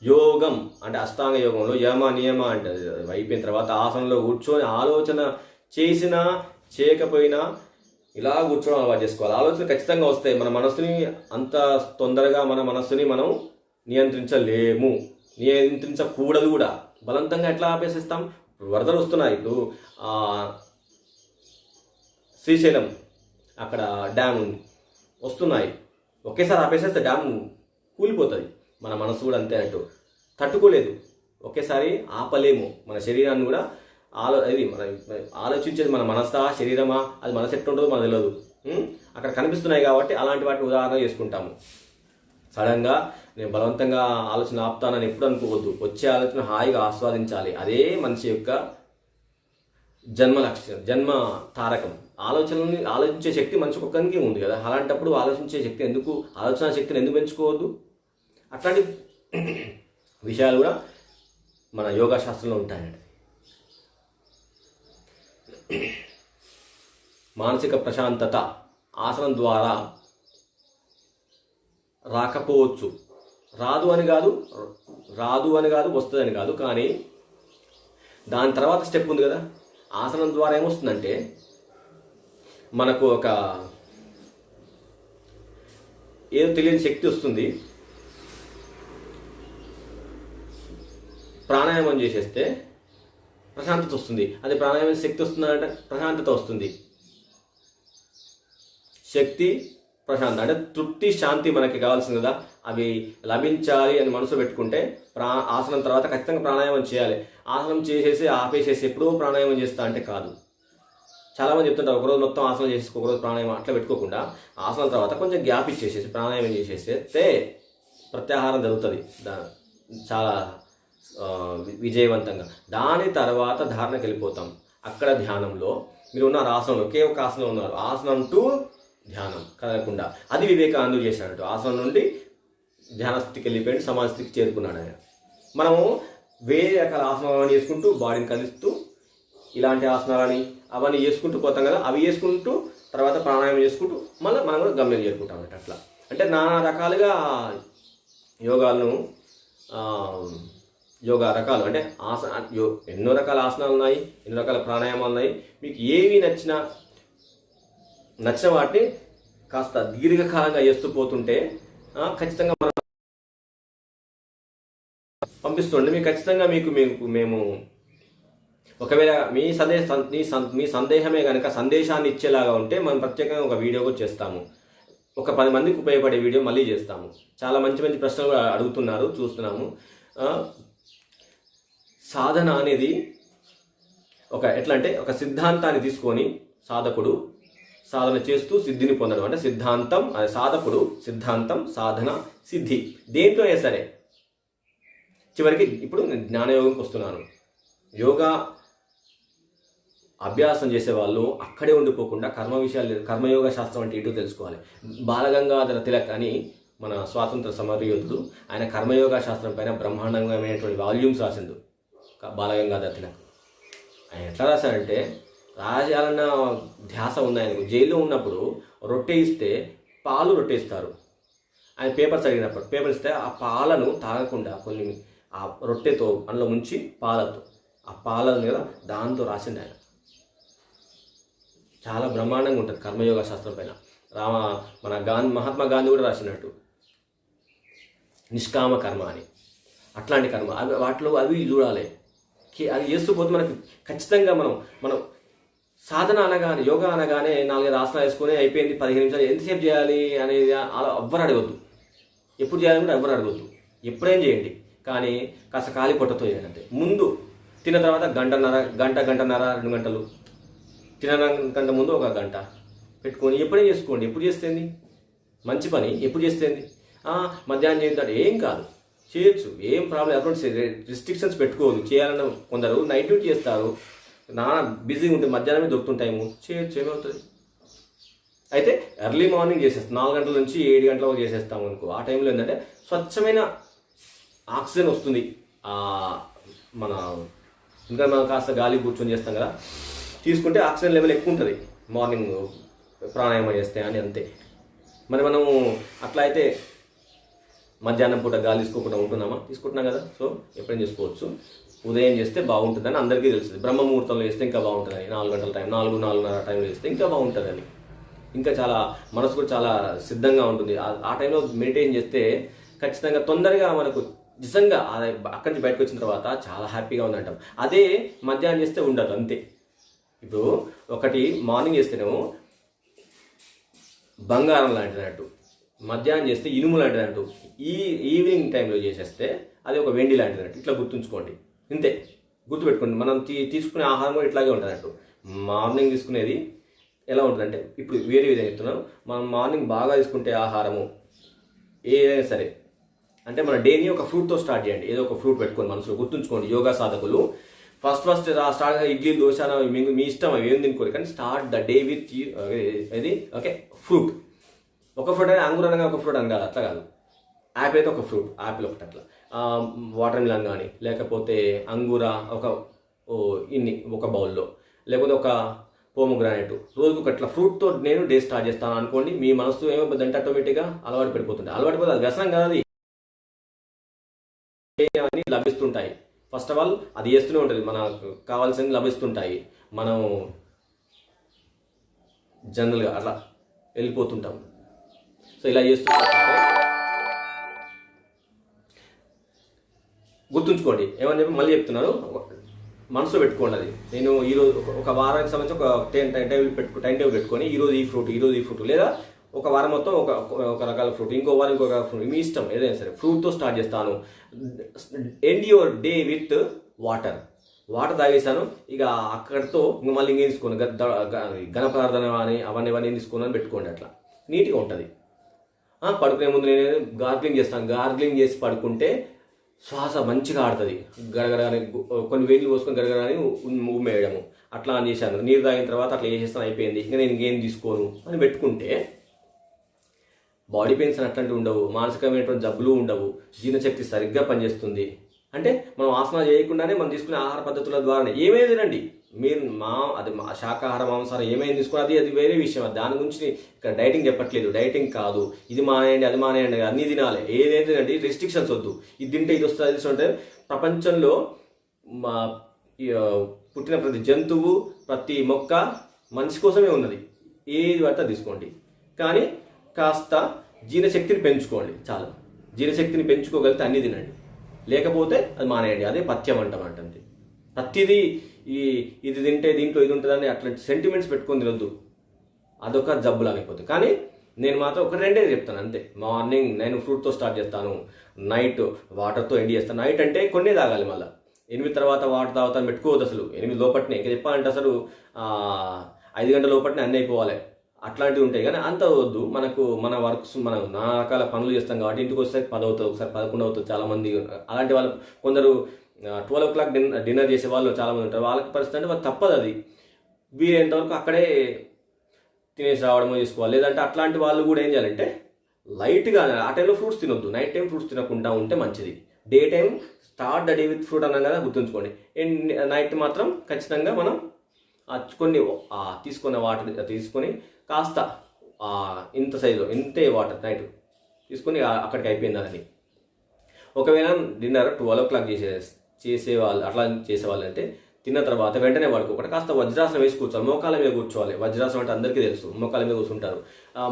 యోగం అంటే అష్టాంగ యోగంలో యమ నియమ అంటే అయిపోయిన తర్వాత ఆసనంలో కూర్చొని ఆలోచన చేసినా చేయకపోయినా ఇలా కూర్చోవడం అలవాటు చేసుకోవాలి. ఆలోచన ఖచ్చితంగా వస్తాయి. మన మనస్సుని అంత తొందరగా మన మనస్సుని మనం నియంత్రించలేము, నియంత్రించకూడదు కూడా. బలవంతంగా ఎట్లా ఆపేసేస్తాం? వరదలు వస్తున్నాయి. ఇప్పుడు శ్రీశైలం అక్కడ డ్యామ్ వస్తున్నాయి. ఒకేసారి ఆపేసేస్తే డ్యామ్ కూలిపోతుంది. మన మనసు కూడా అంతే అన్నట్టు, తట్టుకోలేదు. ఒకేసారి ఆపలేము. మన శరీరాన్ని కూడా ఇది మన ఆలోచించేది మన మనసా శరీరమా, అది మనసు ఎట్టుంటుందో మనకు తెలియదు. అక్కడ కనిపిస్తున్నాయి కాబట్టి అలాంటి వాటిని ఉదాహరణ చేసుకుంటాము. సడన్గా నేను బలవంతంగా ఆలోచన ఆపుతానని ఎప్పుడు అనుకోవద్దు. వచ్చే ఆలోచన హాయిగా ఆస్వాదించాలి. అదే మనిషి యొక్క జన్మ లక్ష్యం, జన్మ తారకం. ఆలోచించే శక్తి మనిషి ఒక్కరికి ఉంది కదా. అలాంటప్పుడు ఆలోచించే శక్తి ఎందుకు, ఆలోచన శక్తిని ఎందుకు పెంచుకోవద్దు? అట్లాంటి విషయాలు కూడా మన యోగా శాస్త్రంలో ఉంటాయండి. మానసిక ప్రశాంతత ఆసనం ద్వారా రాకపోవచ్చు. రాదు అని కాదు, వస్తుందని కాదు. కానీ దాని తర్వాత స్టెప్ ఉంది కదా. ఆసనం ద్వారా ఏమొస్తుందంటే మనకు ఒక ఏదో తెలియని శక్తి వస్తుంది. ప్రాణాయామం చేసేస్తే ప్రశాంతత వస్తుంది. అది ప్రాణాయామం శక్తి వస్తుందంటే ప్రశాంతత వస్తుంది. శక్తి ప్రశాంతత అంటే తృప్తి, శాంతి మనకి కావాల్సింది కదా. అవి లభించాలి అని మనసు పెట్టుకుంటే ఆసనం తర్వాత ఖచ్చితంగా ప్రాణాయామం చేయాలి. ఆసనం చేసేసి ఆపేసేసి ఎప్పుడో ప్రాణాయామం చేస్తా అంటే కాదు. చాలామంది చెప్తుంటారు ఒకరోజు మొత్తం ఆసనం చేసేసి ఒకరోజు ప్రాణాయామం అట్లా పెట్టుకోకుండా ఆసనం తర్వాత కొంచెం గ్యాప్ ఇచ్చేసేసి ప్రాణాయామం చేసేస్తే ప్రత్యాహారం జరుగుతుంది చాలా విజయవంతంగా. దాని తర్వాత ధారణకి వెళ్ళిపోతాం. అక్కడ ధ్యానంలో మీరు ఉన్నారు, ఆసనంలో ఒకే ఒక ఆసనం ఉన్నారు. ఆసనం టు ధ్యానం కదలకుండా. అది వివేకానందుడు చేసినట్టు. ఆసనం నుండి ధ్యాన స్థితికి వెళ్ళిపోయి సమాధి స్థితికి చేరుకున్నాడు ఆయన. మనము వేరే రకాల ఆసనాలను చేసుకుంటూ బాడీని కలుస్తూ ఇలాంటి ఆసనాలని అవన్నీ చేసుకుంటూ పోతాం కదా. అవి చేసుకుంటూ తర్వాత ప్రాణాయామం చేసుకుంటూ మళ్ళీ మనం కూడా గమ్యం చేరుకుంటాం అన్నట్టు. అట్లా అంటే నానా రకాలుగా యోగా రకాలు అంటే ఎన్నో రకాల ఆసనాలు ఉన్నాయి, ఎన్నో రకాల ప్రాణాయామాలు ఉన్నాయి. మీకు ఏవి నచ్చిన వాటిని కాస్త దీర్ఘకాలంగా చేస్తూ పోతుంటే ఖచ్చితంగా మనం పంపిస్తుండే. మీకు ఖచ్చితంగా మేము ఒకవేళ మీ సందేహమే కనుక సందేశాన్ని ఇచ్చేలాగా ఉంటే మనం ప్రత్యేకంగా ఒక వీడియో కూడా చేస్తాము. ఒక 10 మందికి ఉపయోగపడే వీడియో మళ్ళీ చేస్తాము. చాలా మంచి ప్రశ్నలు అడుగుతున్నారు, చూస్తున్నాము. సాధన అనేది ఎట్లా అంటే ఒక సిద్ధాంతాన్ని తీసుకొని సాధకుడు సాధన చేస్తూ సిద్ధిని పొందడం. అంటే సిద్ధాంతం, సాధకుడు సిద్ధాంతం, సాధన, సిద్ధి దేంట్లో సరే. చివరికి ఇప్పుడు నేను జ్ఞానయోగంకి వస్తున్నాను. యోగా అభ్యాసం చేసేవాళ్ళు అక్కడే ఉండిపోకుండా కర్మయోగ శాస్త్రం అంటే ఏంటో తెలుసుకోవాలి. బాలగంగాధర తిలక్ అని మన స్వాతంత్ర సమరయోధుడు, ఆయన కర్మయోగ శాస్త్రం పైన బ్రహ్మాండమైనటువంటి వాల్యూమ్స్ రాసిండు. బాలగంగాధర తిలక్ ఆయన ఎట్లా రాశాడంటే, రాజాలన్న ధ్యాస ఉంది ఆయనకు. జైల్లో ఉన్నప్పుడు రొట్టె ఇస్తే రొట్టె ఇస్తారు. ఆయన పేపర్స్ అడిగినప్పుడు పేపర్ ఇస్తే ఆ పాలను తాగకుండా కొన్ని ఆ రొట్టెతో అందులో ముంచి ఆ పాలను కదా దాంతో రాసిండు ఆయన. చాలా బ్రహ్మాండంగా ఉంటుంది కర్మయోగ శాస్త్రం పైన. మహాత్మా గాంధీ కూడా రాసినట్టు నిష్కామ కర్మ అని. అట్లాంటి కర్మ వాటిలో అవి చూడాలి. అది చేస్తూ పోతే మనకి ఖచ్చితంగా మనం సాధన అనగానే, యోగా అనగానే 4-5 ఆసనాలు వేసుకొని అయిపోయింది 15 నిమిషాలు ఎంతసేపు చేయాలి అనేది అలా ఎవ్వరు అడగొద్దు. ఎప్పుడు చేయాలని కూడా ఎవ్వరు అడగొద్దు. ఎప్పుడేం చేయండి, కానీ కాస్త ఖాళీ పొట్టతో చేయాలి అంతే. ముందు తిన్న తర్వాత గంటన్నర 2 గంటలు, తినడానికి ముందు 1 గంట పెట్టుకొని ఎప్పుడేం చేసుకోండి. ఎప్పుడు చేస్తేంది మంచి పని, ఎప్పుడు చేస్తేంది మధ్యాహ్నం చేద్దాం, ఏం కాదు, చేయొచ్చు, ఏం ప్రాబ్లం. అటువంటి రిస్ట్రిక్షన్స్ పెట్టుకోదు. చేయాలన్న కొందరు నైట్ డ్యూటీ చేస్తారు, బిజీగా ఉంటుంది, మధ్యాహ్నమే దొరుకుతుంది టైము, చేయొచ్చు, ఏమవుతుంది. అయితే ఎర్లీ మార్నింగ్ చేసేస్తాం, 4 గంటల నుంచి 7 గంటల వరకు చేసేస్తాము అనుకో. ఆ టైంలో ఏంటంటే స్వచ్ఛమైన ఆక్సిజన్ వస్తుంది. మన ఇంకా మనం కాస్త గాలి కూర్చొని చేస్తాం కదా, తీసుకుంటే ఆక్సిజన్ లెవెల్ ఎక్కువ ఉంటుంది మార్నింగ్ ప్రాణాయామం చేస్తే అని, అంతే. మరి మనము అట్లా అయితే మధ్యాహ్నం పూట గాలి తీసుకోకుండా ఉంటున్నామా? తీసుకుంటున్నాం కదా. సో ఎప్పుడైనా చేసుకోవచ్చు. ఉదయం చేస్తే బాగుంటుందని అందరికీ తెలుస్తుంది. బ్రహ్మ ముహూర్తంలో చేస్తే ఇంకా బాగుంటుందని, 4 గంటల టైం, 4-4:30 టైంలో చేస్తే ఇంకా బాగుంటుందని, ఇంకా చాలా మనసు కూడా చాలా సిద్ధంగా ఉంటుంది. ఆ టైంలో మెడిటేషన్ చేస్తే ఖచ్చితంగా తొందరగా మనకు నిజంగా అక్కడి నుంచి బయటకు వచ్చిన తర్వాత చాలా హ్యాపీగా ఉందంటాం. అదే మధ్యాహ్నం చేస్తే ఉండదు, అంతే. ఇప్పుడు ఒకటి మార్నింగ్ చేస్తేనేమో బంగారం లాంటిది అన్నట్టు, మధ్యాహ్నం చేస్తే ఇనుము లాంటిది అన్నట్టు, ఈవినింగ్ టైంలో చేసేస్తే అది ఒక వెండి లాంటిది అన్నట్టు. ఇట్లా గుర్తుంచుకోండి, ఇంతే, గుర్తుపెట్టుకోండి. మనం తీసుకునే ఆహారం కూడా ఇట్లాగే ఉంటుంది అన్నట్టు. మార్నింగ్ తీసుకునేది ఎలా ఉంటుందంటే, ఇప్పుడు వేరే విధంగా చెప్తున్నాం. మనం మార్నింగ్ బాగా తీసుకుంటే ఆహారము ఏదైనా సరే, అంటే మన డేని ఒక ఫ్రూట్తో స్టార్ట్ చేయండి. ఏదో ఒక ఫ్రూట్ పెట్టుకొని మనసులో గుర్తుంచుకోండి. యోగా సాధకులు ఫస్ట్ స్టార్ట్ ఇడ్లీ, దోశ మీ ఇష్టం, అవి ఏం తినుకోరు, కానీ స్టార్ట్ ద డే విత్ ఇది ఓకే ఫ్రూట్. ఒక ఫ్రూట్ అనేది అంగుర అనగా ఒక ఫ్రూట్ అని కాదు, అట్లా కాదు. యాపిల్ అయితే ఒక ఫ్రూట్, యాపిల్ ఒకటి, అట్లా వాటర్ మిలన్ కానీ, లేకపోతే అంగూర ఒక బౌల్లో, లేకపోతే ఒక పోమోగ్రానైట్, రోజుకు అట్లా ఫ్రూట్తో నేను డే స్టార్ట్ చేస్తాను అనుకోండి. మీ మనసు ఏమైపోతుందంటే ఆటోమేటిక్గా అలవాటు పడిపోతుంది. అలవాటు పడిపోతే అది వ్యసనం కాదు, అది లభిస్తుంటాయి. ఫస్ట్ ఆఫ్ ఆల్ అది చేస్తూనే ఉంటుంది, మనకు కావాల్సింది లభిస్తుంటాయి. మనం జనరల్గా అట్లా వెళ్ళిపోతుంటాం. సో ఇలా చేస్తుంటే గుర్తుంచుకోండి. ఏమని చెప్పి మళ్ళీ చెప్తున్నాను, మనసులో పెట్టుకోండి. అది నేను ఈరోజు ఒక వారానికి సంబంధించి ఒక టైం టేబుల్ పెట్టుకొని ఈరోజు ఈ ఫ్రూట్, లేదా ఒక వారం మొత్తం ఒక రకాల ఫ్రూట్, ఇంకో వారం ఇంకొక ఫ్రూట్, మీ ఇష్టం ఏదైనా సరే ఫ్రూట్తో స్టార్ట్ చేస్తాను. End your day with water తాగేసాను, ఇక అక్కడితో ఇంక మళ్ళీ ఇంకేం తీసుకోండి, ఘన పదార్థం అని అవన్నీ తీసుకోని అని పెట్టుకోండి. అట్లా నీట్గా ఉంటుంది. పడుకునే ముందు నేను గార్గ్లింగ్ చేస్తాను. గార్గ్లింగ్ చేసి పడుకుంటే శ్వాస మంచిగా ఆడుతుంది. గడగడని కొన్ని వేళ్ళు పోసుకొని గడగడని ఉమ్మేయడము అట్లా అని చేశాను. నీరు తాగిన తర్వాత అట్లా చేసేస్తాను, అయిపోయింది, ఇంకా నేను ఇంకేం తీసుకోను అని పెట్టుకుంటే బాడీ పెయిన్స్ అట్లాంటివి ఉండవు, మానసికమైనటువంటి జబ్బులు ఉండవు, జీర్ణశక్తి సరిగ్గా పనిచేస్తుంది. అంటే మనం ఆసనాలు చేయకుండానే మనం తీసుకునే ఆహార పద్ధతుల ద్వారానే ఏమైనా తినండి మీరు, అది శాకాహార మాంసాహారం ఏమైనా తీసుకుని అది వేరే విషయం. దాని గురించి ఇక్కడ డైటింగ్ చెప్పట్లేదు, డైటింగ్ కాదు. ఇది మానేయండి, అది మానేయండి, అన్నీ తినాలి, ఏదైతే తినండి, రిస్ట్రిక్షన్స్ వద్దు. ఇది తింటే ఇది వస్తుంది, అది అంటే ప్రపంచంలో పుట్టిన ప్రతి జంతువు, ప్రతి మొక్క మనిషి కోసమే ఉన్నది. ఏది పడితే తీసుకోండి, కానీ కాస్త జీర్ణశక్తిని పెంచుకోండి చాలు. జీర్ణశక్తిని పెంచుకోగలిగితే అన్నీ తినండి, లేకపోతే అది మానేయండి. అదే పథ్యం అంటామంటే. ప్రతిదీ ఇది తింటే దీంట్లో ఇది ఉంటుందని అట్లాంటి సెంటిమెంట్స్ పెట్టుకొని తినొద్దు, అదొక జబ్బులు అయిపోతుంది. కానీ నేను మాత్రం ఒక 2 చెప్తాను అంతే. మార్నింగ్ నేను ఫ్రూట్తో స్టార్ట్ చేస్తాను, నైట్ వాటర్తో ఎండ్ చేస్తాను. నైట్ అంటే కొన్నే తాగాలి, మళ్ళీ 8 తర్వాత వాటర్ తాగుతాను పెట్టుకోవద్దు. అసలు 8 లోపట్నే, ఇంకా చెప్పాలంటే అసలు 5 గంటల లోపట్నే అన్నీ అయిపోవాలి. అట్లాంటివి ఉంటాయి, కానీ అంత వద్దు. మన వర్క్స్, మనం నానా రకాల పనులు చేస్తాం కాబట్టి ఇంటికి వస్తే 10 అవుతుంది, ఒకసారి 11 అవుతుంది. చాలామంది అలాంటి వాళ్ళు, కొందరు 12 o'clock డిన్నర్ చేసే వాళ్ళు చాలామంది ఉంటారు. వాళ్ళకి పరిస్థితి అంటే వాళ్ళు తప్పదు, అది వీలైనంతవరకు అక్కడే తినేసి రావడమో చేసుకోవాలి. లేదంటే అట్లాంటి వాళ్ళు కూడా ఏం చేయాలంటే లైట్గా ఆ టైంలో ఫ్రూట్స్ తినొద్దు. నైట్ టైం ఫ్రూట్స్ తినకుండా ఉంటే మంచిది. Day time start the day with fruit అన్నాం కదా, గుర్తుంచుకోండి. నైట్ మాత్రం ఖచ్చితంగా మనం కొన్ని తీసుకున్న వాటర్ తీసుకొని కాస్త ఇంత సైజులో ఇంతే వాటర్ నైట్ తీసుకొని అక్కడికి అయిపోయింది అని. ఒకవేళ డిన్నర్ 12 o'clock చేసేవాళ్ళు, అట్లా చేసేవాళ్ళు అంటే తిన్న తర్వాత వెంటనే పడుకోకుండా కాస్త వజ్రాసనం వేసి కూర్చోవాలి, మోకాల మీద కూర్చోవాలి. వజ్రాసనం అంటే అందరికీ తెలుసు, మోకాల మీద కూర్చుంటారు.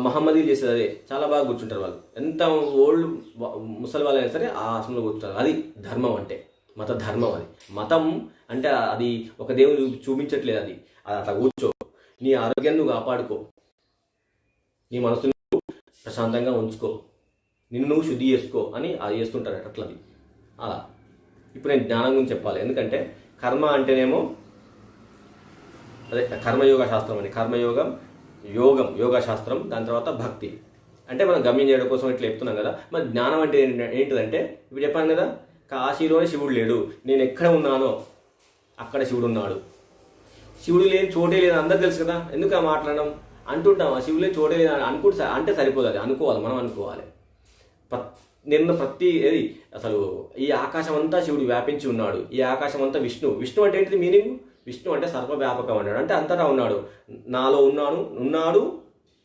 మహమ్మదీ చేసేది అదే, చాలా బాగా కూర్చుంటారు వాళ్ళు. ఎంత ఓల్డ్ ముసలి వాళ్ళు అయినా సరే ఆ ఆసనంలో కూర్చుంటారు. అది ధర్మం అంటే, మత ధర్మం. అది మతం అంటే అది ఒక దేవుని చూపించట్లేదు, అది అట్లా కూర్చో. నీ ఆరోగ్యాన్ని నువ్వు కాపాడుకో, నీ మనసును ప్రశాంతంగా ఉంచుకో, నిన్ను నువ్వు శుద్ధి చేసుకో అని అది చేస్తుంటారు అట్లది. అలా ఇప్పుడు నేను జ్ఞానం గురించి చెప్పాలి. ఎందుకంటే కర్మ అంటేనేమో అదే కర్మయోగ శాస్త్రం అని, కర్మయోగం, యోగా శాస్త్రం, దాని తర్వాత భక్తి. అంటే మనం గమ్యం చేయడం కోసం ఇట్లా చెప్తున్నాం కదా. మరి జ్ఞానం అంటే ఏంటిదంటే ఇప్పుడు చెప్పాను కదా, కాశీలోనే శివుడు లేడు, నేను ఎక్కడ ఉన్నానో అక్కడ శివుడు ఉన్నాడు. శివుడు లేని చోటే లేదు అందరు తెలుసు కదా, ఎందుకు ఆ మాట్లాడడం అంటుంటాం. ఆ శివుడు లేని చోటే లేదు అనుకుంటే అంటే సరిపోదు, అది అనుకోవాలి, మనం అనుకోవాలి. నిన్న ప్రతి ఏది అసలు ఈ ఆకాశం అంతా శివుడు వ్యాపించి ఉన్నాడు, ఈ ఆకాశం అంతా విష్ణు అంటే ఏంటిది మీనింగ్? విష్ణు అంటే సర్వవ్యాపకం అన్నాడు, అంటే అంతటా ఉన్నాడు. నాలో ఉన్నాడు,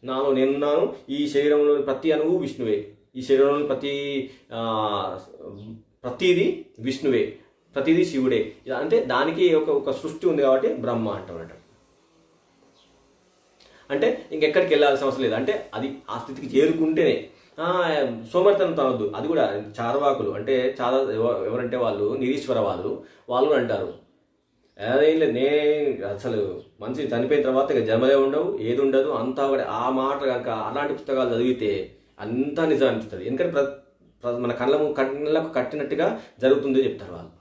నాలో నేనున్నాను. ఈ శరీరంలోని ప్రతి అణువు విష్ణువే, ఈ శరీరంలోని ప్రతిదీ విష్ణువే, ప్రతిదీ శివుడే. అంటే దానికి ఒక సృష్టి ఉంది కాబట్టి బ్రహ్మ అంటామన్నమాట. అంటే ఇంకెక్కడికి వెళ్ళాల్సిన అవసరం లేదు, అంటే అది ఆ స్థితికి చేరుకుంటేనే. సోమర్థనం తనొద్దు, అది కూడా చార్వాకులు అంటే చాలా ఎవరంటే వాళ్ళు నిరీశ్వరవాదులు, వాళ్ళు అంటారు అదేం లేదు, అసలు మనిషి చనిపోయిన తర్వాత ఇక జన్మలే ఉండవు, ఏది ఉండదు, అంతా కూడా ఆ మాట కనుక అలాంటి పుస్తకాలు చదివితే అంతా నిజం అనిపిస్తుంది. ఎందుకంటే మన కళ్ళకు కట్టినట్టుగా జరుగుతుందో చెప్తారు వాళ్ళు.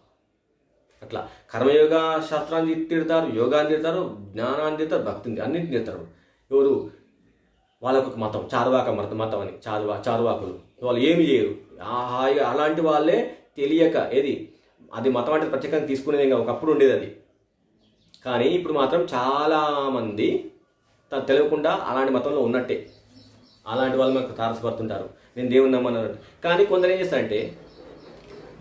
అట్లా కర్మయోగ శాస్త్రాన్ని తిడతారు, యోగాన్ని తిడతారు, జ్ఞానాన్ని తిడతారు, భక్తిని అన్నింటిని తిడతారు. ఎవరు? వాళ్ళకు ఒక మతం, చార్వాక మతం అని, చార్వాకులు. వాళ్ళు ఏమి చేయరు, హాయిగా అలాంటి వాళ్ళే తెలియక ఏది అది మతం అంటే ప్రత్యేకంగా తీసుకునేది ఇంకా ఒకప్పుడు ఉండేది అది. కానీ ఇప్పుడు మాత్రం చాలామంది తెలియకుండా అలాంటి మతంలో ఉన్నట్టే, అలాంటి వాళ్ళు మనకు తారసపడుతుంటారు. నేను దేవుని నమ్మన్నాను. కానీ కొందరు ఏం చేస్తారంటే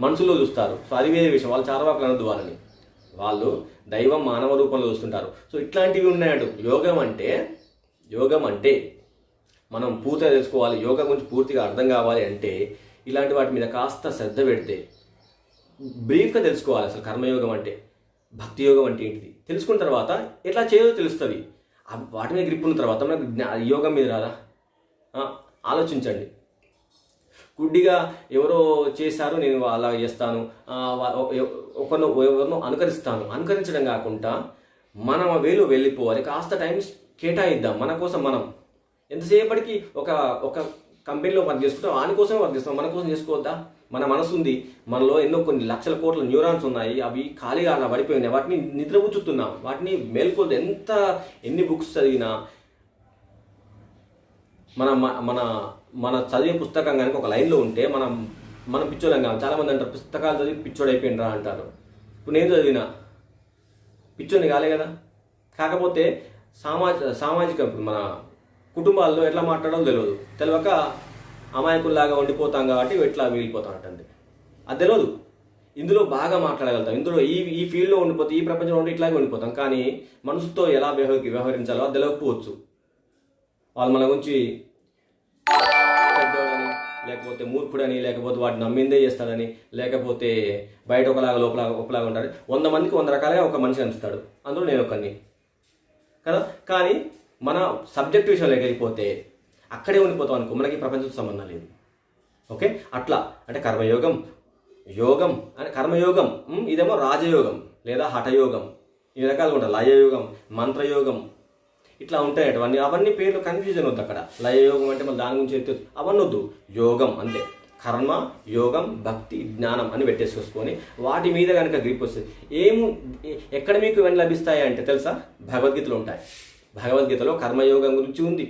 మనసులో చూస్తారు. సో అది వేరే విషయం, వాళ్ళు చార్వాకులు అనొద్దు వాళ్ళని, వాళ్ళు దైవం మానవ రూపంలో చూస్తుంటారు. సో ఇట్లాంటివి ఉన్నాయంట. యోగం అంటే మనం పూర్తిగా తెలుసుకోవాలి, యోగా గురించి పూర్తిగా అర్థం కావాలి అంటే ఇలాంటి వాటి మీద కాస్త శ్రద్ధ పెడితే బ్రీఫ్గా తెలుసుకోవాలి. అసలు కర్మయోగం అంటే, భక్తి యోగం అంటే ఏంటిది తెలుసుకున్న తర్వాత ఎట్లా చేయాలో తెలుస్తుంది. వాటి మీద గ్రిప్ ఉన్న తర్వాత మనకు యోగం మీద రాదా? ఆలోచించండి. గుడ్డిగా ఎవరో చేశారు నేను అలా చేస్తాను, ఎవరినో అనుకరించడం కాకుండా మనం వేలు వెళ్ళిపోవాలి. కాస్త టైం కేటాయిద్దాం మన కోసం మనం. ఎంతసేపటికి ఒక కంపెనీలో వర్క్ చేసుకుంటాం, వాని కోసమే వర్క్ చేస్తాం, మన కోసం చేసుకోవద్దా? మన మనసు ఉంది, మనలో ఎన్నో కొన్ని లక్షల కోట్ల న్యూరాన్స్ ఉన్నాయి, అవి ఖాళీగా అలా పడిపోయినాయి, వాటిని నిద్రపుచ్చుతున్నాం, వాటిని మేల్కొల్తే ఎన్ని బుక్స్ చదివినా మన చదివే పుస్తకం కనుక ఒక లైన్లో ఉంటే మనం పిచ్చోళ్ళం కాదు. చాలామంది అంటారు పుస్తకాలు చదివి పిచ్చోడు అయిపోయినరా అంటారు. ఇప్పుడు నేను చదివిన పిచ్చోని కాలే కదా. కాకపోతే సామాజిక మన కుటుంబాల్లో ఎట్లా మాట్లాడాలో తెలియక అమాయకుల్లాగా ఉండిపోతాం కాబట్టి ఎట్లా మిగిలిపోతాం అంటే అది తెలియదు. ఇందులో బాగా మాట్లాడగలుగుతాం, ఇందులో ఈ ఫీల్డ్లో ఉండిపోతే ఈ ప్రపంచంలో ఉండి ఇట్లాగే ఉండిపోతాం. కానీ మనసుతో ఎలా వ్యవహరించాలో అది తెలియకపోవచ్చు. వాళ్ళు మన గురించి పెద్దోడని, లేకపోతే మూర్ఖుడని, లేకపోతే వాటిని నమ్మిందే చేస్తాడని, లేకపోతే బయట ఒకలాగా ఒకలాగా ఉంటాడు. 100 మందికి 100 రకాలుగా ఒక మనిషి అనిపిస్తాడు, అందులో నేను ఒకరిని కదా. కానీ మన సబ్జెక్ట్ విషయంలోకి వెళ్ళిపోతే అక్కడే ఉండిపోతాం అనుకో, మనకి ప్రపంచంతో సంబంధం లేదు. ఓకే, అట్లా అంటే కర్మయోగం అంటే కర్మయోగం, ఇదేమో రాజయోగం లేదా హఠయోగం, ఈ రకాలుగా ఉంటాయి. లయయోగం, మంత్రయోగం, ఇట్లా ఉంటాయి. అవన్నీ పేర్లు కన్ఫ్యూజన్ వద్దు అక్కడ. లయయోగం అంటే మన దాని గురించి అవన్నీ వద్దు, యోగం అంతే. కర్మ, యోగం, భక్తి, జ్ఞానం అని పెట్టేసుకొని వాటి మీద కనుక గ్రిప్ వస్తుంది ఎక్కడ మీకు ఇవన్నీ లభిస్తాయి అంటే తెలుసా? భగవద్గీతలో ఉంటాయి. భగవద్గీతలో కర్మయోగం గురించి ఉంది,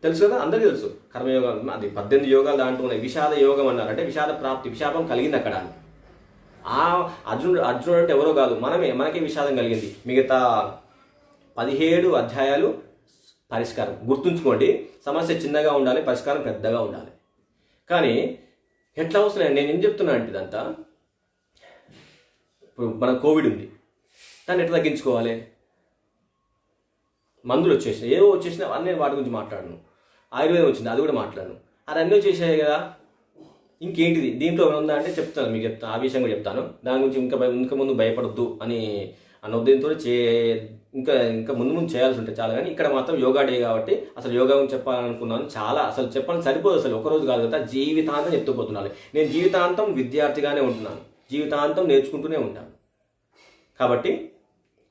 తెలుసు కదా, అందరికీ తెలుసు. కర్మయోగం అది 18 యోగాలు దాంట్లో ఉన్నాయి. విషాద యోగం అన్నారు, అంటే విషాద ప్రాప్తి, విషాదం కలిగింది అక్కడ. అర్జునుడు అంటే ఎవరో కాదు, మనకే విషాదం కలిగింది. మిగతా 17 అధ్యాయాలు పరిష్కారం. గుర్తుంచుకోండి, సమస్య చిన్నగా ఉండాలి, పరిష్కారం పెద్దగా ఉండాలి. కానీ ఎట్లా వస్తున్నాయి? నేను ఏం చెప్తున్నా అంటే ఇదంతా ఇప్పుడు మన కోవిడ్ ఉంది, దాన్ని ఎట్లా తగ్గించుకోవాలి? మందులు వచ్చేసినాయి, ఏవో వచ్చేసినా అన్నీ వాటి గురించి మాట్లాడను. ఆయుర్వేదం వచ్చింది, అది కూడా మాట్లాడను. అది అన్నీ వచ్చేసాయి కదా, ఇంకేంటిది దీంట్లో ఉందా అంటే చెప్తాను, మీకు చెప్తాను, ఆ విషయం కూడా చెప్తాను. దాని గురించి ఇంకా ముందు భయపడద్దు అన్న ఉద్దేశంతో ఇంకా ముందు చేయాల్సి ఉంటుంది చాలా. కానీ ఇక్కడ మాత్రం యోగా డే కాబట్టి అసలు యోగా గురించి చెప్పాలనుకున్నాను. చాలా అసలు చెప్పాలని సరిపోదు, అసలు ఒకరోజు కాదు కదా, జీవితాంతం చెప్తూపోతున్నాను. నేను జీవితాంతం విద్యార్థిగానే ఉంటున్నాను, జీవితాంతం నేర్చుకుంటూనే ఉంటాను. కాబట్టి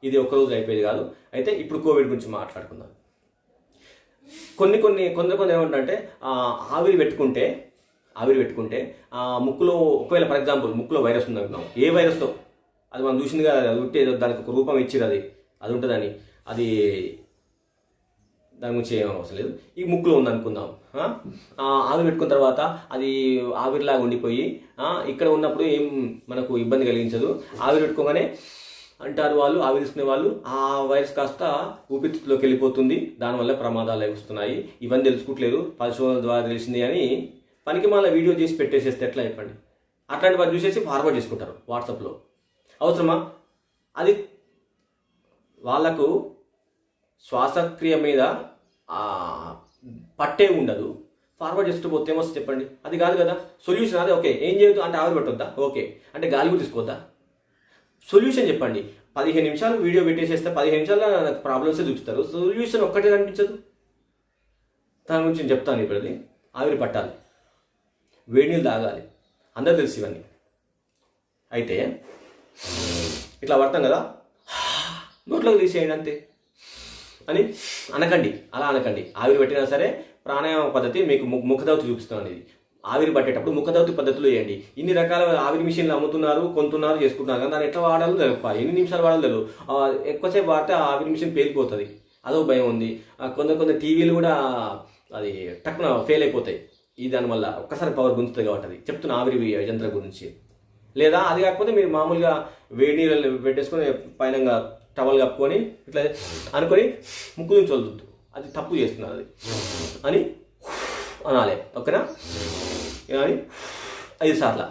ఇది ఒక్కరోజు అయిపోయేది కాదు. అయితే ఇప్పుడు కోవిడ్ గురించి మాట్లాడుకుందాం. కొందరు ఏమంటారంటే ఆవిరి పెట్టుకుంటే ముక్కులో ఒకవేళ ఫర్ ఎగ్జాంపుల్ ముక్కులో వైరస్ ఉంది అనుకున్నాం, ఏ వైరస్తో అది మనం చూసింది కదా, అది ఉంటే దానికి ఒక రూపం ఇచ్చిరు, అది ఉంటుందని, అది దాని గురించి ఏం అవసరం లేదు. ఈ ముక్కులో ఉందనుకుందాం, ఆవిరి పెట్టుకున్న తర్వాత అది ఆవిరిలాగా ఉండిపోయి ఇక్కడ ఉన్నప్పుడు ఏం మనకు ఇబ్బంది కలిగించదు. ఆవిరి పెట్టుకోగానే అంటారు వాళ్ళు, ఆవిరి తీసుకునే వాళ్ళు, ఆ వైరస్ కాస్త ఊపిరితిత్తులోకి వెళ్ళిపోతుంది, దానివల్ల ప్రమాదాలు వస్తున్నాయి. ఇవన్నీ తెలుసుకుంటలేదు, పరిశోధన ద్వారా తెలిసింది అని పనికి మళ్ళీ వీడియో చేసి పెట్టేసేస్తే ఎట్లా చెప్పండి? అట్లాంటి వాళ్ళు చూసేసి ఫార్వర్డ్ చేసుకుంటారు వాట్సాప్లో. అవసరమా? అది వాళ్ళకు శ్వాసక్రియ మీద పట్టే ఉండదు, ఫార్వర్డ్ చేస్తూ పోతే ఏమొస్తుంది చెప్పండి? అది కాదు కదా సొల్యూషన్. అదే ఓకే, ఏం చేయొద్దు అంటే ఆవిరి పెట్టొద్దా? ఓకే అంటే గాలి కూడా తీసుకోవద్దా? సొల్యూషన్ చెప్పండి. 15 నిమిషాలు వీడియో పెట్టేసేస్తే 15 నిమిషాల్లో నాకు ప్రాబ్లమ్సే చూపిస్తారు, సొల్యూషన్ ఒక్కటే కనిపించదు. దాని గురించి నేను చెప్తాను. ఇప్పుడు అది ఆవిరి పట్టాలి, వేడి నీళ్ళు తాగాలి, అందరూ తెలుసు ఇవన్నీ. అయితే ఇట్లా పడతాం కదా, నోట్లోకి తీసేయండి అంతే అని అనకండి, అలా అనకండి. ఆవిరి పెట్టినా సరే ప్రాణాయామ పద్ధతి మీకు ముఖదౌతి చూపిస్తాను. ఇది ఆవిరి పట్టేటప్పుడు ముఖదౌతి పద్ధతులు వేయండి. ఇన్ని రకాల ఆవిరి మిషన్లు అమ్ముతున్నారు, కొంటున్నారు, చేసుకుంటున్నారు కానీ దాన్ని ఎట్లా వాడాలో తెలిపాలి, ఎన్ని నిమిషాలు వాడాలో తెలియదు. ఎక్కువసేపు వాడితే ఆవిరి మిషన్ పేలిపోతుంది, అదో భయం ఉంది. కొందరు టీవీలు కూడా అది టక్కున ఫెయిల్ అయిపోతాయి. ఈ దానివల్ల ఒక్కసారి పవర్ గుంజుతుంది కాబట్టి అది చెప్తున్న ఆవిరి యంత్రం గురించి. లేదా అది కాకపోతే మీరు మామూలుగా వేడి నీళ్ళు పెట్టేసుకొని పైన టవల్ కప్పుకొని ఇట్లా అనుకొని ముక్కు నుంచి వదులుద్దు, అది తప్పు చేస్తున్నారు అది అని అనాలి. ఓకేనా? అని 5 సార్లు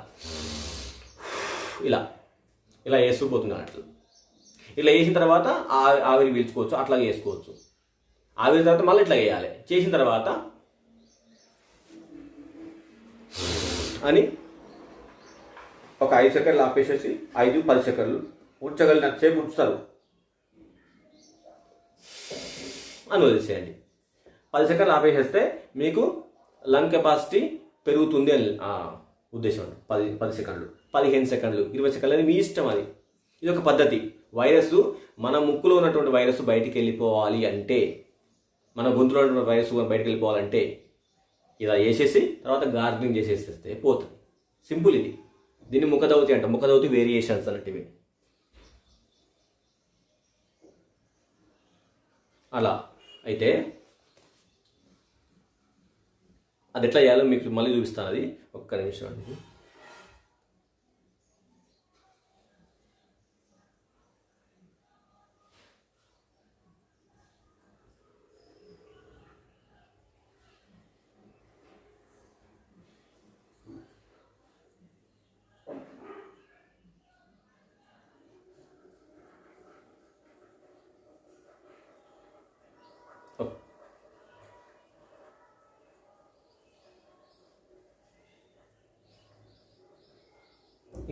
ఇలా ఇలా వేసుకుపోతున్నాను. అట్లా ఇలా వేసిన తర్వాత ఆవిరి పీల్చుకోవచ్చు, అట్లాగే వేసుకోవచ్చు. ఆవిరి తర్వాత మళ్ళీ ఇట్లా వేయాలి. చేసిన తర్వాత అని ఒక 5 సెకండ్లు ఆపేసేసి 5-10 సెకండ్లు ఉంచగలిగినంత సేపు ఉంచుతారు అని వదిలేసేయండి. 10 సెకండ్లు ఆపేసేస్తే మీకు లంగ్ కెపాసిటీ పెరుగుతుంది అని ఉద్దేశం అండి. 10 సెకండ్లు, 15 సెకండ్లు, 20 సెకండ్లు అది మీ ఇష్టం. అది ఇది ఒక పద్ధతి. వైరస్ మన ముక్కులో ఉన్నటువంటి వైరస్ బయటికి వెళ్ళిపోవాలి అంటే, మన గొంతులో ఉన్నటువంటి వైరస్ బయటికి వెళ్ళిపోవాలంటే ఇలా వేసేసి తర్వాత గార్గ్లింగ్ చేసేస్తే పోతుంది. సింపుల్ ఇది. దీన్ని ముఖదౌతి అంట. ముఖదౌతి వేరియేషన్స్ అన్నట్టువి. అలా అయితే అది ఎట్లా చేయాలో మీకు మళ్ళీ చూపిస్తాను. అది ఒక్క నిమిషం అండి.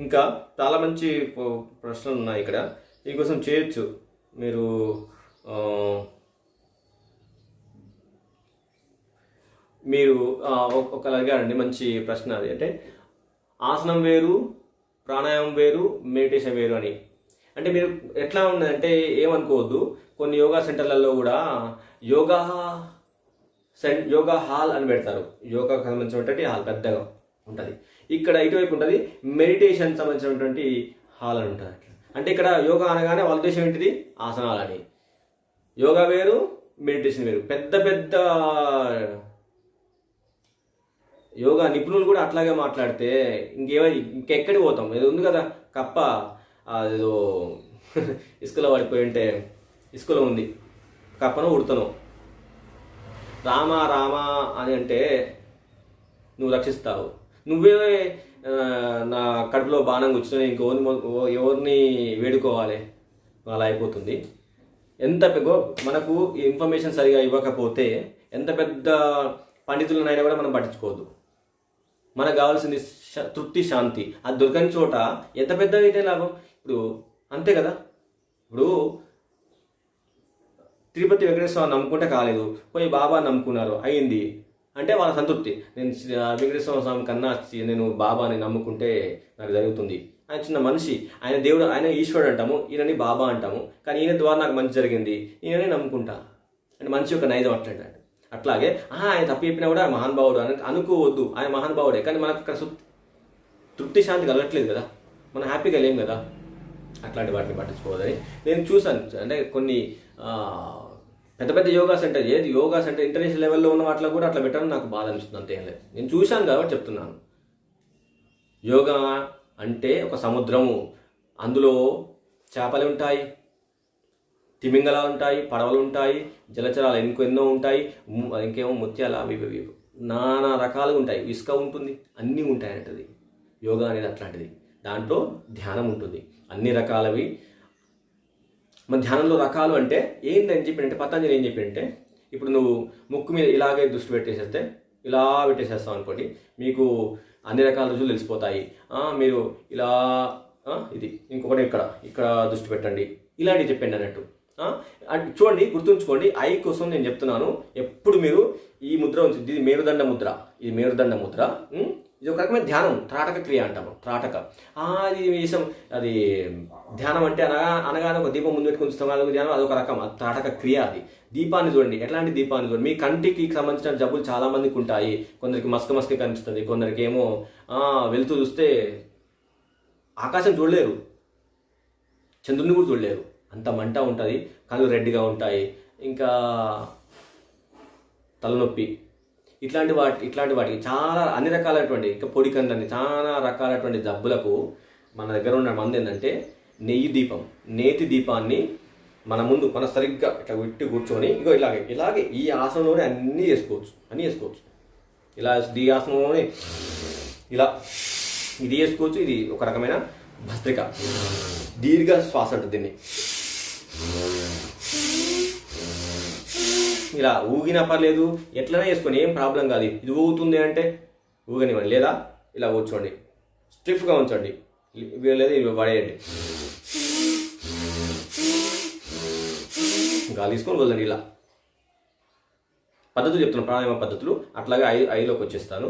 ఇంకా చాలా మంచి ప్రశ్నలు ఉన్నాయి ఇక్కడ, దీనికోసం చేయొచ్చు మీరు. మీరు ఒకరు అడిగారండి మంచి ప్రశ్న. అది అంటే ఆసనం వేరు, ప్రాణాయామం వేరు, మెడిటేషన్ వేరు అని. అంటే మీరు ఎట్లా ఉన్నదంటే ఏమనుకోవద్దు, కొన్ని యోగా సెంటర్లలో కూడా యోగా హాల్ అని పెడతారు. యోగాకు సంబంధించినటువంటి హాల్ పెద్దగా ఉంటుంది. ఇక్కడ ఇటువైపు ఉంటుంది మెడిటేషన్ సంబంధించినటువంటి హాల్ అని ఉంటుంది. అంటే ఇక్కడ యోగా అనగానే వాళ్ళ ఉద్దేశం ఏంటిది? ఆసనాలని. యోగా వేరు, మెడిటేషన్ వేరు. పెద్ద పెద్ద యోగా నిపుణులు కూడా అట్లాగే మాట్లాడితే ఇంకెక్కడికి పోతాం? ఇది ఉంది కదా కప్ప, అదేదో ఇసుకలో పడిపోయి ఉంటే, ఇసుకలో ఉంది కప్పను ఉడతను, రామా రామా అని అంటే నువ్వు రక్షిస్తావు, నువ్వే నా కడుపులో బాణం కూర్చొని ఎవరిని వేడుకోవాలి, అలా అయిపోతుంది. మనకు ఇన్ఫర్మేషన్ సరిగా ఇవ్వకపోతే ఎంత పెద్ద పండితులనైనా కూడా మనం పట్టించుకోవద్దు. మనకు కావాల్సింది తృప్తి, శాంతి. అది దొరకని చోట ఎంత పెద్దగా అయితే లాభం? ఇప్పుడు అంతే కదా. ఇప్పుడు తిరుపతి వెంకటేశ్వర నమ్ముకుంటే కాలేదు, పోయి బాబా నమ్ముకున్నారు, అయింది అంటే వాళ్ళ సంతృప్తి. నేను వెంకటేశ్వర స్వామి కన్నా నేను బాబాని నమ్ముకుంటే నాకు జరుగుతుంది. ఆయన చిన్న మనిషి, ఆయన దేవుడు, ఆయన ఈశ్వరుడు అంటాము, ఈయనని బాబా అంటాము. కానీ ఈయన ద్వారా నాకు మంచి జరిగింది, ఈయనని నమ్ముకుంటా అంటే మనిషి యొక్క నైజం అట్లాంటి. అట్లాగే ఆయన తప్పు చెప్పినా కూడా మహానుభావుడు అని అనుకోవద్దు. ఆయన మహానుభావుడే, కానీ మనకు అక్కడ తృప్తి శాంతి కలగట్లేదు కదా, మనం హ్యాపీగా లేం కదా. అట్లాంటి వాటిని పట్టించుకోవద్దని నేను చూసాను. అంటే కొన్ని పెద్ద పెద్ద యోగాస్ అంటే ఏది యోగాస్ అంటే ఇంటర్నేషనల్ లెవెల్లో ఉన్న వాటిలో కూడా అట్లా పెట్టడం నాకు బాధ అనిపిస్తుంది, అంతేం లేదు. నేను చూశాను కాబట్టి చెప్తున్నాను. యోగా అంటే ఒక సముద్రము, అందులో చేపలు ఉంటాయి, తిమింగలాలు ఉంటాయి, పడవలు ఉంటాయి, జలచరాలు ఎన్నో ఉంటాయి, ఇంకేమో ముత్యాలు అవి నానా రకాలుగా ఉంటాయి, ఇసుక ఉంటుంది, అన్నీ ఉంటాయి అంటది. యోగా అనేది అట్లాంటిది. దాంట్లో ధ్యానం ఉంటుంది, అన్ని రకాలవి. మన ధ్యానంలో రకాలు అంటే ఏంటని చెప్పినంటే పతంజలి ఏం చెప్పినంటే, ఇప్పుడు నువ్వు ముక్కు మీద ఇలాగే దృష్టి పెట్టేసేస్తే, ఇలా పెట్టేసేస్తావు అనుకోండి, మీకు అన్ని రకాల రుజువులు తెలిసిపోతాయి. మీరు ఇలా ఇది ఇంకొకటి ఇక్కడ దృష్టి పెట్టండి, ఇలాంటివి చెప్పండి అన్నట్టు. చూడండి, గుర్తుంచుకోండి, ఐ కోసం నేను చెప్తున్నాను. ఎప్పుడు మీరు ఈ ముద్ర ఉంటుంది, ఇది మేరుదండ ముద్ర, ఇది మేరుదండ ముద్ర. ఇది ఒక రకమైన ధ్యానం, త్రాటక క్రియ అంటాము. త్రాటక అది విషయం, అది ధ్యానం అంటే అనగానే ఒక దీపం ముందు పెట్టుకుని ఉంచుతాం, అదొక ధ్యానం, అదొక రకం త్రాటక క్రియ. అది దీపాన్ని చూడండి, ఎట్లాంటి దీపాన్ని చూడండి. మీ కంటికి సంబంధించిన జబ్బులు చాలా మందికి ఉంటాయి. కొందరికి మస్క కనిపిస్తుంది, కొందరికి ఏమో వెళ్తూ చూస్తే ఆకాశం చూడలేరు, చంద్రుని కూడా చూడలేరు, అంత మంట ఉంటుంది, కళ్ళు రెడ్డిగా ఉంటాయి, ఇంకా తలనొప్పి, ఇట్లాంటి వాటికి చాలా అన్ని రకాలైనటువంటి, ఇంకా పొడి కందని చాలా రకాలైనటువంటి జబ్బులకు మన దగ్గర ఉన్న మంది ఏంటంటే నేతి దీపాన్ని మన ముందు మన సరిగ్గా ఇట్లా విట్టి కూర్చొని ఇగో ఇలాగే ఈ ఆసనంలోనే అన్నీ చేసుకోవచ్చు. ఇలా ఈ ఆసనంలోనే ఇలా ఇది చేసుకోవచ్చు. ఇది ఒక రకమైన భస్త్రిక, దీర్ఘ శ్వాస అంటుంది దీన్ని. ఇలా ఊగినా పర్లేదు, ఎట్లనే వేసుకొని ఏం ప్రాబ్లం కాదు. ఇది ఊగుతుంది అంటే ఊగనివ్వండి, లేదా ఇలా కూర్చోండి, స్టిఫ్గా ఉంచండి, లేదా ఇవి పడేయండి, గాలి తీసుకొని వదలండి. ఇలా పద్ధతులు చెప్తున్నాను, ప్రాణాయామ పద్ధతులు. అట్లాగే ఐలోకి వచ్చేస్తాను.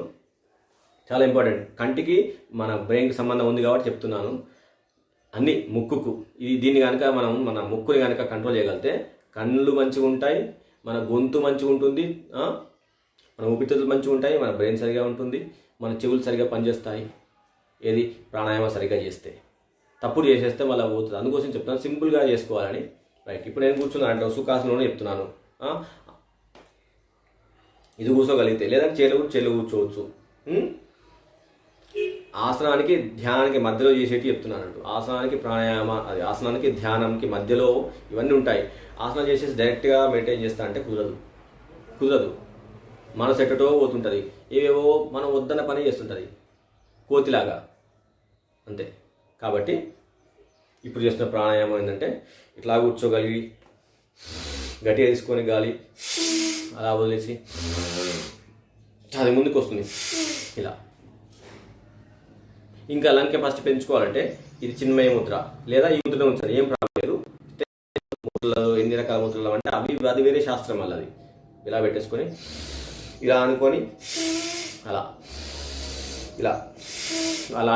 చాలా ఇంపార్టెంట్, కంటికి మన బ్రెయిన్కి సంబంధం ఉంది కాబట్టి చెప్తున్నాను. అన్ని ముక్కుకు దీన్ని కనుక మన ముక్కుని కనుక కంట్రోల్ చేయగలిగితే కళ్ళు మంచిగా ఉంటాయి, మన గొంతు మంచిగా ఉంటుంది, మన ఊపిరితిత్తులు మంచిగా ఉంటాయి, మన బ్రెయిన్ సరిగా ఉంటుంది, మన చెవులు సరిగా పనిచేస్తాయి. ఏది ప్రాణాయామం సరిగ్గా చేస్తే. తప్పుడు చేసేస్తే మళ్ళీ పోతుంది. అందుకోసం చెప్తున్నాను సింపుల్గా చేసుకోవాలని. రైట్, ఇప్పుడు నేను కూర్చున్నాను అంటే సుఖాసనంలోనే చెప్తున్నాను. ఇది కూర్చోగలిగితే, లేదా చెల్లు కూర్చోవచ్చు. ఆసనానికి ధ్యానానికి మధ్యలో చేసేటి చెప్తున్నాను. ఆసనానికి ఆసనానికి ధ్యానంకి మధ్యలో ఇవన్నీ ఉంటాయి. ఆసనం చేసేసి డైరెక్ట్గా మెయింటైన్ చేస్తా అంటే కుదరదు. మనసు ఎక్కటో పోతుంటుంది, ఏవేవో మనం వద్దన్న పని చేస్తుంటుంది, కోతిలాగా అంతే. కాబట్టి ఇప్పుడు చేస్తున్న ప్రాణాయామం ఏంటంటే ఇట్లా కూర్చోగలిగి గట్టిగా తీసుకొని గాలి అలా వదిలేసి అది ముందుకు వస్తుంది ఇలా. ఇంకా లంగ్ కెపాసిటీ పెంచుకోవాలంటే ఇది చిన్మయ ముద్ర, లేదా ఈ ముద్రలో ఉంచాలి, ఏం ప్రాబ్లం లేదు. ముద్రలు ఎన్ని రకాల ముద్రలు అంటే అది వేరే శాస్త్రం వల్ల. అది ఇలా పెట్టేసుకొని ఇలా అనుకొని అలా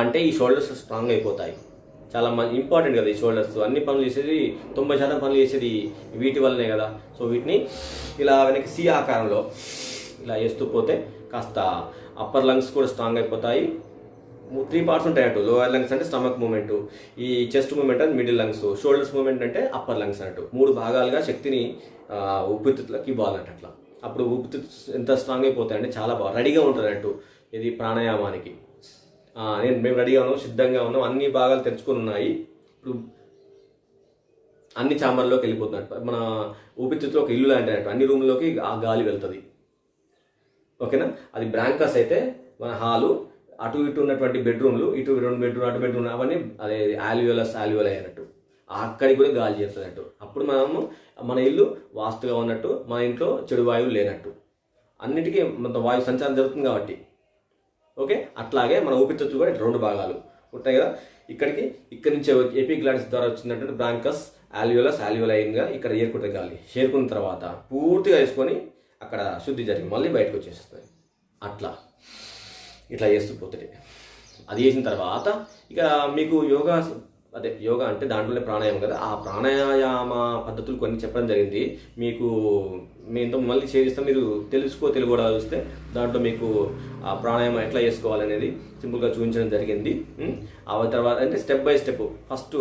అంటే ఈ షోల్డర్స్ స్ట్రాంగ్ అయిపోతాయి. చాలా ఇంపార్టెంట్ కదా ఈ షోల్డర్స్. అన్ని పనులు చేసేది 90% పనులు చేసేది వీటి వల్లనే కదా. సో వీటిని ఇలా వెనక్కి సి ఆకారంలో ఇలా వేస్తూ పోతే కాస్త అప్పర్ లంగ్స్ కూడా స్ట్రాంగ్ అయిపోతాయి. 3 పార్ట్స్ ఉంటాయి అన్నట్టు. లోయర్ లంగ్స్ అంటే స్టమక్ మూమెంట్, ఈ చెస్ట్ మూమెంట్ అంటే మిడిల్ లంగ్స్, షోల్డర్స్ మూమెంట్ అంటే అప్పర్ లంగ్స్ అన్నట్టు. 3 భాగాలుగా శక్తిని ఊపిరితిత్తులకు ఇవ్వాలన్నట్టు. అట్లా అప్పుడు ఊపిరితిత్తులు ఎంత స్ట్రాంగ్ అయిపోతాయంటే చాలా బాగా రెడీగా ఉంటుంది అన్నట్టు ఇది ప్రాణాయామానికి. మేము రెడీగా ఉన్నాం, సిద్ధంగా ఉన్నాం, అన్ని భాగాలు తెరుచుకొని ఉన్నాయి. ఇప్పుడు అన్ని చాంబర్లోకి వెళ్ళిపోతున్నట్టు. మన ఊపిరితిత్తులో ఒక ఇల్లు లాంటి అన్నట్టు, అన్ని రూమ్లోకి ఆ గాలి వెళ్తుంది. ఓకేనా. అది బ్రాంకస్ అయితే మన హాలు, అటు ఇటు ఉన్నటువంటి బెడ్రూమ్లు, ఇటు 2 బెడ్రూమ్ అటు బెడ్రూమ్ అవన్నీ అదే ఆల్వియోలై అన్నట్టు, అక్కడికి కూడా గాలి చేస్తున్నట్టు. అప్పుడు మన ఇల్లు వాస్తుగా ఉన్నట్టు, మన ఇంట్లో చెడు వాయువు లేనట్టు, అన్నిటికీ మొత్తం వాయు సంచారం జరుగుతుంది కాబట్టి. ఓకే. అట్లాగే మన ఊపిరితిత్తులు కూడా 2 భాగాలు ఉంటాయి కదా. ఇక్కడి నుంచి ఎపిగ్లాటిస్ ద్వారా వచ్చినటువంటి బ్రాంకస్, ఆల్వియోలైన్గా ఇక్కడ ఏరుకుంటుంది గాలి. చేరుకున్న తర్వాత పూర్తిగా వేసుకొని అక్కడ శుద్ధి జరిగి మళ్ళీ బయటకు వచ్చేస్తుంది. ఇట్లా చేస్తూ పోతుంది. అది చేసిన తర్వాత ఇక మీకు యోగా అదే యోగా అంటే దాంట్లోనే ప్రాణాయామం కదా, ఆ ప్రాణాయామ పద్ధతులు కొన్ని చెప్పడం జరిగింది మీకు. మీతో మళ్ళీ షేర్ చేస్తాం, మీరు తెలుగులో చూస్తే దాంట్లో మీకు ఆ ప్రాణాయామం ఎట్లా చేసుకోవాలనేది సింపుల్గా చూపించడం జరిగింది. ఆ తర్వాత అంటే స్టెప్ బై స్టెప్ ఫస్ట్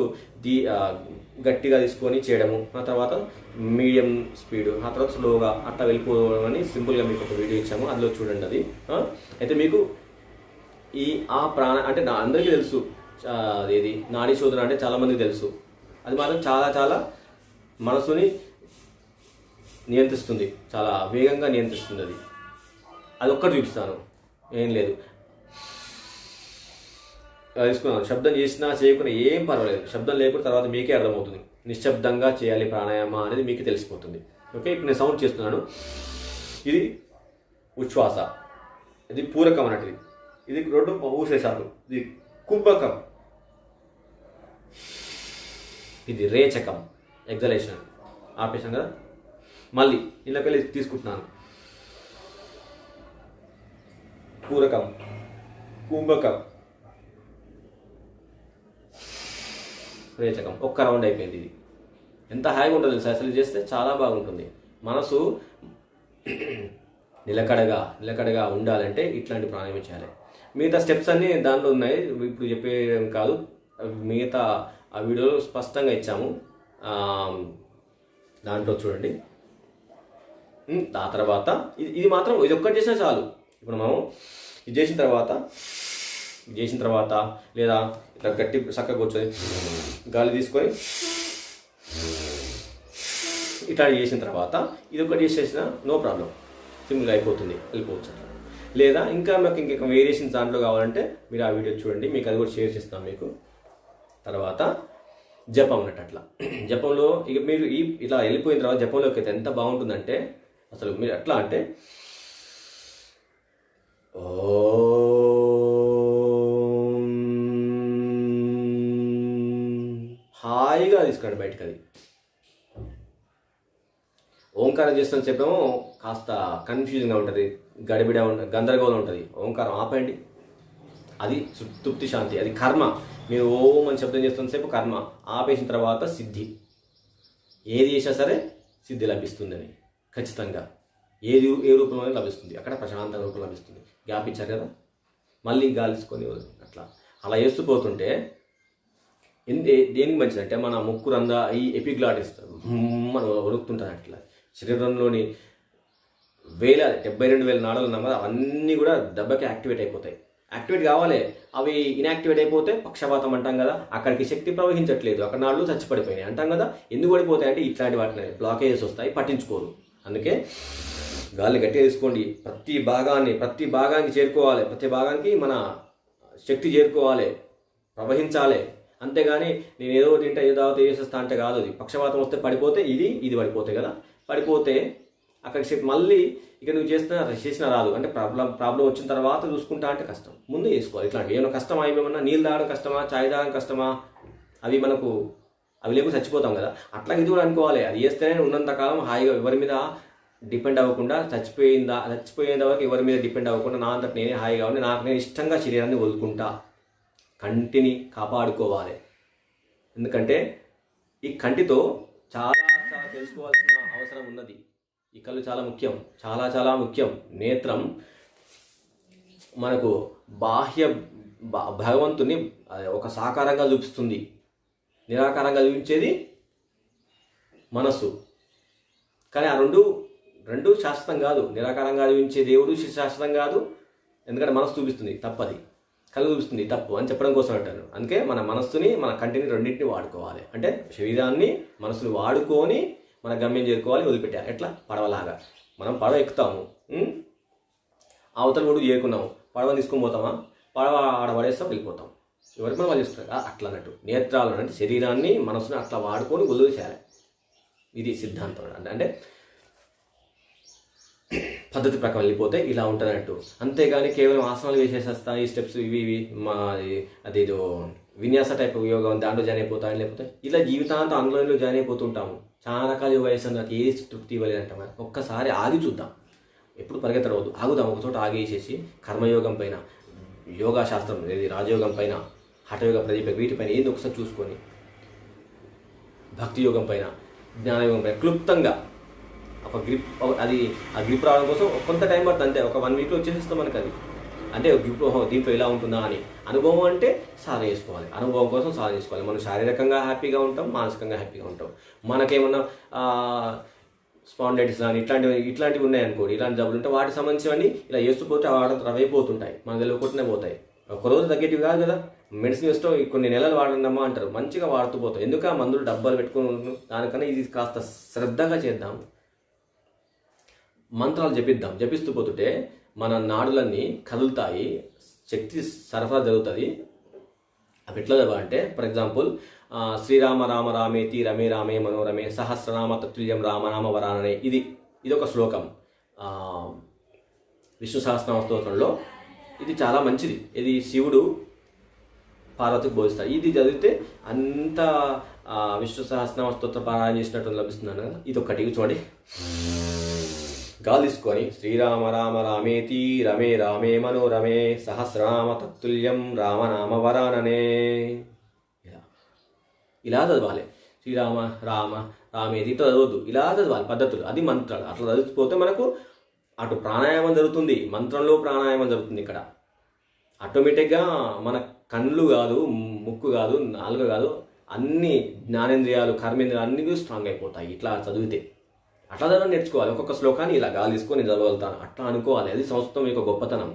గట్టిగా తీసుకొని చేయడము, ఆ తర్వాత మీడియం స్పీడ్, ఆ తర్వాత స్లోగా అట్లా వెళ్ళిపోవడం అని సింపుల్గా మీకు ఒక వీడియో ఇచ్చాము, అందులో చూడండి అది. అయితే మీకు అంటే అందరికీ తెలుసు ఏది నాడీ శోధన అంటే చాలామందికి తెలుసు. అది మాత్రం చాలా చాలా మనసుని నియంత్రిస్తుంది, చాలా వేగంగా నియంత్రిస్తుంది. అది ఒక్కటి చూపిస్తాను, ఏం లేదు. తీసుకున్నాను, శబ్దం చేసినా చేయకుండా ఏం పర్వాలేదు, శబ్దం లేకుండా తర్వాత మీకే అర్థమవుతుంది. నిశ్శబ్దంగా చేయాలి ప్రాణాయామ అనేది మీకు తెలిసిపోతుంది. ఓకే, ఇప్పుడు నేను సౌండ్ చేస్తున్నాను. ఇది ఉచ్ఛ్వాస, ఇది పూరకం అన్నట్టు, ఇది 2 ఊసేశాలు, ఇది కుంభకం, ఇది రేచకం ఎగ్జలేషన్. ఆపేశాను కదా, మళ్ళీ ఇళ్ళకెళ్ళి తీసుకుంటున్నాను. పూరకం, కుంభకం, రేచకం. ఒక్క రౌండ్ అయిపోయింది. ఇది ఎంత హాయిగా ఉంటుంది తెలుసా, అసలు చేస్తే చాలా బాగుంటుంది. మనసు నిలకడగా ఉండాలంటే ఇట్లాంటి ప్రాణాయామం చేయాలి. మిగతా స్టెప్స్ అన్నీ దాంట్లో ఉన్నాయి, ఇప్పుడు చెప్పేయడం కాదు, మిగతా ఆ వీడియోలో స్పష్టంగా ఇచ్చాము, దాంట్లో చూడండి. ఆ తర్వాత ఇది మాత్రం ఇది ఒక్కటి చేసినా చాలు. ఇప్పుడు మనం ఇది చేసిన తర్వాత లేదా ఇట్లా గట్టి చక్కగా కూర్చొని గాలి తీసుకొని ఇట్లా చేసిన తర్వాత ఇది ఒకటి చేసేసిన నో ప్రాబ్లం, సింపుల్గా అయిపోతుంది, వెళ్ళిపోవచ్చు. లేదా ఇంకా మాకు ఇంకొక వేరియేషన్స్ దాంట్లో కావాలంటే మీరు ఆ వీడియో చూడండి, మీకు అది కూడా షేర్ చేస్తాం మీకు. తర్వాత జపం అన్నట్టు అట్లా జపంలో ఇక మీరు ఇలా వెళ్ళిపోయిన తర్వాత జపంలోకి అయితే ఎంత బాగుంటుందంటే అసలు మీరు ఎట్లా అంటే హాయిగా తీసుకోండి బయటకు. అది ఓంకారం చేస్తాను చెప్పేమో కాస్త కన్ఫ్యూజన్గా ఉంటుంది, గందరగోళం ఉంటుంది. ఓంకారం ఆపండి, అది తృప్తి శాంతి, అది కర్మ. మీరు ఓం అని శబ్దం చేస్తున్న సేపు కర్మ, ఆపేసిన తర్వాత సిద్ధి. ఏది చేసినా సరే సిద్ధి లభిస్తుందని ఖచ్చితంగా, ఏ రూపంలో లభిస్తుంది, అక్కడ ప్రశాంత రూపం లభిస్తుంది. గ్యాప్ ఇచ్చారు కదా, మళ్ళీ గాలిసుకొని అలా వేస్తూ పోతుంటే దేనికి మంచిదంటే మన ముక్కు రంధ్ర ఈ ఎపిగ్లాటిస్ మనం వణుకుతుంటుంది. అట్లా శరీరంలోని 72,000 నాడాలు ఉన్నాం కదా, అవన్నీ కూడా దెబ్బకి యాక్టివేట్ అయిపోతాయి. యాక్టివేట్ కావాలి, అవి ఇన్యాక్టివేట్ అయిపోతే పక్షపాతం అంటాం కదా, అక్కడికి శక్తి ప్రవహించట్లేదు, అక్కడ నాళ్ళు చచ్చిపడిపోయినాయి అంటాం కదా. ఎందుకు పడిపోతాయి అంటే ఇట్లాంటి వాటిని బ్లాకేజెస్ వస్తాయి, పట్టించుకోరు. అందుకే గాలి గట్టిగా తీసుకోండి, ప్రతి భాగానికి చేరుకోవాలి, ప్రతి భాగానికి మన శక్తి చేరుకోవాలి, ప్రవహించాలి. అంతేగాని నేను ఏదో తింటే ఏదో చేసేస్తా అంటే కాదు. అది పక్షపాతం వస్తే పడిపోతే ఇది పడిపోతాయి కదా, పడిపోతే అక్కడికి మళ్ళీ ఇక నువ్వు చేసిన రాదు. అంటే ప్రాబ్లం వచ్చిన తర్వాత చూసుకుంటా అంటే కష్టం, ముందు చేసుకోవాలి. ఇట్లాంటివి ఏమైనా కష్టమా, ఏమన్నా నీళ్ళు తాగడం కష్టమా, చాయ్ తాగడం కష్టమా, అవి లేకుండా చచ్చిపోతాం కదా. అట్లా ఇది కూడా అనుకోవాలి, అది చేస్తేనే ఉన్నంతకాలం హాయిగా ఎవరి మీద డిపెండ్ అవ్వకుండా, చచ్చిపోయేంత వరకు ఎవరి మీద డిపెండ్ అవ్వకుండా నా అంతటి నేనే హాయిగా ఉండి నాకు నేను ఇష్టంగా శరీరాన్ని వదులుకుంటా. కంటిని కాపాడుకోవాలి, ఎందుకంటే ఈ కంటితో చాలా చాలా తెలుసుకోవాల్సిన అవసరం ఉన్నది. ఈ కళ్ళు చాలా ముఖ్యం, చాలా చాలా ముఖ్యం. నేత్రం మనకు భగవంతుని ఒక సాకారంగా చూపిస్తుంది, నిరాకారంగా చూపించేది మనస్సు. కానీ ఆ రెండు శాశ్వతం కాదు. నిరాకారంగా చూపించే దేవుడు శాశ్వతం కాదు, ఎందుకంటే మనస్సు చూపిస్తుంది తప్పది, కళ్ళు చూపిస్తుంది తప్పు అని చెప్పడం కోసం అంటారు. అందుకే మన మనస్సుని, మన కంటిని రెండింటిని వాడుకోవాలి. అంటే శరీరాన్ని మనసుని వాడుకొని మన గమ్యం చేరుకోవాలి, వదిలిపెట్టాలి. ఎట్లా పడవలాగా మనం పడవ ఎక్కుతాము, అవతల ఒడుగు చేరుకున్నాము, పడవ తీసుకొని పోతామా, పడవ ఆడ పడేస్తాం, వెళ్ళిపోతాం, ఎవరికి మనం వాళ్ళు చేస్తారు అట్లా అన్నట్టు. నేత్రాలు అంటే శరీరాన్ని మనసుని అట్లా వాడుకొని వదిలేసేయాలి. ఇది సిద్ధాంతం. అంటే పద్ధతి ప్రకారం వెళ్ళిపోతే ఇలా ఉంటుంది అన్నట్టు. అంతేగాని కేవలం ఆసనాలు వేసేసేస్తా, ఈ స్టెప్స్ ఇవి అదేదో విన్యాస టైప్ యోగం దాంట్లో జాయిన్ అయిపోతాయి, లేకపోతే ఇలా జీవితాంతం అందులో జాయిన్ అయిపోతుంటాము. చాలా రకాల యోగా వేస్తాం, నాకు ఏది తృప్తి ఇవ్వలేదంటాం. ఒక్కసారి ఆగి చూద్దాం, ఎప్పుడు పరిగెత్తవద్దు, ఆగుదాం. ఒక చోట ఆగేసేసి కర్మయోగం పైన, యోగా శాస్త్రం ఏది రాజయోగం పైన హఠయోగ, ప్రదీప, వీటిపైన ఏంది ఒకసారి చూసుకొని భక్తి యోగం పైన, జ్ఞానయోగం పైన క్లుప్తంగా ఒక గ్రిప్, అది ఆ గ్రిప్ రావడం కోసం కొంత టైం పడుతుంది అంతే. ఒక 1 వీక్లో వచ్చేసేస్తాం మనకు అది. అంటే గ్రిప్ దీంట్లో ఎలా ఉంటుందా అని. అనుభవం అంటే సాధన చేసుకోవాలి, అనుభవం కోసం సాధన చేసుకోవాలి. మనం శారీరకంగా హ్యాపీగా ఉంటాం, మానసికంగా హ్యాపీగా ఉంటాం. మనకేమన్నా స్పాండైటిస్ కానీ ఇట్లాంటివి ఉన్నాయనుకోండి, ఇలాంటి జబ్బులు ఉంటే వాటికి సంబంధించినవన్నీ ఇలా వేస్తుపోతే అవైపోతుంటాయి, మనకు తెలియకుండానే పోతాయి. ఒకరోజు తగ్గేటివి కాదు కదా. మెడిసిన్ ఇష్టం కొన్ని నెలలు వాడండమ్మా అంటారు, మంచిగా వాడుతూ పోతాం. ఎందుకు ఆ మందులు డబ్బాలు పెట్టుకుని దానికన్నా ఇది కాస్త శ్రద్ధగా చేద్దాం, మంత్రాలు జపిస్తూ పోతుంటే మన నాడులన్నీ కదులుతాయి, శక్తి సరఫరా జరుగుతుంది. అవి ఎట్లా చదవాలంటే, ఫర్ ఎగ్జాంపుల్ శ్రీరామ రామ రామేతి రమే రామే మనోరమే సహస్రనామ తత్తుల్యం రామనామ వరాననే ఇది ఒక శ్లోకం విష్ణు సహస్రనామ స్తోత్రంలో. ఇది చాలా మంచిది. ఇది శివుడు పార్వతికి బోధిస్తాడు. ఇది చదివితే అంత విష్ణు సహస్రనామ స్తోత్ర పారాయణ చేసినట్టు లభిస్తున్నాను కదా. ఇది ఒకటి చూడండి. గాలి తీసుకొని శ్రీరామ రామ రామేతి రమే రామే మనోరమే సహస్రనామ తత్తుల్యం రామనామ వరాననే ఇలా చదవాలి. శ్రీరామ రామ రామేతి ఇట్లా చదవద్దు, ఇలా చదవాలి పద్ధతులు. అది మంత్రాలు. అట్లా చదివిపోతే మనకు అటు ప్రాణాయామం జరుగుతుంది, మంత్రంలో ప్రాణాయామం జరుగుతుంది. ఇక్కడ ఆటోమేటిక్గా మన కళ్ళు కాదు, ముక్కు కాదు, నాలుక కాదు, అన్ని జ్ఞానేంద్రియాలు, కర్మేంద్రియాలు అన్నీ స్ట్రాంగ్ అయిపోతాయి ఇట్లా చదివితే. అట్లా చదవడం నేర్చుకోవాలి. ఒక్కొక్క శ్లోకాన్ని ఇలా గాలి తీసుకొని చదవగలుగుతాను అట్లా అనుకోవాలి. అది సంస్కృతం యొక్క గొప్పతనం.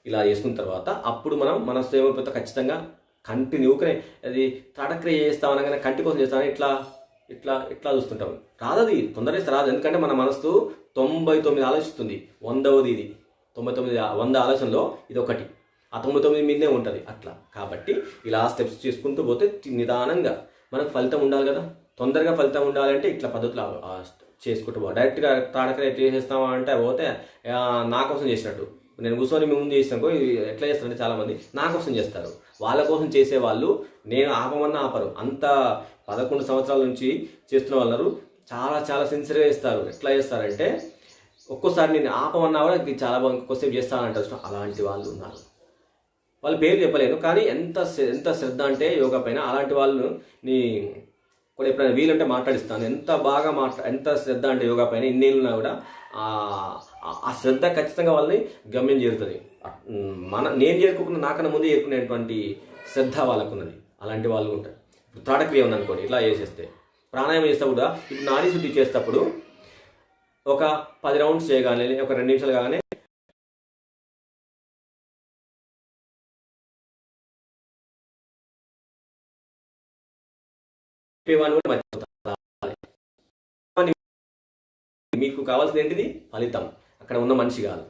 ఇలా చేసుకున్న తర్వాత అప్పుడు మనం మనసు ఏమైపోతే ఖచ్చితంగా కంటిన్యూకనే అది తాటక్రియ చేస్తామనగానే కంటి కోసం చేస్తామని ఇట్లా ఇట్లా ఇట్లా చూస్తుంటాం. రాదది, తొందరగా రాదు. ఎందుకంటే మన మనసు 99 ఆలోచిస్తుంది, 100వది ఇది. 100 ఆలోచనలో ఇది ఒకటి, ఆ 99 మీదే ఉంటుంది అట్లా. కాబట్టి ఇలా స్టెప్స్ చేసుకుంటూ పోతే నిదానంగా మనకు ఫలితం ఉండాలి కదా. తొందరగా ఫలితం ఉండాలంటే ఇట్లా పద్ధతులు చేసుకుంటూ పో. డైరెక్ట్గా తాడకనే ఎట్లా చేస్తామా అంటే పోతే నా కోసం చేసినట్టు. నేను కూర్చొని మీ ముందు చేసినాకో ఎట్లా చేస్తారంటే చాలామంది నా కోసం చేస్తారు. వాళ్ళ కోసం చేసేవాళ్ళు నేను ఆపమన్నా ఆపరు. అంత 11 సంవత్సరాల నుంచి చేస్తున్న వాళ్ళు చాలా చాలా సిన్సియర్గా చేస్తారు. ఎట్లా చేస్తారంటే ఒక్కోసారి నేను ఆపమన్నా కూడా ఇది చాలా బాగా ఇంకొకసేపు చేస్తానంటారు. అలాంటి వాళ్ళు ఉన్నారు. వాళ్ళ పేరు చెప్పలేను, కానీ ఎంత శ్రద్ధ అంటే యోగా పైన. అలాంటి వాళ్ళు కూడా ఎప్పుడైనా వీలుంటే మాట్లాడిస్తాను. ఎంత శ్రద్ధ అంటే యోగా పైన ఇన్నేళ్ళున్నా కూడా ఆ శ్రద్ధ ఖచ్చితంగా వాళ్ళని గమ్యం చేరుతుంది. నేను చేరుకోకుండా నాకన్నా ముందే చేరుకునేటువంటి శ్రద్ధ వాళ్ళకు ఉన్నది. అలాంటి వాళ్ళు ఉంటారు. ఇప్పుడు తాటక్రియ ఉందనుకోండి, ఇట్లా చేసేస్తే ప్రాణాయామం చేస్తే కూడా ఇప్పుడు నాడీ శుద్ధి చేసేటప్పుడు ఒక 10 రౌండ్స్ చేయగానే, ఒక 2 నిమిషాలు కాగానే మీకు కావాల్సింది ఏంటిది? ఫలితం. అక్కడ ఉన్న మనిషి కాదు.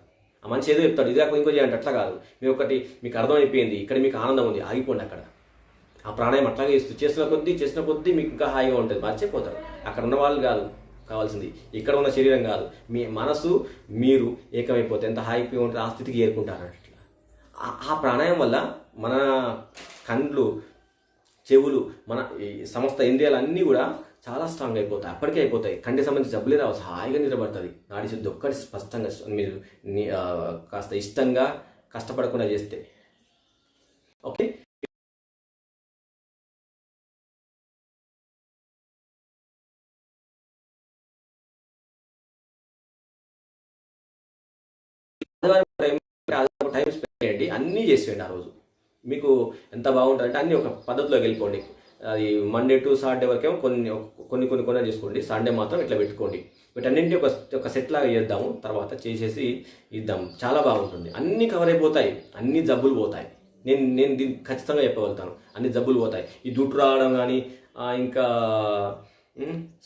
ఆ మనిషి ఏదో చెప్తాడు, ఇది ఇంకో చేయండి, అట్లా కాదు. మీరు ఒకటి మీకు అర్థమైపోయింది, ఇక్కడ మీకు ఆనందం ఉంది, ఆగిపోండి అక్కడ. ఆ ప్రాణాయం అట్లాగే చేసిన కొద్దీ మీకు ఇంకా హాయిగా ఉంటుంది. మర్చిపోతారు. అక్కడ ఉన్న వాళ్ళు కాదు కావాల్సింది, ఇక్కడ ఉన్న శరీరం కాదు, మీ మనసు మీరు ఏకమైపోతే ఎంత హాయిగా ఉంటుంది, ఆ స్థితికి చేరుకుంటారు. అట్లా ఆ ప్రాణాయం వల్ల మన కండ్లు, చెవులు, మన సమస్త ఇంద్రియాలు అన్నీ కూడా చాలా స్ట్రాంగ్ అయిపోతాయి. అప్పటికే అయిపోతాయి. కంటికి సంబంధించి జబ్బులే రావు, హాయిగా నిలబడుతుంది. నాడి శుద్ధి ఒక్కటి స్పష్టంగా మీరు కాస్త ఇష్టంగా కష్టపడకుండా చేస్తే. ఓకే, టైం స్పెండ్ చేయండి, అన్నీ చేసేయండి. ఆ రోజు మీకు ఎంత బాగుంటుందంటే అన్నీ ఒక పద్ధతిలోకి వెళ్ళిపోండి. అది మండే టు సాటర్డే వరకేమో కొన్ని చేసుకోండి. సండే మాత్రం ఇట్లా పెట్టుకోండి. వీటన్నింటినీ ఒక సెట్ లాగా చేద్దాము. తర్వాత చేసేసి ఇద్దాం. చాలా బాగుంటుంది. అన్నీ కవర్ అయిపోతాయి, అన్ని జబ్బులు పోతాయి. నేను దీన్ని ఖచ్చితంగా చెప్పగలుగుతాను. అన్ని జబ్బులు పోతాయి. ఈ జుట్టు రావడం కానీ, ఇంకా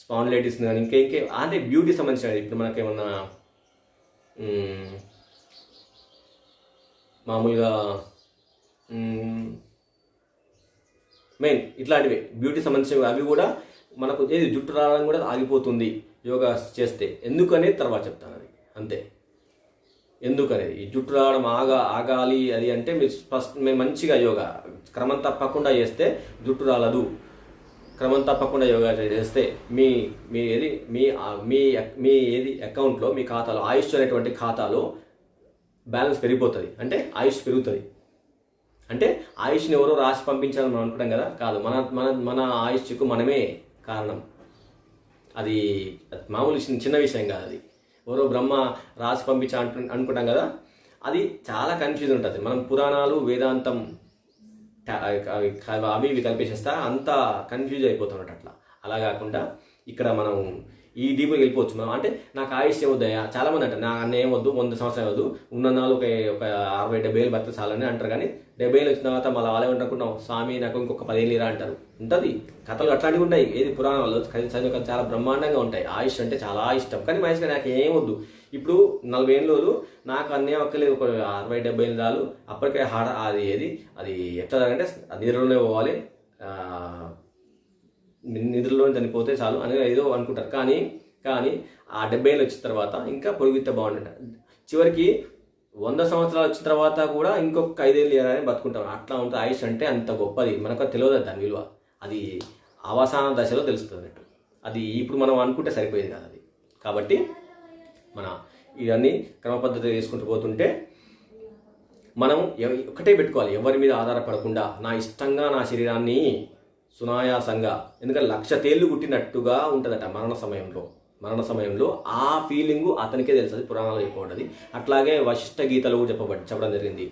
స్పాండిలైటిస్ కానీ, ఇంకే అంటే బ్యూటీ సంబంధించినది. ఇప్పుడు మనకేమన్నా మామూలుగా మెయిన్ ఇట్లాంటివి బ్యూటీ సంబంధించినవి, అవి కూడా మనకు ఏది జుట్టు రావడం కూడా ఆగిపోతుంది యోగా చేస్తే. ఎందుకనేది తర్వాత చెప్తాను. అది అంతే. ఎందుకనేది ఈ జుట్టు రావడం ఆగాలి అది అంటే మీరు మంచిగా యోగా క్రమం తప్పకుండా చేస్తే జుట్టు రాలదు. క్రమం తప్పకుండా యోగా చేస్తే మీ అకౌంట్లో, మీ ఖాతాలో, ఆయుష్ అనేటువంటి ఖాతాలో బ్యాలెన్స్ పెరిగిపోతుంది. అంటే ఆయుష్ పెరుగుతుంది. అంటే ఆయుష్ని ఎవరో రాసి పంపించాలని మనం అనుకుంటాం కదా, కాదు. మన మన మన ఆయుష్కు మనమే కారణం. అది మామూలు చిన్న విషయం కాదు. అది ఎవరో బ్రహ్మ రాసి పంపించా అనుకుంటాం కదా, అది చాలా కన్ఫ్యూజ్ ఉంటుంది. మనం పురాణాలు వేదాంతం అవి ఇవి కల్పించేస్తా అంత కన్ఫ్యూజ్ అయిపోతున్నట్టు. అలా కాకుండా ఇక్కడ మనం ఈ డీప్గా వెళ్ళిపోవచ్చు మనం. అంటే నాకు ఆయుష్ ఏమొద్దయా, చాలా మంది అంటారు నా అన్న ఏమొద్దు, 100 సంవత్సరాలు వద్దు, ఉన్న నాలుగు ఒక 60-70 ఏళ్ళు బతికి చాలని అంటారు. కానీ 70 ఏళ్ళు వచ్చిన తర్వాత మళ్ళీ వాళ్ళే అనుకుంటాం, స్వామి నాకు ఇంకొక 10 ఏళ్ళు ఇరా అంటారు. ఉంటుంది కథలు అట్లాంటివి ఉంటాయి. ఏది పురాణాలు చదివిన కథ చాలా బ్రహ్మాండంగా ఉంటాయి. ఆయుష్ అంటే చాలా ఇష్టం. కానీ మనిషిగా నాకు ఏమొద్దు, ఇప్పుడు 40 ఏళ్ళు నాకు అన్నీ ఒక్కలేదు, ఒక 60-70 ఏళ్ళు చాలు. అప్పటికే అది అది ఎట్లా అంటే నిద్రలోనే పోవాలి, నిద్రలో చనిపోతే చాలు అని ఏదో అనుకుంటారు. కానీ ఆ 70 ఏళ్ళు వచ్చిన తర్వాత ఇంకా పొడిగితే బాగుంటుంది. చివరికి 100 సంవత్సరాలు వచ్చిన తర్వాత కూడా ఇంకొక 5 ఏళ్ళు అని బతుకుంటాం. అట్లా ఉంటుంది ఆయుష్ అంటే. అంత గొప్పది. మనకు తెలియదు దాని విలువ. అది అవసాన దశలో తెలుస్తుంది అన్నట్టు. అది ఇప్పుడు మనం అనుకుంటే సరిపోయేది కాదు అది. కాబట్టి మన ఇవన్నీ క్రమ పద్ధతి వేసుకుంటూ పోతుంటే మనం ఒకటే పెట్టుకోవాలి, ఎవరి మీద ఆధారపడకుండా నా ఇష్టంగా నా శరీరాన్ని సునాయాసంగా. ఎందుకంటే 1,00,000 తేళ్లు కుట్టినట్టుగా ఉంటుందట మరణ సమయంలో ఆ ఫీలింగు అతనికే తెలుస్తుంది. పురాణాలు చెప్పబడ్డది. అట్లాగే వశిష్ఠ గీతలో కూడా చెప్పడం జరిగింది.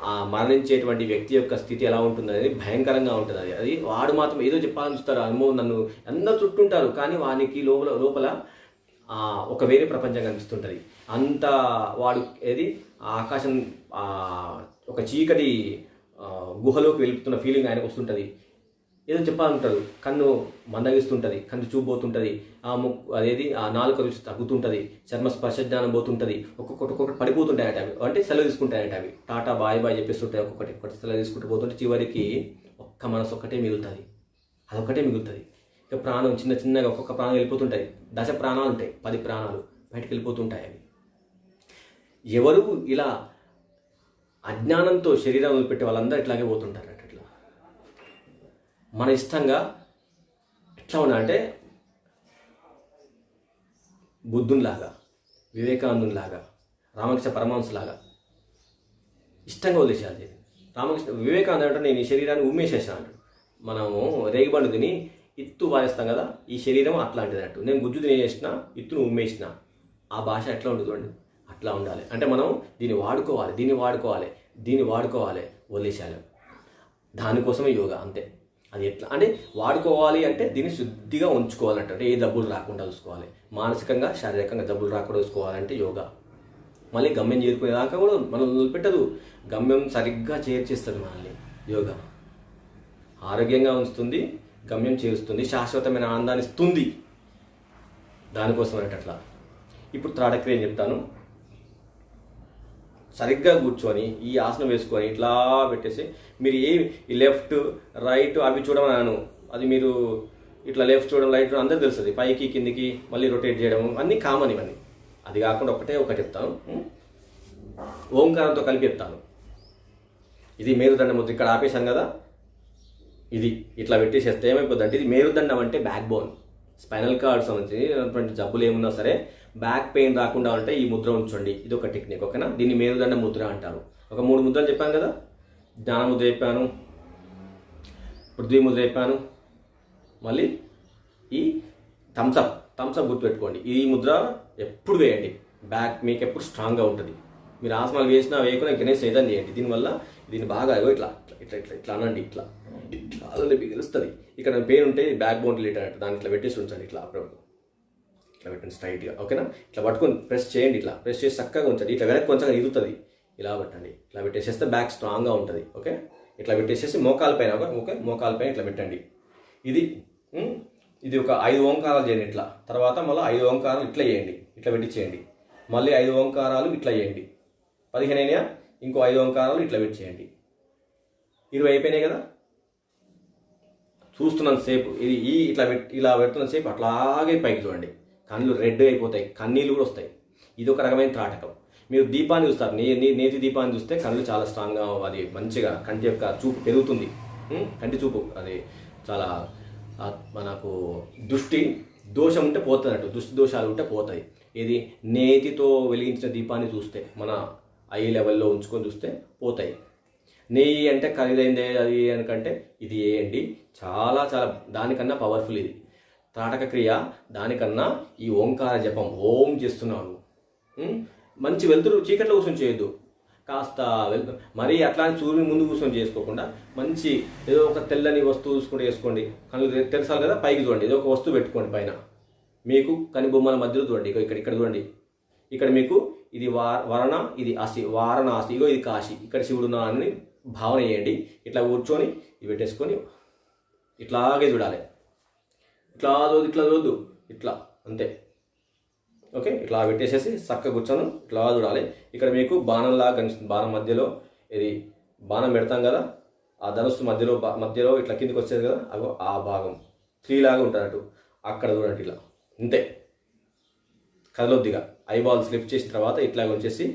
ఆ మరణించేటువంటి వ్యక్తి యొక్క స్థితి ఎలా ఉంటుంది అనేది భయంకరంగా ఉంటుంది. అది వాడు మాత్రం ఏదో చెప్పాలని చూస్తారు, అమ్మో నన్ను అందరూ చుట్టుంటారు, కానీ వానికి లోపల ఒక వేరే ప్రపంచం కనిపిస్తుంటుంది. అంత వాడు ఆకాశం ఒక చీకటి గుహలోకి వెళ్తున్న ఫీలింగ్ ఆయనకు వస్తుంటుంది. ఏదో చెప్పాలంటారు, కన్ను మందగిస్తుంటుంది, కన్ను చూపు పోతుంటుంది, ఆ నాలుక రుచి తగ్గుతుంటుంది, చర్మ స్పర్శ జ్ఞానం పోతుంటుంది, ఒక్కొక్కటి పడిపోతుంటాయట అవి. అంటే సెలవు తీసుకుంటాయట అవి. టాటా బాయ్ చెప్పేస్తుంటాయి. ఒక్కొక్కటి సెలవు తీసుకుంటూ పోతుంటే చివరికి ఒక్క మనసు ఒక్కటే మిగులుతుంది. అదొక్కటే మిగులుతుంది. ఇక ప్రాణం చిన్నగా ఒక్కొక్క ప్రాణం వెళ్ళిపోతుంటాయి. 10 ప్రాణాలు ఉంటాయి, 10 ప్రాణాలు బయటకు వెళ్ళిపోతుంటాయి అవి. ఎవరు ఇలా అజ్ఞానంతో శరీరం వదిలిపెట్టే వాళ్ళందరూ ఇట్లాగే పోతుంటారు. అట్లా మన ఇష్టంగా ఎట్లా ఉన్నా అంటే బుద్ధునిలాగా, వివేకానందునిలాగా, రామకృష్ణ పరమహంసలాగా ఇష్టంగా వదిలేసేయాలి. వివేకానంద అంటే నేను ఈ శరీరాన్ని ఉమ్మేసేసాను అంటాడు. మనము రేగిబండు తిని ఇత్తు వారేస్తాం కదా, ఈ శరీరం అట్లాంటిది అన్నట్టు. నేను గుజ్జు తినేసిన, ఇత్తును ఉమ్మేసిన. ఆ భాష ఎట్లా ఉంటుంది? అట్లా ఉండాలి. అంటే మనం దీన్ని వాడుకోవాలి, వదిలేసేయాలి. దానికోసమే యోగా. అంతే. అది ఎట్లా అంటే వాడుకోవాలి అంటే దీన్ని శుద్ధిగా ఉంచుకోవాలంటే, అంటే ఏ జబ్బులు రాకుండా చూసుకోవాలి. మానసికంగా శారీరకంగా జబ్బులు రాకుండా చూసుకోవాలంటే యోగా. మళ్ళీ గమ్యం చేరుకునేదాకా కూడా మనం వదిలిపెట్టదు. గమ్యం సరిగ్గా చేర్చేస్తుంది మనల్ని యోగా. ఆరోగ్యంగా ఉంచుతుంది, గమ్యం చేరుస్తుంది, శాశ్వతమైన ఆనందాన్ని ఇస్తుంది. దానికోసం అట్లా. ఇప్పుడు త్రాటక్రియ చెప్తాను. సరిగ్గా కూర్చొని ఈ ఆసనం వేసుకొని ఇట్లా పెట్టేసి మీరు ఈ లెఫ్ట్ రైట్ అవి చూడమన్నాను. అది మీరు ఇట్లా లెఫ్ట్ చూడడం, రైట్ చూడడం అందరికీ తెలుస్తుంది. పైకి కిందికి మళ్ళీ రొటేట్ చేయడం అన్నీ కామన్ ఇవన్నీ. అది కాకుండా ఒకటి చెప్తాను, ఓంకారంతో కలిపి చెప్తాను. ఇది మేరుదండ ముద్ర. ఇక్కడ ఆపేశాను కదా, ఇది ఇట్లా పెట్టేసేస్తే ఏమైపోద్ది అంటే, ఇది మేరుదండం అంటే బ్యాక్ బోన్, స్పైనల్ కార్డ్ సంబంధించినటువంటి జబ్బులు ఏమున్నా సరే బ్యాక్ పెయిన్ రాకుండా ఉంటే ఈ ముద్ర ఉంచండి. ఇది ఒక టెక్నిక్. ఓకేనా? దీన్ని మేరుదండ ముద్ర అంటారు. ఒక 3 ముద్రలు చెప్పాను కదా, జ్ఞాన ముద్ర చెప్పాను, పృథ్వీ ముద్ర చెప్పాను, మళ్ళీ ఈ థమ్స్అప్ గుర్తుపెట్టుకోండి. ఈ ముద్ర ఎప్పుడు వేయండి. బ్యాక్ మీకు ఎప్పుడు స్ట్రాంగ్గా ఉంటుంది. మీరు ఆసనాలు వేయకుండా గణేష్ సైతం చేయండి. దీన్ని బాగా ఇట్లా అనండి. ఇట్లా తెలుస్తుంది. ఇక్కడ పెయిన్ ఉంటే బ్యాక్ బోన్ రిలేటెడ్ అంటే దాన్ని ఇట్లా పెట్టేసి ఉంచండి. ఇట్లా అప్పుడప్పుడు ఇట్లా పెట్టండి స్ట్రైట్గా. ఓకేనా? ఇట్లా పట్టుకొని ప్రెస్ చేయండి. ఇట్లా ప్రెస్ చేసి చక్కగా ఉంచండి. ఇట్లా వెనక్కి కొంచెం ఇరుగుతుంది. ఇలా పెట్టండి. ఇట్లా పెట్టేసేస్తే బ్యాక్ స్ట్రాంగ్గా ఉంటుంది. ఓకే? ఇట్లా పెట్టేసేసి మోకాల పైన మోకాల పైన ఇట్లా పెట్టండి. ఇది ఒక 5 ఓంకారాలు చేయండి ఇట్లా. తర్వాత మళ్ళీ 5 ఓంకారాలు ఇట్లా చేయండి. ఇట్లా పెట్టి చేయండి. మళ్ళీ 5 ఓంకారాలు ఇట్లా చేయండి. 15 అయినా ఇంకో 5 ఓంకారాలు ఇట్లా పెట్టి చేయండి. 20 అయిపోయినాయి కదా. చూస్తున్నంత సేపు ఇలా పెడుతున్నంత సేపు అట్లాగే పైకి చూడండి. కళ్ళు రెడ్ అయిపోతాయి, కన్నీళ్ళు కూడా వస్తాయి. ఇది ఒక రకమైన త్రాటకం. మీరు దీపాన్ని చూస్తారు, నేతి దీపాన్ని చూస్తే కళ్ళు చాలా స్ట్రాంగ్గా, అది మంచిగా కంటి యొక్క చూపు పెరుగుతుంది. కంటి చూపు అది చాలా మనకు దృష్టి దోషం ఉంటే పోతున్నట్టు, దృష్టి దోషాలు ఉంటే పోతాయి. ఇది నేతితో వెలిగించిన దీపాన్ని చూస్తే, మన ఐ లెవెల్లో ఉంచుకొని చూస్తే పోతాయి. నెయ్యి అంటే ఖరీదైందే అది అనుకంటే ఇది వేయండి. చాలా చాలా దానికన్నా పవర్ఫుల్ ఇది త్రాటక క్రియ. దానికన్నా ఈ ఓంకార జపం ఓం చేస్తున్నాను. మంచి వెళ్తురు చీకట్లో కూర్చొని చేయొద్దు. కాస్త మరీ అట్లా సూర్యుని ముందు కూర్చొని చేసుకోకుండా మంచి ఏదో ఒక తెల్లని వస్తువు చూసుకుంటూ వేసుకోండి. కళ్ళు తెలుసాలి కదా, పైకి చూడండి, ఏదో ఒక వస్తువు పెట్టుకోండి పైన. మీకు కని బొమ్మల మధ్యలో చూడండి, ఇక్కడ చూడండి, ఇక్కడ మీకు ఇది వరణ, ఇది అసి, వారణాసి, ఇగో ఇది కాశీ, ఇక్కడ శివుడు అని భావన చేయండి. ఇట్లా కూర్చొని ఇవి పెట్టేసుకొని ఇట్లాగే చూడాలి. ఇట్లా చూడద్దు, ఇట్లా అంతే. ఓకే, ఇట్లా పెట్టేసేసి చక్కగా కూర్చొని ఇట్లా చూడాలి. ఇక్కడ మీకు బాణంలాగా కనిపిస్తుంది. బాణం మధ్యలో ఇది బాణం పెడతాం కదా, ఆ ధనుస్సు మధ్యలో ఇట్లా కిందికి వచ్చేది కదా, అగో ఆ భాగం 3 లాగా ఉంటున్నట్టు అక్కడ చూడండి. ఇట్లా అంతే, కదలొద్దిగా. ఐబాల్స్ లిఫ్ట్ చేసిన తర్వాత ఇట్లా వచ్చేసి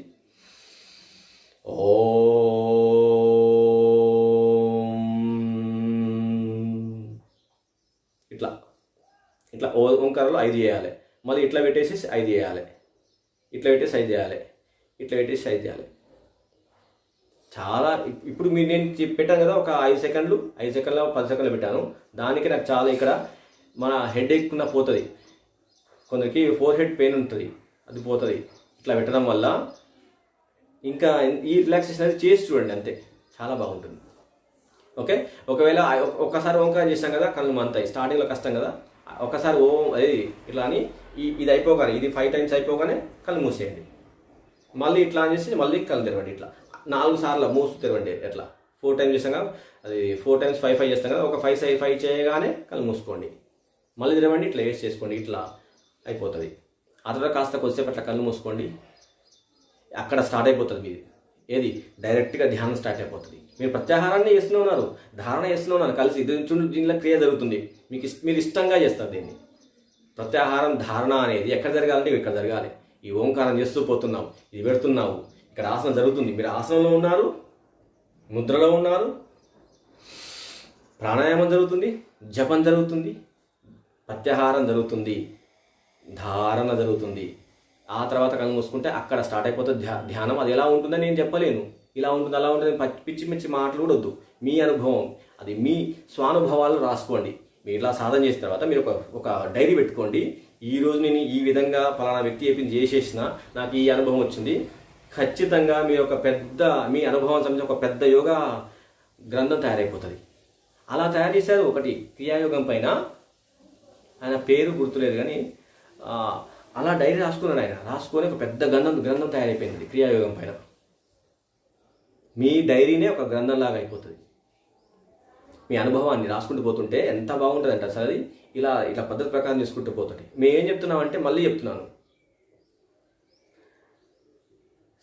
ఇట్లా ఇట్లా ఓంకారంలో 5 చేయాలి. మళ్ళీ ఇట్లా పెట్టేసి 5 చేయాలి, ఇట్లా పెట్టేసి 5 చేయాలి, ఇట్లా పెట్టేసి 5 చేయాలి. చాలా ఇప్పుడు నేను పెట్టాను కదా, ఒక 5 సెకండ్లు 10 సెకండ్లు పెట్టాను. దానికి నాకు చాలా ఇక్కడ మన హెడ్ ఎక్కువ పోతుంది. కొందరికి ఫోర్ హెడ్ పెయిన్ ఉంటుంది, అది పోతుంది ఇట్లా పెట్టడం వల్ల. ఇంకా ఈ రిలాక్సేషన్ అనేది చేసి చూడండి, అంతే, చాలా బాగుంటుంది. ఓకే, ఒకవేళ ఒక్కసారి ఓంకారం చేసాం కదా, కళ్ళు మంతాయి, స్టార్టింగ్లో కష్టం కదా. ఒకసారి అది ఇట్లా అని ఇది అయిపోగానే, ఇది 5 టైమ్స్ అయిపోగానే కళ్ళు మూసేయండి. మళ్ళీ ఇట్లా అని చేసి మళ్ళీ కళ్ళు తెరవండి. ఇట్లా 4 సార్లు మూసు తెరవండి. ఎట్లా 4 టైమ్స్ చేసాం కదా, అది 4 టైమ్స్ 5 చేస్తాం కదా, ఒక 5 చేయగానే కళ్ళు మూసుకోండి, మళ్ళీ తెరవండి, ఇట్లా వేస్ట్ చేసుకోండి. ఇట్లా అయిపోతుంది. ఆ తర్వాత కాస్త కొద్దిసేపు అట్లా కళ్ళు మూసుకోండి. అక్కడ స్టార్ట్ అయిపోతుంది మీది ఏది, డైరెక్ట్గా ధ్యానం స్టార్ట్ అయిపోతుంది. మీరు ప్రత్యాహారాన్ని చేస్తూనే ఉన్నారు, ధారణ చేస్తూనే ఉన్నారు, కలిసి దీనిలో క్రియ జరుగుతుంది. మీరు ఇష్టంగా చేస్తారు దీన్ని. ప్రత్యాహారం ధారణ అనేది ఎక్కడ జరగాలంటే ఇక్కడ జరగాలి. ఈ ఓంకారం చేస్తూ పోతున్నావు, ఇది పెడుతున్నావు, ఇక్కడ ఆసనం జరుగుతుంది. మీరు ఆసనంలో ఉన్నారు, ముద్రలో ఉన్నారు, ప్రాణాయామం జరుగుతుంది, జపం జరుగుతుంది, ప్రత్యాహారం జరుగుతుంది, ధారణ జరుగుతుంది. ఆ తర్వాత కళ్ళు మూసుకుంటే అక్కడ స్టార్ట్ అయిపోతుంది ధ్యానం. అది ఎలా ఉంటుందని నేను చెప్పలేను, ఇలా ఉంటుంది అలా ఉంటుంది, పిచ్చి పిచ్చి మాటలు కూడా వద్దు. మీ అనుభవం, అది మీ స్వానుభవాలు రాసుకోండి. మీరు ఇలా సాధన చేసిన తర్వాత మీరు ఒక డైరీ పెట్టుకోండి. ఈరోజు నేను ఈ విధంగా ఫలానా వ్యక్తి చెప్పింది చేసేసిన, నాకు ఈ అనుభవం వచ్చింది. ఖచ్చితంగా మీ అనుభవం సంబంధించి ఒక పెద్ద యోగా గ్రంథం తయారైపోతుంది. అలా తయారు చేశారు. ఒకటి క్రియాయోగం పైన, ఆయన పేరు గుర్తులేదు కానీ అలా డైరీ రాసుకున్నాడు. ఆయన రాసుకొని ఒక పెద్ద గ్రంథం తయారైపోయింది క్రియాయోగం పైన. మీ డైరీనే ఒక గ్రంథంలాగా అయిపోతుంది. మీ అనుభవాన్ని రాసుకుంటూ పోతుంటే ఎంత బాగుంటుంది అంటే అసలు అది ఇలా పద్ధతి ప్రకారం చేసుకుంటూ పోతుంది. మేమేం చెప్తున్నామంటే, మళ్ళీ చెప్తున్నాను,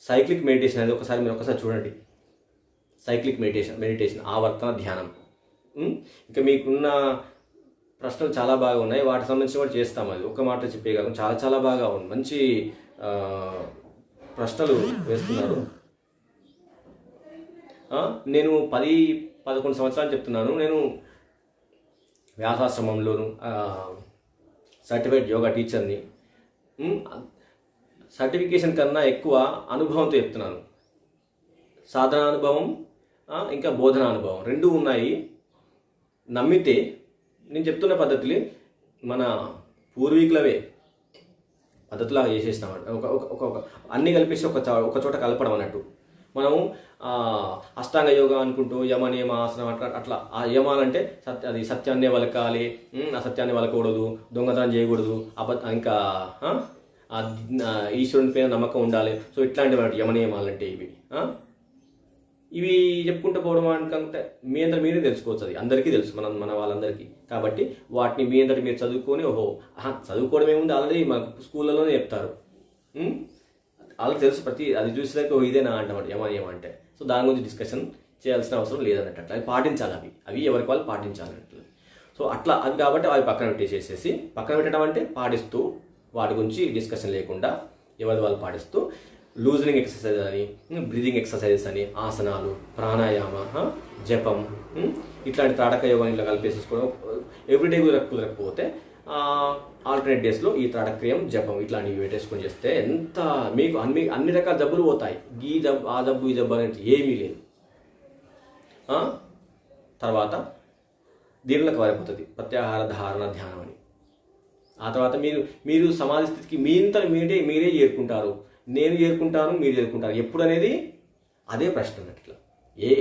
సైక్లిక్ మెడిటేషన్ అనేది మీరు ఒకసారి చూడండి. సైక్లిక్ మెడిటేషన్ ఆవర్తన ధ్యానం. ఇంకా మీకున్న ప్రశ్నలు చాలా బాగా ఉన్నాయి, వాటికి సంబంధించి కూడా చేస్తాం. అది ఒక మాట చెప్పే కాకుండా చాలా చాలా బాగా ఉంది. మంచి ప్రశ్నలు వేస్తున్నారు. నేను 10-11 సంవత్సరాలు చెప్తున్నాను. నేను వ్యాసాశ్రమంలోను సర్టిఫైడ్ యోగా టీచర్ని. సర్టిఫికేషన్ కన్నా ఎక్కువ అనుభవంతో చెప్తున్నాను. సాధన అనుభవం ఇంకా బోధన అనుభవం 2 ఉన్నాయి. నమ్మితే నేను చెప్తున్న పద్ధతులు మన పూర్వీకులవే పద్ధతిలాగా చేసేస్తామంట. ఒక అన్నీ కలిపేసి ఒక చోట కలపడం అన్నట్టు. మనం అష్టాంగ యోగా అనుకుంటూ యమ నియమ ఆసనం అట్లా ఆ యమాలంటే అది సత్యాన్నే వలకాలి, అసత్యాన్ని వలకూడదు, దొంగతనం చేయకూడదు, ఇంకా ఈశ్వరుని పైన నమ్మకం ఉండాలి. సో ఇట్లాంటివి యమ నియమాలంటే ఇవి చెప్పుకుంటూ పోవడం అనుకుంటే మీ అందరు మీరే తెలుసుకోవచ్చు. అది అందరికీ తెలుసు, మన వాళ్ళందరికీ. కాబట్టి వాటిని మీ అందరికి మీరు చదువుకొని చదువుకోవడం ఏముంది, ఆల్రెడీ మాకు స్కూళ్ళలోనే చెప్తారు. వాళ్ళకి తెలుసు, అది చూసేదాకా ఇదేనా అంటామాట యమనియం అంటే. సో దాని గురించి డిస్కషన్ చేయాల్సిన అవసరం లేదన్నట్టు. అట్లా అవి పాటించాలి, అవి ఎవరికి వాళ్ళు పాటించాలన్నట్లు. సో అట్లా అది కాబట్టి అవి పక్కన పెట్టేసేసి, పక్కన పెట్టడం అంటే పాటిస్తూ, వాటి గురించి డిస్కషన్ లేకుండా ఎవరి వాళ్ళు పాటిస్తూ, లూజనింగ్ ఎక్సర్సైజ్ అని, బ్రీదింగ్ ఎక్సర్సైజెస్ అని, ఆసనాలు, ప్రాణాయామ, జపం, ఇట్లాంటి త్రాటక యోగాన్ని ఇట్లా కలిపేసేసుకోవడం. ఎవ్రీడే కుదరకపోతే ఆల్టర్నేట్ డేస్లో ఈ త్రాటక్రియం, జపం ఇట్లాంటివి పెట్టేసుకొని చేస్తే ఎంత మీకు అన్ని రకాల జబ్బులు పోతాయి. ఈ జబ్బు ఆ జబ్బు ఈ జబ్బు అనేది ఏమీ లేదు. తర్వాత దీనిలో కవర్ అయిపోతుంది ప్రత్యాహార ధారణ ధ్యానం అని. ఆ తర్వాత మీరు సమాధి స్థితికి మీరే చేరుకుంటారు. నేను చేరుకుంటాను, మీరు చేరుకుంటారు. ఎప్పుడు అనేది అదే ప్రశ్న అన్నట్టు.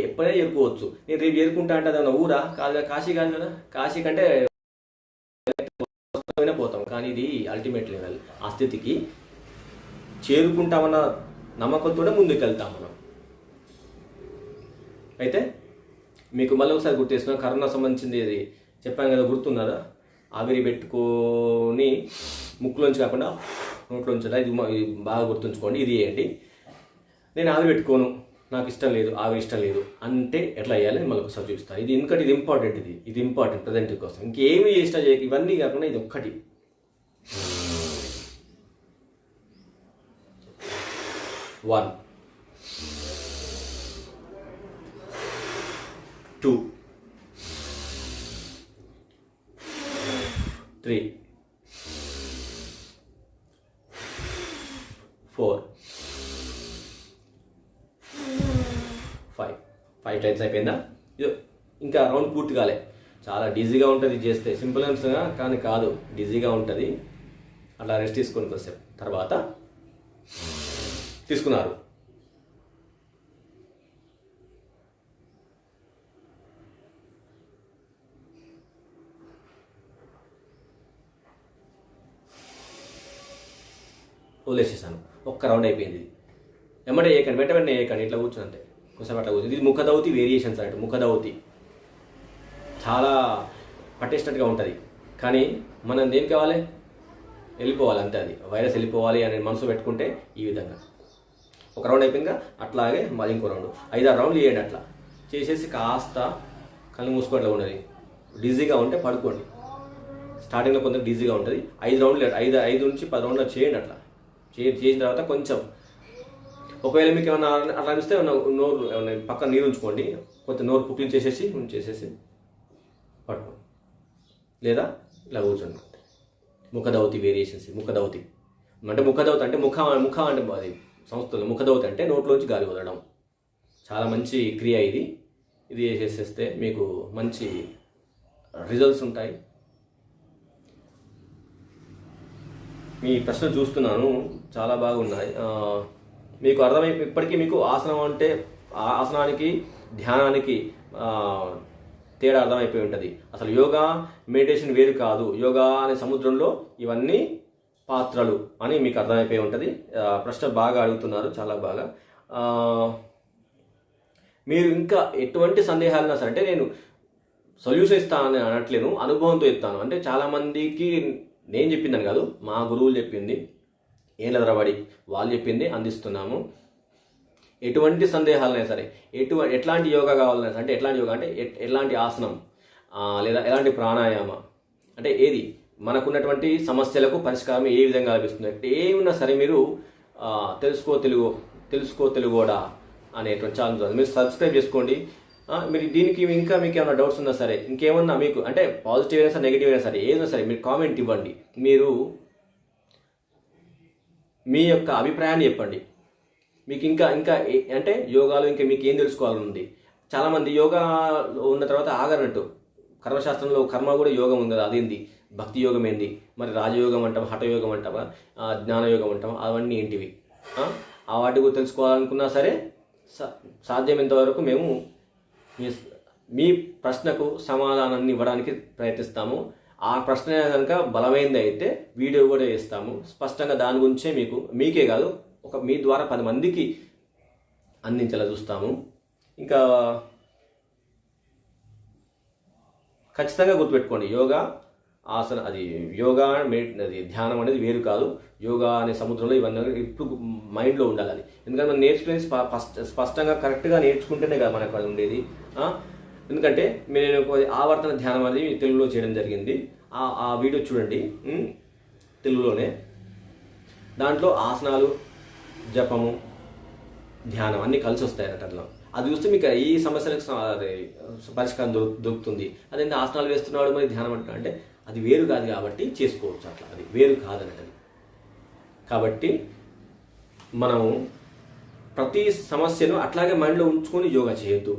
ఎప్పుడైనా చేరుకోవచ్చు. నేను రేపు చేరుకుంటా అంటే అదన్నా ఊరా కాదు, కాశీ కాదు కదా. కాశీ కంటే పోతాం, కానీ ఇది అల్టిమేట్ లెవెల్. ఆ స్థితికి చేరుకుంటామన్న నమ్మకంతోనే ముందుకు వెళ్తాం మనం. అయితే మీకు మళ్ళీ ఒకసారి గుర్తు చేస్తున్నాం, కరోనా సంబంధించింది ఇది చెప్పాను కదా, గుర్తున్నదా? ఆవిరి పెట్టుకొని ముక్కులోంచి కాకుండా నోట్లోంచి, ఇది బాగా గుర్తుంచుకోండి. ఇది ఏంటి, నేను ఆవిరి పెట్టుకోను, నాకు ఇష్టం లేదు, ఆవిరి ఇష్టం లేదు అంటే ఎట్లా వేయాలి మళ్ళీ ఒకసారి చూపిస్తాను. ఇది ఎందుకంటే ఇది ఇంపార్టెంట్, ఇది ఇంపార్టెంట్ ప్రజెంట్ కోసం. ఇంకేమి చేసినా చేయక ఇవన్నీ కాకుండా ఇది ఒక్కటి. 1 2 3 4 5 టైమ్స్ అయిపోయిందా? ఇది ఇంకా రౌండ్ పూర్తి కాలే. చాలా డిజీగా ఉంటుంది చేస్తే, సింపుల్ గా కానీ కాదు, డిజీగా ఉంటుంది. అట్లా రెస్ట్ తీసుకొని కొద్దిసేపు తర్వాత తీసుకున్నారు. వదిలేసేసాను. ఒక్క రౌండ్ అయిపోయింది. వెంటనే వేయకండి, ఇట్లా కూర్చుంటే కొంచెం అట్లా కూర్చుంది. ఇది ముఖదౌతి వేరియేషన్స్ అంటే ముఖదౌతి చాలా పట్టేసినట్టుగా ఉంటుంది. కానీ మనం ఏం కావాలి, వెళ్ళిపోవాలి అంతే. అది వైరస్ వెళ్ళిపోవాలి అని మనసు పెట్టుకుంటే ఈ విధంగా ఒక రౌండ్ అయిపోయిందిగా, అట్లాగే మళ్ళీ ఇంకో రౌండ్ 5-6 రౌండ్లు చేయండి. అట్లా చేసేసి కాస్త కళ్ళు మూసుకోవట్లా ఉన్నది. డిజీగా ఉంటే పడుకోండి. స్టార్టింగ్లో కొంచెం డిజీగా ఉంటుంది. 5 రౌండ్లు 5 నుంచి 10 రౌండ్లు చేయండి. అట్లా చేసిన తర్వాత కొంచెం ఒకవేళ మీకు ఏమన్నా అట్లా అనిపిస్తే నోరు పక్కన నీరు ఉంచుకోండి, కొంచెం నోరు పుక్కిలు చేసేసి పడుకోండి. లేదా ఇలా కూర్చోండి. ముఖదౌతి వేరియేషన్స్. ముఖదౌతి అంటే ముఖ అంటే అది సంస్థలో ముఖదౌతి అంటే నోట్లోంచి గాలి వదలడం. చాలా మంచి క్రియ ఇది. ఇది చేసేస్తే మీకు మంచి రిజల్ట్స్ ఉంటాయి. మీ ప్రశ్న చూస్తున్నాను, చాలా బాగున్నాయి. మీకు ఇప్పటికీ మీకు ఆసనం అంటే ఆసనానికి ధ్యానానికి తేడా అర్థమైపోయి ఉంటుంది. అసలు యోగా మెడిటేషన్ వేరు కాదు. యోగా అనే సముద్రంలో ఇవన్నీ పాత్రలు అని మీకు అర్థమైపోయి ఉంటుంది. ప్రశ్న బాగా అడుగుతున్నారు, చాలా బాగా. మీరు ఇంకా ఎటువంటి సందేహాలు సరే, అంటే నేను సొల్యూషన్ ఇస్తానని అనట్లేను, అనుభవంతో ఇస్తాను. అంటే చాలామందికి నేను చెప్పిందని కాదు, మా గురువులు చెప్పింది, ఏళ్ళ తరబడి వాళ్ళు చెప్పింది అందిస్తున్నాము. ఎటువంటి సందేహాలైనా సరే, ఎట్లాంటి యోగా కావాలన్నా సరే, అంటే ఎట్లాంటి యోగా అంటే ఎలాంటి ఆసనం లేదా ఎలాంటి ప్రాణాయామ అంటే ఏది మనకున్నటువంటి సమస్యలకు పరిష్కారం ఏ విధంగా లభిస్తుంది, ఏమున్నా సరే మీరు తెలుసుకో తెలుగోడా అనేటువంటి ఛానల్ మీరు సబ్స్క్రైబ్ చేసుకోండి. మీరు దీనికి ఇంకా మీకు ఏమైనా డౌట్స్ ఉన్నా సరే, ఇంకేమన్నా మీకు అంటే పాజిటివ్ అయినా సరే నెగిటివ్ అయినా సరే ఏదైనా సరే మీరు కామెంట్ ఇవ్వండి. మీరు మీ యొక్క అభిప్రాయాన్ని చెప్పండి. మీకు ఇంకా అంటే యోగాలో ఇంకా మీకు ఏం తెలుసుకోవాలని ఉంది. చాలామంది యోగా ఉన్న తర్వాత ఆగరనట్టు, కర్మశాస్త్రంలో కర్మ కూడా యోగం ఉంది కదా, అదేంది, భక్తి యోగం ఏంది, మరి రాజయోగం అంటాం, హఠయోగం అంటామా, జ్ఞానయోగం అంటాం, అవన్నీ ఏంటివి, ఆ వాటి కూడా తెలుసుకోవాలనుకున్నా సరే సాధ్యమైనంత వరకు మేము మీ ప్రశ్నకు సమాధానాన్ని ఇవ్వడానికి ప్రయత్నిస్తాము. ఆ ప్రశ్న కనుక బలమైనది అయితే వీడియో కూడా చేస్తాము స్పష్టంగా. దాని గురించే మీకే కాదు, మీ ద్వారా 10 మందికి అందించేలా చూస్తాము. ఇంకా ఖచ్చితంగా గుర్తుపెట్టుకోండి, యోగా అది ధ్యానం అనేది వేరు కాదు. యోగా అనే సముద్రంలో ఇవన్నీ ఇప్పుడు మైండ్లో ఉండాలి. అది ఎందుకంటే మనం నేర్చుకునేది స్పష్టంగా కరెక్ట్గా నేర్చుకుంటేనే కదా మనకు అది ఉండేది. ఎందుకంటే నేను ఆవర్తన ధ్యానం అనేది తెలుగులో చేయడం జరిగింది. ఆ వీడియో చూడండి తెలుగులోనే. దాంట్లో ఆసనాలు, జపము, ధ్యానం అన్నీ కలిసి వస్తాయి అన్నట్టు. అట్లా అది చూస్తే మీకు ఈ సమస్యలకు పరిష్కారం దొరుకుతుంది. అదేంటి ఆసనాలు వేస్తున్నాడు మరి ధ్యానం అంటే అది వేరు కాదు కాబట్టి చేసుకోవచ్చు. అట్లా అది వేరు కాదన్నట్టు. కాబట్టి మనం ప్రతి సమస్యను అట్లాగే మైండ్లో ఉంచుకొని యోగా చేయొద్దు.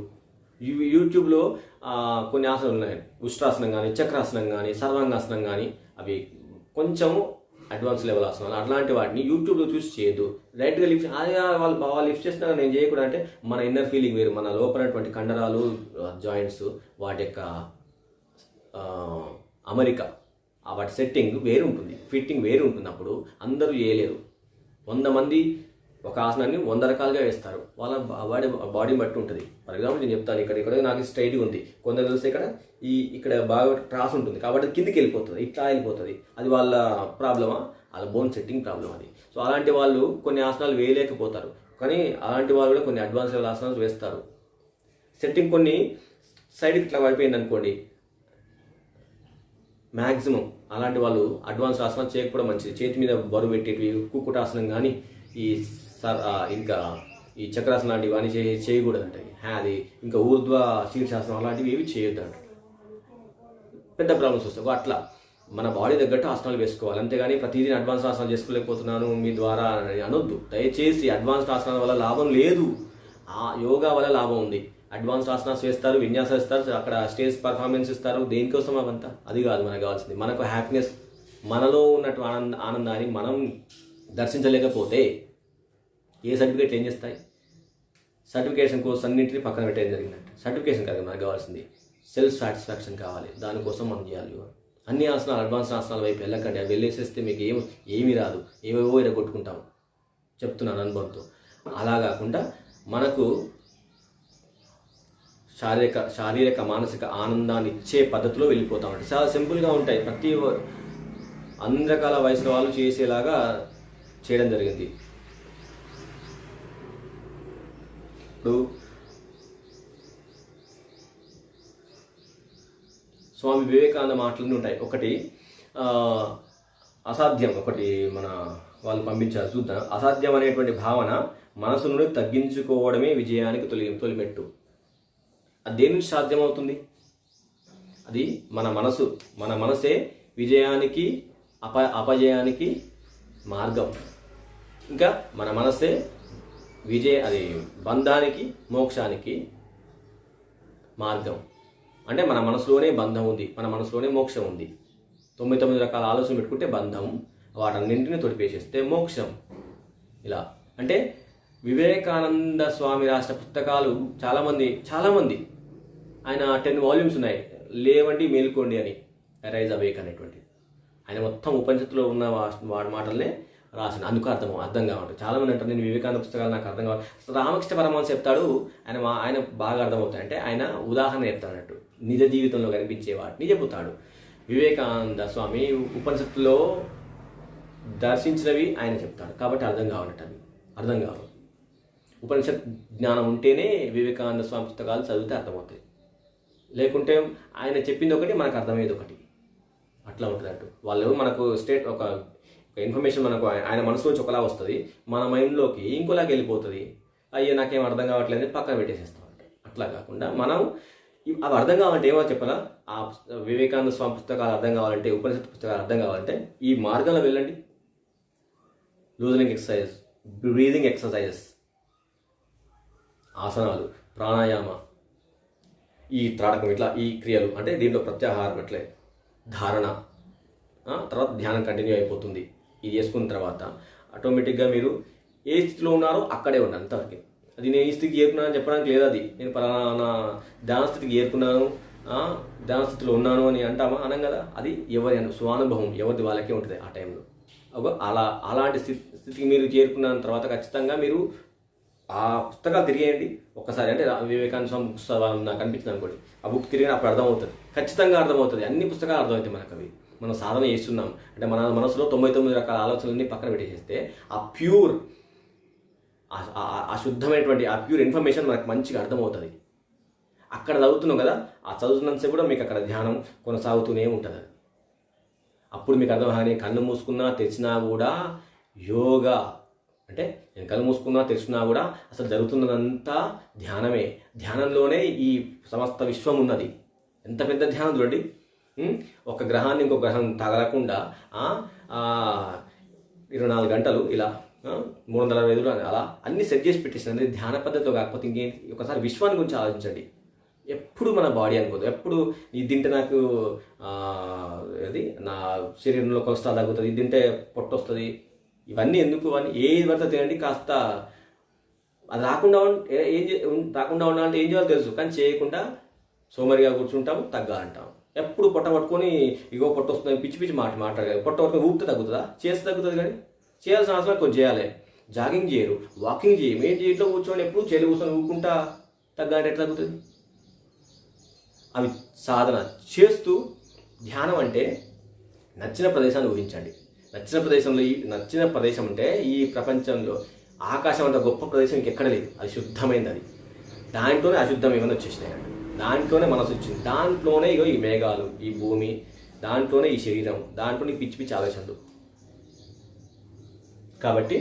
యూట్యూబ్లో కొన్ని ఆసనాలు ఉన్నాయి, ఉష్ట్రాసనం కానీ, చక్రాసనం కానీ, సర్వాంగాసనం కానీ, అవి కొంచెము అడ్వాన్స్ లెవెల్ ఆసనాలు. అట్లాంటి వాటిని యూట్యూబ్లో చూసి చేయొద్దు. డైరెక్ట్గా లిఫ్ట్ వాళ్ళు లిఫ్ట్ చేస్తున్నారు నేను చేయకూడదు అంటే మన ఇన్నర్ ఫీలింగ్ వేరు, మన లోపలటువంటి కండరాలు, జాయింట్స్, వాటి యొక్క అమరిక, వాటి సెట్టింగ్ వేరు ఉంటుంది, ఫిట్టింగ్ వేరు ఉంటుంది. అప్పుడు అందరూ చేయలేరు. 100 మంది ఒక ఆసనాన్ని 100 రకాలుగా వేస్తారు, వాళ్ళ బాడీ బట్టి ఉంటుంది. ఫర్ ఎగ్జాంపుల్ నేను చెప్తాను, ఇక్కడ నాకు స్ట్రైట్గా ఉంది, కొందరు తెలిస్తే ఇక్కడ బాగా క్రాస్ ఉంటుంది కాబట్టి కిందికి వెళ్ళిపోతుంది, ఇట్లా వెళ్ళిపోతుంది. అది వాళ్ళ ప్రాబ్లమా? వాళ్ళ బోన్ సెట్టింగ్ ప్రాబ్లం అది. సో అలాంటి వాళ్ళు కొన్ని ఆసనాలు వేయలేకపోతారు, కానీ అలాంటి వాళ్ళు కూడా కొన్ని అడ్వాన్స్ లెవెల్ ఆసనాలు వేస్తారు. సెట్టింగ్ కొన్ని సైడ్కి ఇట్లా పడిపోయింది అనుకోండి, మ్యాక్సిమం అలాంటి వాళ్ళు అడ్వాన్స్ ఆసనాలు చేయకపోవడం మంచిది. చేతి మీద బరువు పెట్టేటివి, కుక్కుటాసనం కానీ, ఇంకా ఈ చక్రాసనం లాంటివి కానీ చేయకూడదంట. అది ఇంకా ఊర్ధ్వ శీర్షాసనం అలాంటివి ఏవి చేయొద్దంట, పెద్ద ప్రాబ్లమ్స్ వస్తాయి. అట్లా మన బాడీ తగ్గట్టు ఆసనాలు వేసుకోవాలి, అంతేగాని ప్రతిదీ అడ్వాన్స్ ఆసనాలు చేసుకోలేకపోతున్నాను మీ ద్వారా అనొద్దు. దయచేసి అడ్వాన్స్ ఆసనాల వల్ల లాభం లేదు, యోగా వల్ల లాభం ఉంది. అడ్వాన్స్ ఆసనాలు వేస్తారు, విన్యాసాలు ఇస్తారు, అక్కడ స్టేజ్ పర్ఫార్మెన్స్ ఇస్తారు. దేనికోసం అవంతా? అది కాదు మనకు కావాల్సింది. మనకు హ్యాపీనెస్, మనలో ఉన్నట్టు ఆనందాన్ని మనం దర్శించలేకపోతే ఏ సర్టిఫికేట్లు ఏం చేస్తాయి? సర్టిఫికేషన్ కోసం అన్నింటినీ పక్కన పెట్టేది జరిగిందంటే సర్టిఫికేషన్ కాదు మనకు కావాల్సింది, సెల్ఫ్ సాటిస్ఫాక్షన్ కావాలి. దానికోసం మనం చేయాలి. అన్ని ఆసనాలు అడ్వాన్స్ ఆసనాల వైపు వెళ్ళకండి. అవి వెళ్ళేసేస్తే మీకు ఏమీ రాదు, ఏవేవో ఇరగొట్టుకుంటాం, చెప్తున్నాను అనుభవంతో. అలా కాకుండా మనకు శారీరక మానసిక ఆనందాన్ని ఇచ్చే పద్ధతిలో వెళ్ళిపోతామంటే చాలా సింపుల్గా ఉంటాయి. అన్ని రకాల వయసుల వాళ్ళు చేసేలాగా చేయడం జరిగింది. ఇప్పుడు స్వామి వివేకానంద మాటలు ఉంటాయి. ఒకటి అసాధ్యం, ఒకటి మన వాళ్ళు పంపించారు చూద్దాం. అసాధ్యం అనేటువంటి భావన మనసు నుండి తగ్గించుకోవడమే విజయానికి తొలిమెట్టు. అది దేని నుంచి సాధ్యమవుతుంది? అది మన మనసే విజయానికి అపజయానికి మార్గం. ఇంకా మన మనసే అది బంధానికి మోక్షానికి మార్గం. అంటే మన మనసులోనే బంధం ఉంది, మన మనసులోనే మోక్షం ఉంది. 99 రకాల ఆలోచనలు పెట్టుకుంటే బంధం, వాటన్నింటినీ తొడిపేసేస్తే మోక్షం. ఇలా అంటే వివేకానంద స్వామి రాసిన పుస్తకాలు చాలామంది ఆయన 10 వాల్యూమ్స్ ఉన్నాయి. లేవండి మేల్కోండి అని, రైజ్ అవేక్ అనేటువంటి. ఆయన మొత్తం ఉపనిషత్తులో ఉన్న వాడి మాటలనే రాసిన, అందుకు అర్థం కావాలి. చాలామంది అంటారు నేను వివేకానంద పుస్తకాలు నాకు అర్థం కావాలి. రామకృష్ణ పరమహంస చెప్తాడు, ఆయన బాగా అర్థమవుతాయి. అంటే ఆయన ఉదాహరణ చెప్తాడన్నట్టు, నిజ జీవితంలో కనిపించే వాటిని చెబుతాడు. వివేకానంద స్వామి ఉపనిషత్తులో దర్శించినవి ఆయన చెప్తాడు కాబట్టి అర్థం కావాలి. ఉపనిషత్ జ్ఞానం ఉంటేనే వివేకానంద స్వామి పుస్తకాలు చదివితే అర్థమవుతాయి. లేకుంటే ఆయన చెప్పింది ఒకటి, మనకు అర్థమయ్యేది ఒకటి, అట్లా ఉంటుంది అటు. వాళ్ళు మనకు ఒక ఇన్ఫర్మేషన్ మనకు ఆయన మనసులోంచి ఒకలా వస్తుంది, మన మైండ్లోకి ఇంకోలాగా వెళ్ళిపోతుంది. అయ్యో నాకేం అర్థం కావట్లేదు పక్కన పెట్టేసేస్తాం. అట్లా కాకుండా మనం అవి అర్థం కావాలంటే ఏమో చెప్పాలా, ఆ వివేకానంద స్వామి పుస్తకాలు అర్థం కావాలంటే, ఉపనిషత్ పుస్తకాలు అర్థం కావాలంటే ఈ మార్గంలో వెళ్ళండి. లూజనింగ్ ఎక్సర్సైజ్, బ్రీదింగ్ ఎక్సర్సైజెస్, ఆసనాలు, ప్రాణాయామ, ఈ త్రాటకం, ఇట్లా ఈ క్రియలు. అంటే దీంట్లో ప్రత్యాహారం, అట్లే ధారణ, తర్వాత ధ్యానం కంటిన్యూ అయిపోతుంది. ఇది చేసుకున్న తర్వాత ఆటోమేటిక్గా మీరు ఏ స్థితిలో ఉన్నారో అక్కడే ఉండండి అంతవరకు. అది నేను ఈ స్థితికి చేరుకున్నానని చెప్పడానికి లేదు. అది నేను పలానా ధ్యాన స్థితికి చేరుకున్నాను, ధ్యాన స్థితిలో ఉన్నాను అని అనం కదా. అది ఎవరి స్వానుభవం, ఎవరిది వాళ్ళకే ఉంటుంది ఆ టైంలో. అలాంటి స్థితికి మీరు చేరుకున్న తర్వాత ఖచ్చితంగా మీరు ఆ పుస్తకాలు తిరిగేయండి ఒక్కసారి. అంటే వివేకానంద స్వామి బుక్స్ నాకు అనిపించింది అనుకోండి, ఆ బుక్ తిరిగి అప్పుడు అర్థమవుతుంది, ఖచ్చితంగా అర్థమవుతుంది. అన్ని పుస్తకాలు అర్థమవుతాయి మనకు. అవి మనం సాధన చేస్తున్నాం అంటే మన మనసులో 99 రకాల ఆలోచనలన్నీ పక్కన పెట్టేసేస్తే ఆ ప్యూర్, ఆ శుద్ధమైనటువంటి ఆ ప్యూర్ ఇన్ఫర్మేషన్ మనకు మంచిగా అర్థమవుతుంది. అక్కడ చదువుతున్నాం కదా, ఆ చదువుతున్నంతసేపు కూడా మీకు అక్కడ ధ్యానం కొనసాగుతూనే ఉంటుంది. అప్పుడు మీకు అర్థం కానీ కళ్ళు మూసుకున్నా తెరిచినా కూడా యోగా అంటే, నేను కళ్ళు మూసుకున్నా తెరిచినా కూడా అసలు జరుగుతున్నదంతా ధ్యానమే. ధ్యానంలోనే ఈ సమస్త విశ్వం ఉన్నది. ఎంత పెద్ద ధ్యానం చూడండి. ఒక గ్రహాన్ని ఇంకో గ్రహం తగలకుండా 24 గంటలు ఇలా 365 అలా అన్ని సెట్ చేసి పెట్టేసింది. ధ్యాన పద్ధతిలో కాకపోతే ఇంకేంటి? ఒకసారి విశ్వాన్ని గురించి ఆలోచించండి. ఎప్పుడు మన బాడీ అనుకోదు. ఎప్పుడు ఇది తింటే నాకు అది నా శరీరంలో కొలెస్ట్రాల్ తగ్గుతుంది, ఇది తింటే పొట్ట వస్తుంది, ఇవన్నీ ఎందుకు అని ఏది పడితే తినండి. కాస్త అది రాకుండా ఉండాలంటే ఏం చేయాలో తెలుసు, కానీ చేయకుండా సోమరిగా కూర్చుంటాము, అంటాం. ఎప్పుడు పొట్ట పట్టుకొని ఇగో పొట్ట వస్తుంది పిచ్చి పిచ్చి మాట్లాడగలరు. పొట్ట పట్టుకొని ఊపితే తగ్గుతుందా? చేస్తే తగ్గుతుంది, కానీ చేయాల్సిన అవసరం కొంచెం చేయాలి. జాగింగ్ చేయరు, వాకింగ్ చేయం, ఏంటి ఇంట్లో కూర్చొని ఎప్పుడు చేలు కూర్చొని ఊపుకుంటా తగ్గాలంటే ఎట్లా తగ్గుతుంది? అవి సాధన చేస్తూ ధ్యానం అంటే నచ్చిన ప్రదేశాన్ని ఊహించండి. నచ్చిన ప్రదేశం అంటే ఈ ప్రపంచంలో ఆకాశం అంత గొప్ప ప్రదేశం ఇంకెక్కడ లేదు. అది శుద్ధమైంది. అది దాంట్లోనే అశుద్ధం ఏమైనా వచ్చేసినాయి అండి. దాంట్లోనే మనసు వచ్చింది, దాంట్లోనే ఇగో ఈ మేఘాలు, ఈ భూమి, దాంట్లోనే ఈ శరీరం, దాంట్లోనే పిచ్చి పిచ్చి ఆలోచనలు. కాబట్టి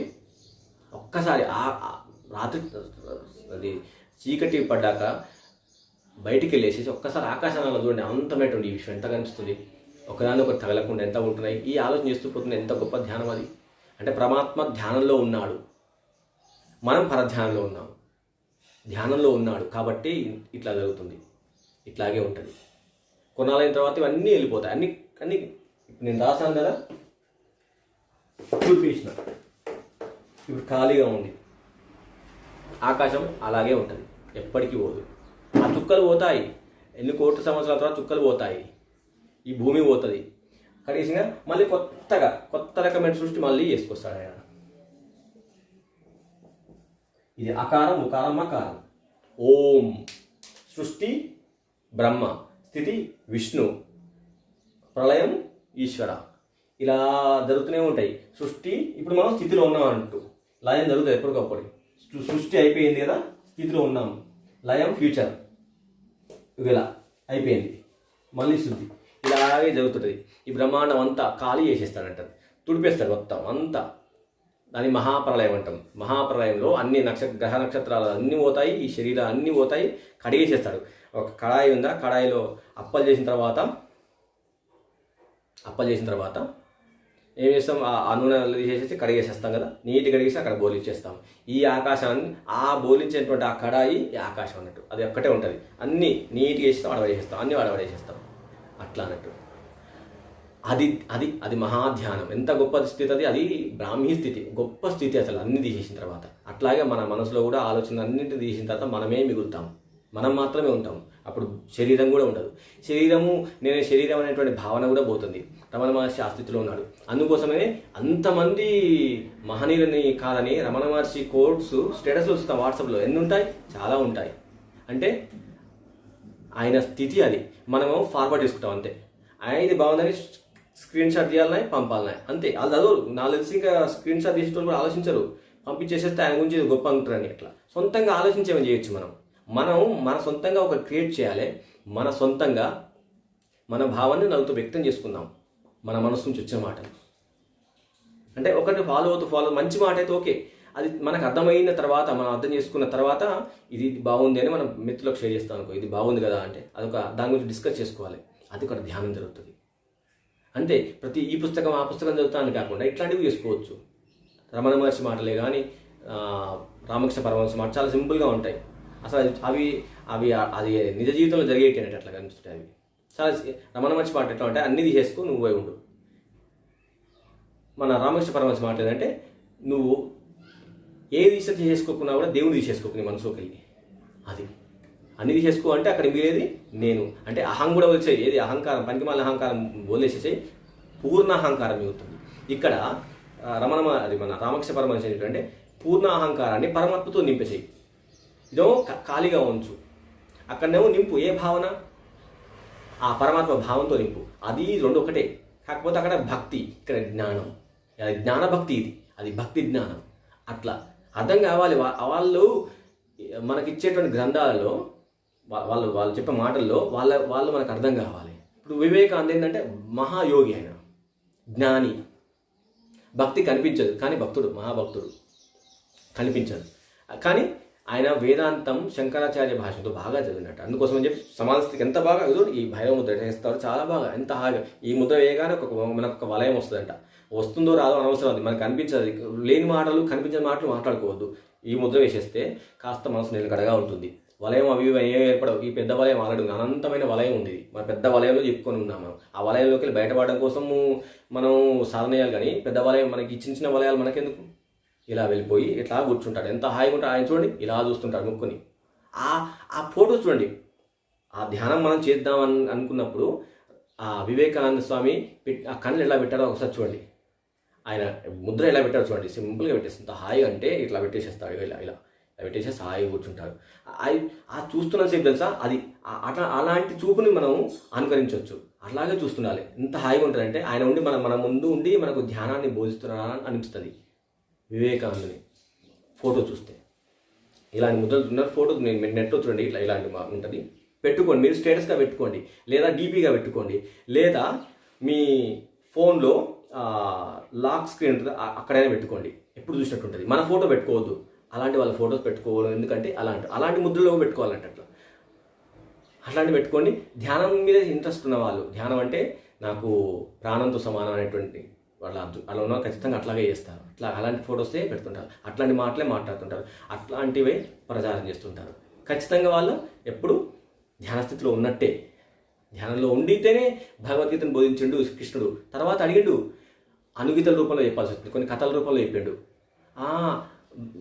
ఒక్కసారి రాత్రి అది చీకటి పడ్డాక బయటికి వెళ్ళేసి ఒక్కసారి ఆకాశాలలో చూడండి, అంతమైనటువంటి ఈ విషయం ఎంత కనిపిస్తుంది. ఒకదాన్ని ఒకటి తగలకుండా ఎంత ఉంటున్నాయి. ఈ ఆలోచన చేస్తూ పోతుంది. ఎంత గొప్ప ధ్యానం అది. అంటే పరమాత్మ ధ్యానంలో ఉన్నాడు, మనం పరధ్యానంలో ఉన్నాం. ధ్యానంలో ఉన్నాడు కాబట్టి ఇట్లా జరుగుతుంది, ఇట్లాగే ఉంటుంది. కొన్నాళ్ళైన తర్వాత ఇవన్నీ వెళ్ళిపోతాయి. అన్నీ నేను రాసాను కదా, చూపించిన. ఇప్పుడు ఖాళీగా ఉంది. ఆకాశం అలాగే ఉంటుంది, ఎప్పటికీ పోదు. ఆ చుక్కలు పోతాయి, ఎన్ని కోట్ల సంవత్సరాల తర్వాత చుక్కలు పోతాయి, ఈ భూమి పోతుంది. కనీసంగా మళ్ళీ కొత్త రకమైన సృష్టి మళ్ళీ చేసుకొస్తాడు ఆయన. ఇది అకారం, ఉకారం, మకారం. ఓం సృష్టి బ్రహ్మ, స్థితి విష్ణు, ప్రళయం ఈశ్వర. ఇలా జరుగుతూనే ఉంటాయి. సృష్టి ఇప్పుడు మనం స్థితిలో ఉన్నాం అంటూ, లయం జరుగుతుంది ఎప్పటికప్పుడు. సృష్టి అయిపోయింది కదా, స్థితిలో ఉన్నాం. లయం ఫ్యూచర్, ఇలా అయిపోయింది, మళ్ళీ శుద్ధి. ఇలాగే జరుగుతుంది. ఈ బ్రహ్మాండం అంతా ఖాళీ చేసేస్తాడంటారు, తుడిపేస్తాడు మొత్తం అంతా. దాన్ని మహాప్రళయం అంటాం. మహాప్రళయంలో అన్ని గ్రహ నక్షత్రాలు అన్నీ పోతాయి, ఈ శరీరాలు అన్నీ పోతాయి, కడిగేసేస్తాడు. ఒక కడాయి ఉందా, కడాయిలో అప్పలు చేసిన తర్వాత ఏం చేస్తాం, ఆ నూనె తీసేసి కడిగేసేస్తాం కదా, నీట్గా కడిగేసి అక్కడ బోలిచ్చేస్తాం. ఈ ఆకాశాన్ని బోలించేటువంటి ఆ కడాయి ఈ ఆకాశం అన్నట్టు, అది ఒక్కటే ఉంటుంది. అన్నీ నీట్గా వేసేస్తాం, అడవడేసేస్తాం, అన్నీ అడవడేసేస్తాం, అట్లా అన్నట్టు. అది మహాధ్యానం. ఎంత గొప్ప స్థితి అది. అది బ్రాహ్మీ స్థితి, గొప్ప స్థితి అసలు. అన్ని తీసేసిన తర్వాత అట్లాగే మన మనసులో కూడా ఆలోచన అన్నింటినీ తీసిన తర్వాత మనమే మిగులుతాం, మనం మాత్రమే ఉంటాం. అప్పుడు శరీరం కూడా ఉండదు. నేను శరీరం అనేటువంటి భావన కూడా పోతుంది. రమణ మహర్షి ఆ స్థితిలో ఉన్నాడు. అందుకోసమే అంతమంది మహనీయులని కాదని రమణ మహర్షి కోట్స్ స్టేటస్లో వస్తాం వాట్సాప్లో. ఎన్ని ఉంటాయి? చాలా ఉంటాయి. అంటే ఆయన స్థితి అది. మనము ఫార్వర్డ్ చేసుకుంటాం అంతే. ఇది బాగుందని స్క్రీన్ షాట్ తీయాలన్నాయి, పంపాలన్నాయి, అంతే. వాళ్ళు చదవరు. నాకు తెలిసి ఇంకా స్క్రీన్ షాట్ తీసేటోళ్ళు కూడా ఆలోచించరు. పంపించేసేస్తే ఆయన గురించి గొప్ప అనుకుంటారని. అట్లా సొంతంగా ఆలోచించేమని చేయొచ్చు. మనం మన సొంతంగా ఒక క్రియేట్ చేయాలి. మన సొంతంగా మన భావాన్ని నలుగుతో వ్యక్తం చేసుకుందాం. మన మనసు నుంచి వచ్చిన మాట అంటే ఒకటి ఫాలో మంచి మాట అయితే ఓకే. అది మనకు అర్థమైన తర్వాత, మనం అర్థం చేసుకున్న తర్వాత ఇది బాగుంది అని మనం మిత్రులకు షేర్ చేస్తాం అనుకో, ఇది బాగుంది కదా అంటే దాని గురించి డిస్కస్ చేసుకోవాలి. అది ఒక ధ్యానం జరుగుతుంది. అంతే. ఈ పుస్తకం ఆ పుస్తకం చదువుతాను కాకుండా ఇట్లాంటివి చేసుకోవచ్చు. రమణ మహర్షి మాటలే కానీ రామకృష్ణ పరమహంస మాట చాలా సింపుల్గా ఉంటాయి. అసలు అది నిజ జీవితంలో జరిగేటట్టు అట్లా కనిపిస్తుంటాయి. అవి చాలా రమణ మహర్షి మాట ఎట్లా అంటే అన్ని తీసేసుకో, నువ్వు పోయి ఉండు. మన రామకృష్ణ పరమహంస మాట ఏంటంటే నువ్వు ఏది తీసేసుకోకున్నా కూడా దేవుడు తీసేసుకోకు నీ మనసులోకి వెళ్ళి. అది అన్ని తీసేసుకో అంటే అక్కడ మిగిలేది నేను. అంటే అహం కూడా వచ్చేది. ఏది అహంకారం, పనికిమాలిన అహంకారం వదిలేసేసి పూర్ణ అహంకారం మిగులుతుంది. ఇక్కడ మన రామకృష్ణ పరమహంస ఏంటంటే పూర్ణ అహంకారాన్ని పరమాత్మతో నింపేసేయి. ఇదో ఖాళీగా ఉంచు, అక్కడనేమో నింపు. ఏ భావన? ఆ పరమాత్మ భావంతో నింపు. అది రెండు ఒకటే. కాకపోతే అక్కడ భక్తి, ఇక్కడ జ్ఞానం. అది జ్ఞాన భక్తి, అది భక్తి జ్ఞానం. అట్లా అర్థం కావాలి. వాళ్ళు మనకిచ్చేటువంటి గ్రంథాలలో వాళ్ళు చెప్పే మాటల్లో వాళ్ళు మనకు అర్థం కావాలి. ఇప్పుడు వివేకానంద ఏంటంటే మహాయోగి, ఆయన జ్ఞాని. భక్తి కనిపించదు కానీ భక్తుడు, మహాభక్తుడు కనిపించదు. కానీ ఆయన వేదాంతం శంకరాచార్య భాషతో బాగా చదివినట్టు. అందుకోసం అని చెప్పి సమాజ స్థితికి ఎంత బాగా ఈ భైరవ ముద్ర వేస్తారు, చాలా బాగా, ఎంత హాగా. ఈ ముద్ర వేయగానే మనకు ఒక వలయం వస్తుందంట. వస్తుందో రాదో అనవసరం, అది మనకు కనిపించదు. లేని మాటలు, కనిపించిన మాటలు మాట్లాడుకోవద్దు. ఈ ముద్ర వేసేస్తే కాస్త మనసు నిలకడగా ఉంటుంది. వలయం అవి ఇవి ఏం ఏర్పడవు. ఈ పెద్ద వలయం ఆల్రెడీ అనంతమైన వలయం ఉంది. మన పెద్ద వలయంలో చెప్పుకొని ఉన్నాం మనం. ఆ వలయంలోకి వెళ్ళి బయటపడడం కోసము మనం సాధన చేయాలి. కానీ పెద్ద వలయం మనకి చిన్న చిన్న వలయాలు మనకెందుకు? ఇలా వెళ్ళిపోయి ఇట్లా కూర్చుంటాడు. ఎంత హాయిగా ఉంటాడు ఆయన చూడండి, ఇలా చూస్తుంటాడు ముక్కుని. ఆ ఫోటో చూడండి. ఆ ధ్యానం మనం చేద్దాం అనుకున్నప్పుడు ఆ వివేకానంద స్వామి ఆ కళ్ళు ఎలా పెట్టారో ఒకసారి చూడండి. ఆయన ముద్ర ఎలా పెట్టారో చూడండి. సింపుల్గా పెట్టేసి ఎంత హాయిగా అంటే ఇట్లా పెట్టేసేస్తాడు. ఇలా ఇలా పెట్టేసేసి హాయిగా కూర్చుంటాడు. ఆ చూస్తున్న సేపు తెలుసా, అది అట్లా అలాంటి చూపుని మనం అనుకరించవచ్చు. అట్లాగే చూస్తుండాలి. ఎంత హాయిగా ఉంటుందంటే ఆయన ఉండి మన ముందు ఉండి మనకు ధ్యానాన్ని బోధిస్తున్నారని అనిపిస్తుంది. వివేకానందని ఫోటో చూస్తే ఇలాంటి ముద్రలు ఉన్నారు. ఫోటో నేను నెట్లో చూడండి, ఇలాంటి ఉంటుంది. పెట్టుకోండి, మీరు స్టేటస్గా పెట్టుకోండి, లేదా డీపీగా పెట్టుకోండి, లేదా మీ ఫోన్లో లాక్ స్క్రీన్ ఉంటుంది అక్కడైనా పెట్టుకోండి. ఎప్పుడు చూసినట్టు ఉంటుంది. మన ఫోటో పెట్టుకోవద్దు, అలాంటి వాళ్ళ ఫోటోస్ పెట్టుకోవడం. ఎందుకంటే అలాంటి ముద్రలో పెట్టుకోవాలంటే అట్లాంటివి పెట్టుకోండి. ధ్యానం మీద ఇంట్రెస్ట్ ఉన్న వాళ్ళు, ధ్యానం అంటే నాకు ప్రాణంతో సమానం అనేటువంటి వాళ్ళ అలా ఉన్న ఖచ్చితంగా అట్లాగే చేస్తారు. అలాంటి ఫొటోసే పెడుతుంటారు, అట్లాంటి మాటలే మాట్లాడుతుంటారు, అట్లాంటివే ప్రచారం చేస్తుంటారు. ఖచ్చితంగా వాళ్ళు ఎప్పుడు ధ్యానస్థితిలో ఉన్నట్టే, ధ్యానంలో ఉండితేనే భగవద్గీతను బోధించిండు కృష్ణుడు. తర్వాత అడిగిండు, అనుగీతల రూపంలో చెప్పాల్సి వస్తుంది, కొన్ని కథల రూపంలో చెప్పిండు.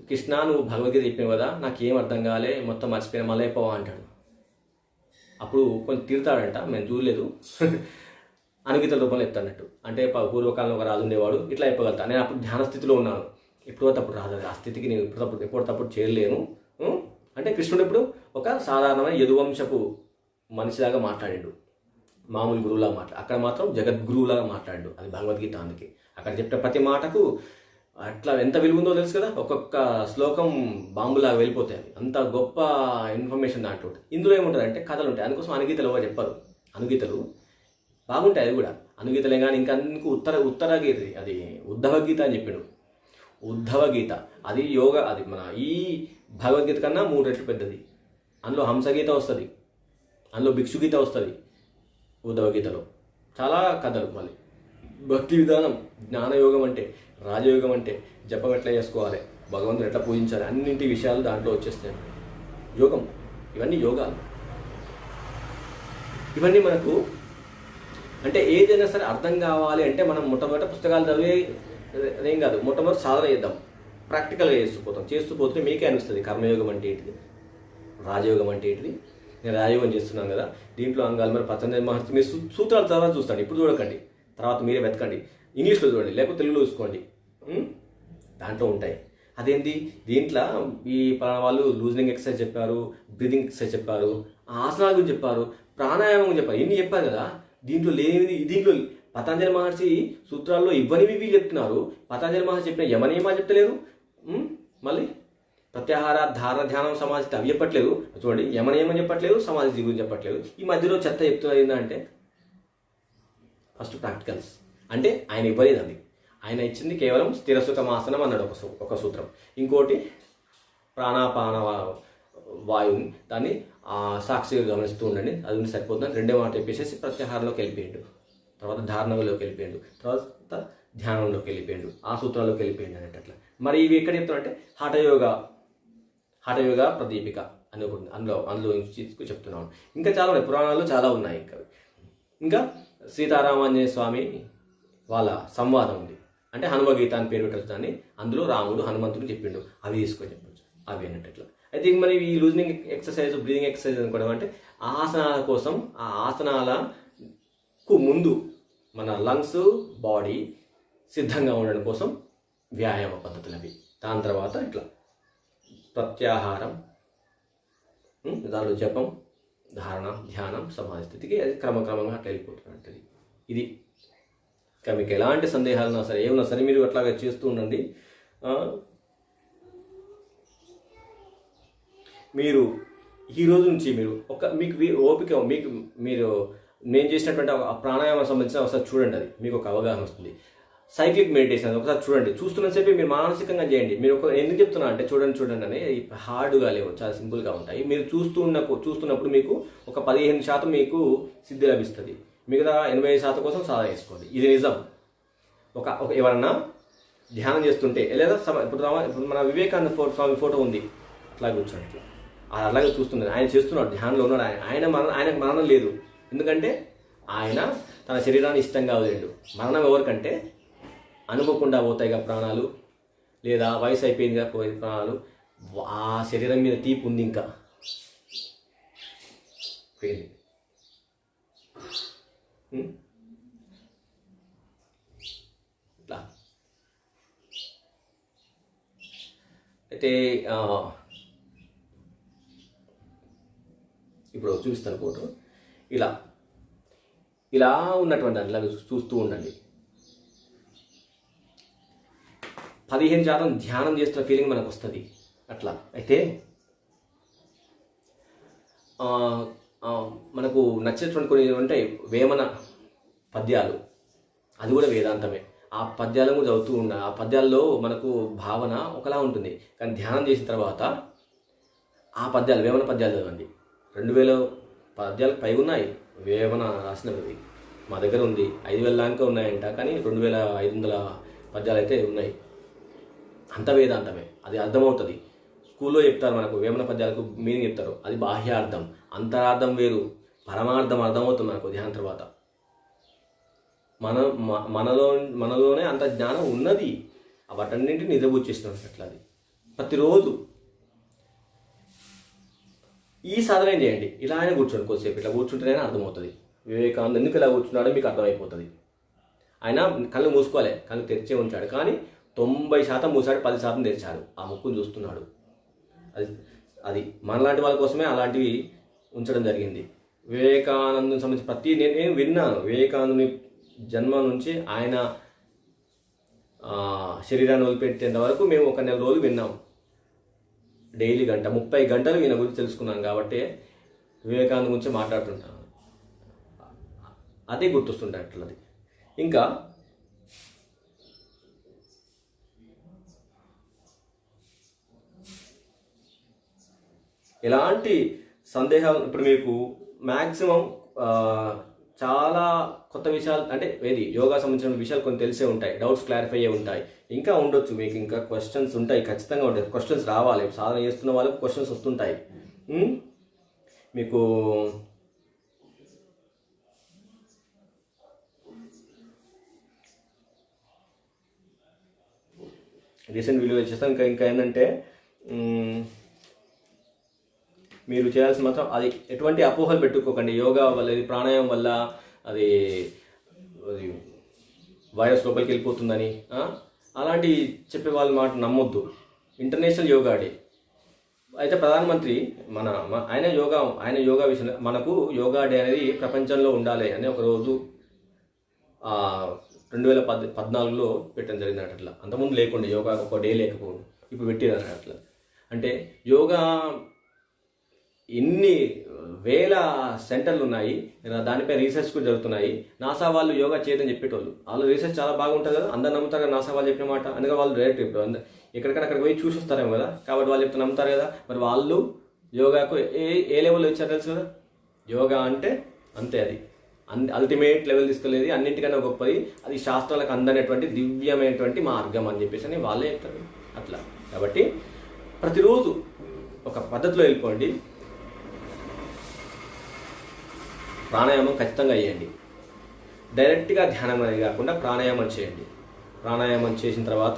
కృష్ణ నువ్వు భగవద్గీత చెప్పావు కదా, నాకేం అర్థం కాలే, మొత్తం మర్చిపోయిన మళ్ళీ అయిపోవా అంటాడు. అప్పుడు కొంచెం తిడతాడంట, మేము చూడలేదు. అనుగీతల రూపంలో చెప్తాడన్నట్టు. అంటే పూర్వకాలంలో ఒక రాజు ఉండేవాడు, ఇట్లా చెప్పగలుగుతా. నేను అప్పుడు ధ్యాన స్థితిలో ఉన్నాను, ఎప్పుడో తప్పుడు రాదు, ఆ స్థితికి నేను ఎప్పుడప్పుడు చేరలేను అంటే కృష్ణుడు ఇప్పుడు ఒక సాధారణమైన యదువంశపు మనిషిలాగా మాట్లాడాడు, మామూలు గురువులాగా అక్కడ మాత్రం జగద్గురువులాగా మాట్లాడాడు. అది భగవద్గీత. అందుకే అక్కడ చెప్పే ప్రతి మాటకు అట్లా ఎంత విలువ ఉందో తెలుసు కదా. ఒక్కొక్క శ్లోకం బాంబులాగా వెళ్ళిపోతాయి. అంత గొప్ప ఇన్ఫర్మేషన్ దాంట్లో. ఇందులో ఏముంటుంది అంటే కథలు ఉంటాయి. అందుకోసం అనుగీతలు ఎవరు చెప్పారు, అనుగీతలు బాగుంటాయి. అది కూడా అనుగీతలే. కానీ ఇంకా ఉత్తరగీత, అది ఉద్ధవగీత అని చెప్పాడు. ఉద్ధవగీత అది యోగ, అది మన ఈ భగవద్గీత కన్నా 3 రెట్లు పెద్దది. అందులో హంసగీత వస్తుంది, అందులో భిక్షుగీత వస్తుంది. ఉద్ధవగీతలో చాలా కథలు. మళ్ళీ భక్తి విధానం, జ్ఞానయోగం అంటే, రాజయోగం అంటే, జపం ఎట్లా చేసుకోవాలి, భగవంతుని ఎట్లా పూజించాలి, అన్నింటి విషయాలు దాంట్లో వచ్చేస్తాయి. యోగం, ఇవన్నీ యోగాలు. ఇవన్నీ మనకు అంటే ఏదైనా సరే అర్థం కావాలి అంటే మనం మొట్టమొదట పుస్తకాలు చదివే అదేం కాదు, మొట్టమొదటి సాధన చేద్దాం, ప్రాక్టికల్గా చేస్తూ పోతే మీకే అనిపిస్తుంది కర్మయోగం అంటే ఏంటిది, రాజయోగం అంటే ఏంటిది. నేను రాజయోగం చేస్తున్నాను కదా, దీంట్లో అంగాలు మరి పతంజలి మహర్షి మీరు సూత్రాల తర్వాత చూస్తాండి, ఇప్పుడు చూడకండి, తర్వాత మీరే వెతకండి, ఇంగ్లీష్లో చూడండి, లేకపోతే తెలుగులో చూసుకోండి, దాంట్లో ఉంటాయి. అదేంటి దీంట్లో ఈ పలానా వాళ్ళు లూజనింగ్ ఎక్సర్సైజ్ చెప్పారు, బ్రీదింగ్ ఎక్సర్సైజ్ చెప్పారు, ఆసనాల గురించి చెప్పారు, ప్రాణాయామం చెప్పారు, ఇన్ని చెప్పారు కదా. దీంట్లో లేనిది దీంట్లో పతంజలి మహర్షి సూత్రాల్లో ఇవ్వనివి వీళ్ళు చెప్తున్నారు. పతంజలి మహర్షి చెప్పిన యమనియమాలు చెప్తలేరు. మళ్ళీ ప్రత్యాహార, ధారణ, ధ్యానం, సమాధి అవి చెప్పట్లేదు. చూడండి, యమనియమం చెప్పట్లేదు, సమాధి గురించి చెప్పట్లేదు. ఈ మధ్యలో చెత్త చెప్తున్నారు. ఏంటంటే ఫస్ట్ ప్రాక్టికల్స్ అంటే ఆయన ఇవ్వలేదు. అది ఆయన ఇచ్చింది కేవలం స్థిరసుఖమాసనం అన్నాడు ఒక సూత్రం. ఇంకోటి ప్రాణాపాన వాయువుని దాన్ని సాక్షిగా గమనిస్తూ ఉండండి, అది సరిపోతుందని రెండే మాట చెప్పేసి ప్రత్యాహారంలోకి వెళ్ళిపోయాడు, తర్వాత ధారణలోకి వెళ్ళిపోయాడు, తర్వాత ధ్యానంలోకి వెళ్ళిపోయాడు, ఆ సూత్రాల్లోకి వెళ్ళిపోయాడు అనేటట్లా. మరి ఇవి ఎక్కడ చెప్తానంటే హఠయోగ ప్రదీపిక అని ఒకటి అందులో చెప్తున్నాను. ఇంకా చాలా ఉన్నాయి, పురాణాల్లో చాలా ఉన్నాయి. ఇంకా సీతారామాంజనేయ స్వామి వాళ్ళ సంవాదం ఉంది, అంటే హనుమగీత అని పేరు పెట్టాలని. అందులో రాముడు హనుమంతుడు చెప్పిండు, అవి తీసుకొని చెప్పచ్చు, అవి అన్నట్టు. అయితే మరి ఈ లూజనింగ్ ఎక్సర్సైజ్, బ్రీదింగ్ ఎక్సర్సైజ్ అనుకోవడం అంటే ఆసనాల కోసం, ఆ ఆసనాలకు ముందు మన లంగ్స్, బాడీ సిద్ధంగా ఉండడం కోసం వ్యాయామ పద్ధతులు అవి. దాని తర్వాత ఇట్లా ప్రత్యాహారం, దానిలో జపం, ధారణ, ధ్యానం, సమాధి స్థితికి అది క్రమక్రమంగా అట్లా వెళ్ళిపోతున్నట్టు. ఇది ఇంకా మీకు ఎలాంటి సందేహాలు ఉన్నా సరే, ఏమన్నా సరే మీరు అట్లాగా చేస్తూ ఉండండి. మీరు ఈ రోజు నుంచి మీరు మీకు ఓపిక, మీరు నేను చేసినటువంటి ప్రాణాయామం సంబంధించిన ఒకసారి చూడండి, అది మీకు ఒక అవగాహన వస్తుంది. సైక్లిక్ మెడిటేషన్ ఒకసారి చూడండి, చూస్తున్నసేపు మీరు మానసికంగా చేయండి. మీరు ఎందుకు చెప్తున్నా అంటే చూడండి అని హార్డ్గా లేవు, చాలా సింపుల్గా ఉంటాయి. మీరు చూస్తున్నప్పుడు మీకు ఒక 15% మీకు సిద్ధి లభిస్తుంది, మిగతా 85% కోసం సాధన చేసుకోండి. ఇది నిజం. ఎవరన్నా ధ్యానం చేస్తుంటే లేదా ఇప్పుడు మన వివేకానంద స్వామి ఫోటో ఉంది, అట్లా కూర్చోండి, అలాగే చూస్తున్నాడు, ఆయన చేస్తున్నాడు, ధ్యానంలో ఉన్నాడు. ఆయనకు మరణం లేదు. ఎందుకంటే ఆయన తన శరీరాన్ని ఇష్టంగా వదిలేడు. మరణం ఎవరికంటే అనుకోకుండా పోతాయిగా ప్రాణాలు, లేదా వయసు అయిపోయిందిగా పోయే ప్రాణాలు. ఆ శరీరం మీద తీపి ఉంది, ఇంకా పోయింది. ఇట్లా అయితే ఇప్పుడు చూస్తాను ఫోటో. ఇలా ఉన్నటువంటి అట్లా చూస్తూ ఉండండి. 15% ధ్యానం చేస్తున్న ఫీలింగ్ మనకు వస్తుంది అట్లా. అయితే మనకు నచ్చినటువంటి కొన్ని ఉంటాయి వేమన పద్యాలు, అది కూడా వేదాంతమే. ఆ పద్యాలను కూడా చదువుతూ ఉండాలి. ఆ పద్యాల్లో మనకు భావన ఒకలా ఉంటుంది, కానీ ధ్యానం చేసిన తర్వాత ఆ పద్యాలు, వేమన పద్యాలు చదవండి. 2000 పద్యాలకు పైగా ఉన్నాయి వేమన రాసినవి. మా దగ్గర ఉంది, 5000 దాకా ఉన్నాయంట, కానీ 2500 పద్యాలు అయితే ఉన్నాయి. అంత వేదాంతమే, అది అర్థమవుతుంది. స్కూల్లో చెప్తారు మనకు, వేమన పద్యాలకు మీనింగ్ చెప్తారు, అది బాహ్యార్థం. అంతరార్థం వేరు, పరమార్థం అర్థమవుతుంది మనకు ధ్యానం తర్వాత. మనలోనే అంత జ్ఞానం ఉన్నది. వాటన్నింటినీ నిద్రపుచ్చేసినాం అట్లా. అది ప్రతిరోజు ఈ సాధన చేయండి. ఇలా ఆయన కూర్చోండి కొద్దిసేపు, ఇట్లా కూర్చుంటేనే అర్థమవుతుంది. వివేకానంద ఎందుకు ఇలా కూర్చున్నాడో మీకు అర్థమైపోతుంది. ఆయన కళ్ళు మూసుకోవాలి, కళ్ళు తెరిచే ఉంచాడు, కానీ 90% మూసాడు, 10% తెరిచాడు. ఆ ముక్కును చూస్తున్నాడు. అది మనలాంటి వాళ్ళ కోసమే అలాంటివి ఉంచడం జరిగింది. వివేకానందుని సంబంధించి నేను విన్నాను. వివేకానందుని జన్మ నుంచి ఆయన శరీరాన్ని వదిలిపెట్టేంత వరకు మేము 1 నెల రోజులు విన్నాం. డైలీ 30 గంటలు ఈయన గురించి తెలుసుకున్నాను. కాబట్టి వివేకానంద గురించి మాట్లాడుతుంటాను, అదే గుర్తొస్తుంటాయి అట్లది. ఇంకా ఎలాంటి సందేహాలు, ఇప్పుడు మీకు మ్యాక్సిమం చాలా కొత్త విషయాలు, అంటే ఏది యోగా సంబంధించిన విషయాలు కొన్ని తెలిసే ఉంటాయి, డౌట్స్ క్లారిఫై అయ్యే ఉంటాయి. ఇంకా ఉండొచ్చు మీకు, ఇంకా క్వశ్చన్స్ ఉంటాయి, ఖచ్చితంగా ఉంటాయి. క్వశ్చన్స్ రావాలి, సాధన చేస్తున్న వాళ్ళకి క్వశ్చన్స్ వస్తుంటాయి. మీకు రీసెంట్ వీడియో చేస్తాను. ఇంకా ఏంటంటే మీరు చేయాల్సిన మాత్రం, అది ఎటువంటి అపోహలు పెట్టుకోకండి. యోగా వల్ల, ఇది ప్రాణాయామం వల్ల అది వైరస్ లోపలికి వెళ్ళిపోతుందని అలాంటి చెప్పే వాళ్ళ మాట నమ్మొద్దు. ఇంటర్నేషనల్ యోగా డే అయితే ప్రధానమంత్రి ఆయన యోగా విషయంలో మనకు యోగా డే అనేది ప్రపంచంలో ఉండాలి అని ఒకరోజు 2014లో పెట్టడం జరిగింది అట్లా. అంతకుముందు లేకుండా యోగా ఒక డే లేకపోవడం, ఇప్పుడు పెట్టినారు అట్లా. అంటే యోగా ఎన్ని వేల సెంటర్లు ఉన్నాయి, దానిపై రీసెర్చ్ కూడా జరుగుతున్నాయి. నాసా వాళ్ళు యోగా చేయదని చెప్పేటోళ్ళు, వాళ్ళు రీసెర్చ్ చాలా బాగుంటుంది కదా, అందరు నమ్ముతారు కదా నాసా వాళ్ళు చెప్పిన మాట. అందుకే వాళ్ళు డైరెక్ట్ ఇప్పుడు ఎక్కడికైనా అక్కడికి పోయి చూసి వస్తారేమో కదా, కాబట్టి వాళ్ళు చెప్తే నమ్ముతారు కదా. మరి వాళ్ళు యోగాకు ఏ లెవెల్లో ఇచ్చారు తెలుసు కదా. యోగా అంటే అంతే, అది అల్టిమేట్ లెవెల్ తీసుకెళ్ళేది, అన్నింటికన్నా గొప్పది, అది శాస్త్రాలకు అందనేటువంటి దివ్యమైనటువంటి మార్గం అని చెప్పేసి అని వాళ్ళే చెప్తారు అట్లా. కాబట్టి ప్రతిరోజు ఒక పద్ధతిలో వెళ్ళిపోండి. ప్రాణాయామం ఖచ్చితంగా చేయండి. డైరెక్ట్గా ధ్యానం అనేది కాకుండా ప్రాణాయామం చేయండి. ప్రాణాయామం చేసిన తర్వాత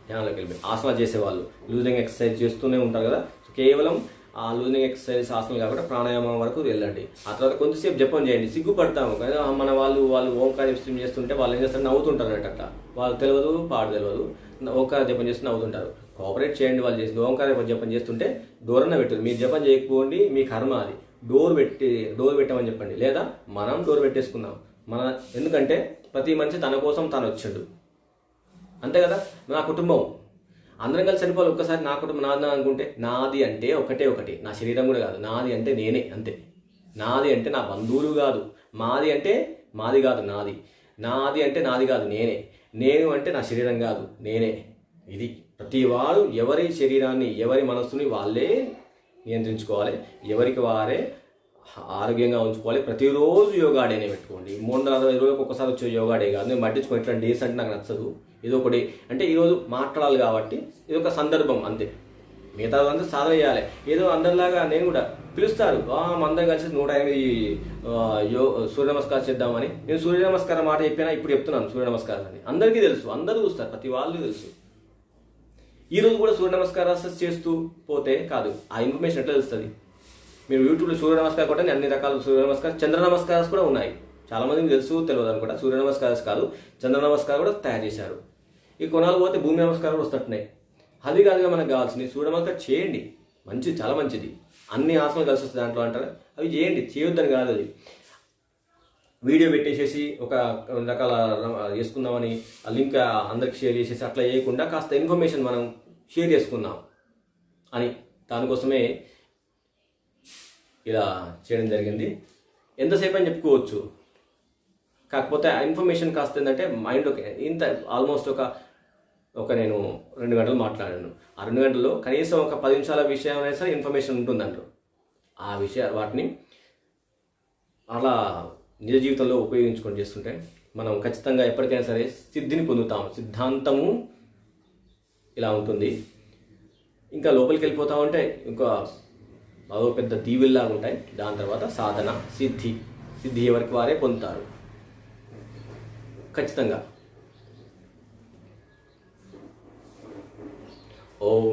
ధ్యానంలోకి వెళ్ళిపోయి ఆసనాలు చేసేవాళ్ళు లూజింగ్ ఎక్సర్సైజ్ చేస్తూనే ఉంటారు కదా, కేవలం ఆ లూజింగ్ ఎక్సర్సైజ్ ఆసనాలు కాకుండా ప్రాణాయామం వరకు వెళ్ళండి. ఆ తర్వాత కొంతసేపు జపం చేయండి. సిగ్గుపడతాము కదా, మన వాళ్ళు ఓంకార జపం చేస్తుంటే వాళ్ళు ఏం చేస్తారు, నవ్వుతుంటారు అట్లా. వాళ్ళు తెలియదు, పాడు తెలియదు, ఓంకార జపం చేస్తూ నవ్వుతుంటారు. కోఆపరేట్ చేయండి. వాళ్ళు చేసి ఓంకార జపం చేస్తుంటే డోరన్న పెట్టదు. మీరు జపం చేయకపోండి, మీ కర్మ అది. డోర్ పెట్టామని చెప్పండి, లేదా మనం డోర్ పెట్టేసుకుందాం. ఎందుకంటే ప్రతి మనిషి తన కోసం తాను వచ్చాడు, అంతే కదా. నా కుటుంబం అందరం కలిసి చనిపోవాలి. ఒక్కసారి నా కుటుంబం నాది అనుకుంటే, నాది అంటే ఒకటి, నా శరీరం కూడా కాదు. నాది అంటే నేనే, అంతే. నాది అంటే నా బంధువులు కాదు. మాది అంటే మాది కాదు, నాది. నాది అంటే నాది కాదు, నేనే. నేను అంటే నా శరీరం కాదు, నేనే. ఇది ప్రతి వారు ఎవరి శరీరాన్ని, ఎవరి మనస్సుని వాళ్ళే నియంత్రించుకోవాలి, ఎవరికి వారే ఆరోగ్యంగా ఉంచుకోవాలి. ప్రతిరోజు యోగా డేనే పెట్టుకోండి. 360 రోజులకు ఒక్కసారి వచ్చే యోగా డే కాదు. నేను పట్టించుకోండి, ఇట్లా డేస్ అంటే నాకు నచ్చదు. ఇది ఒకటి అంటే ఈరోజు మాట్లాడాలి కాబట్టి ఇది ఒక సందర్భం అంతే. మిగతా అంతా సాధన చేయాలి. ఏదో అందరిలాగా నేను కూడా పిలుస్తారు, అందరం కలిసి 108 సూర్య నమస్కారం చేద్దామని. నేను సూర్య నమస్కారం మాట చెప్పినా ఇప్పుడు చెప్తున్నాను సూర్య నమస్కారం అని. అందరికీ తెలుసు, అందరూ చూస్తారు, ప్రతి వాళ్ళు తెలుసు. ఈ రోజు కూడా సూర్య నమస్కారాలు చేస్తూ పోతే కాదు, ఆ ఇన్ఫర్మేషన్ ఎట్లా తెలుస్తుంది? మీరు యూట్యూబ్లో సూర్య నమస్కారం కొట్టండి, అన్ని రకాల సూర్య నమస్కారం, చంద్ర నమస్కారాలు కూడా ఉన్నాయి. చాలా మందికి తెలుసు, తెలియదు అనుకుంటా. సూర్య నమస్కారాలు కాదు, చంద్ర నమస్కారం కూడా తయారు చేశారు. ఈ కొనాలు పోతే భూమి నమస్కారం కూడా వస్తున్నాయి. అది కాదుగా మనకు కావాల్సింది. సూర్య నమస్కారం చేయండి, మంచిది, చాలా మంచిది. అన్ని ఆసనాలు కలిసి వస్తుంది దాంట్లో అంటారు, అవి చేయండి, చేయొద్దని కాదు. అది వీడియో పెట్టేసేసి ఒక రకాల చేసుకుందామని ఆ లింక్ అందరికి షేర్ చేసేసి అట్లా చేయకుండా కాస్త ఇన్ఫర్మేషన్ మనం షేర్ చేసుకుందాం అని దానికోసమే ఇలా చేయడం జరిగింది. ఎంతసేపు అని చెప్పుకోవచ్చు, కాకపోతే ఆ ఇన్ఫర్మేషన్ కాస్త ఏంటంటే మైండ్లోకి ఇంత ఆల్మోస్ట్ ఒక నేను 2 గంటలు మాట్లాడాను. ఆ 2 గంటల్లో కనీసం ఒక 10 నిమిషాల విషయం అయినా సరే ఇన్ఫర్మేషన్ ఉంటుందంటారు. ఆ విషయాలు వాటిని అలా నిజ జీవితంలో ఉపయోగించుకొని చేస్తుంటే మనం ఖచ్చితంగా ఎప్పటికైనా సరే సిద్ధిని పొందుతాం. సిద్ధాంతము ఇలా ఉంటుంది. ఇంకా లోపలికి వెళ్ళిపోతా ఉంటే ఇంకా అదో పెద్ద దీవుల్లాగా ఉంటాయి. దాని తర్వాత సాధన, సిద్ధి ఎవరికి వారే పొందుతారు ఖచ్చితంగా. ఓ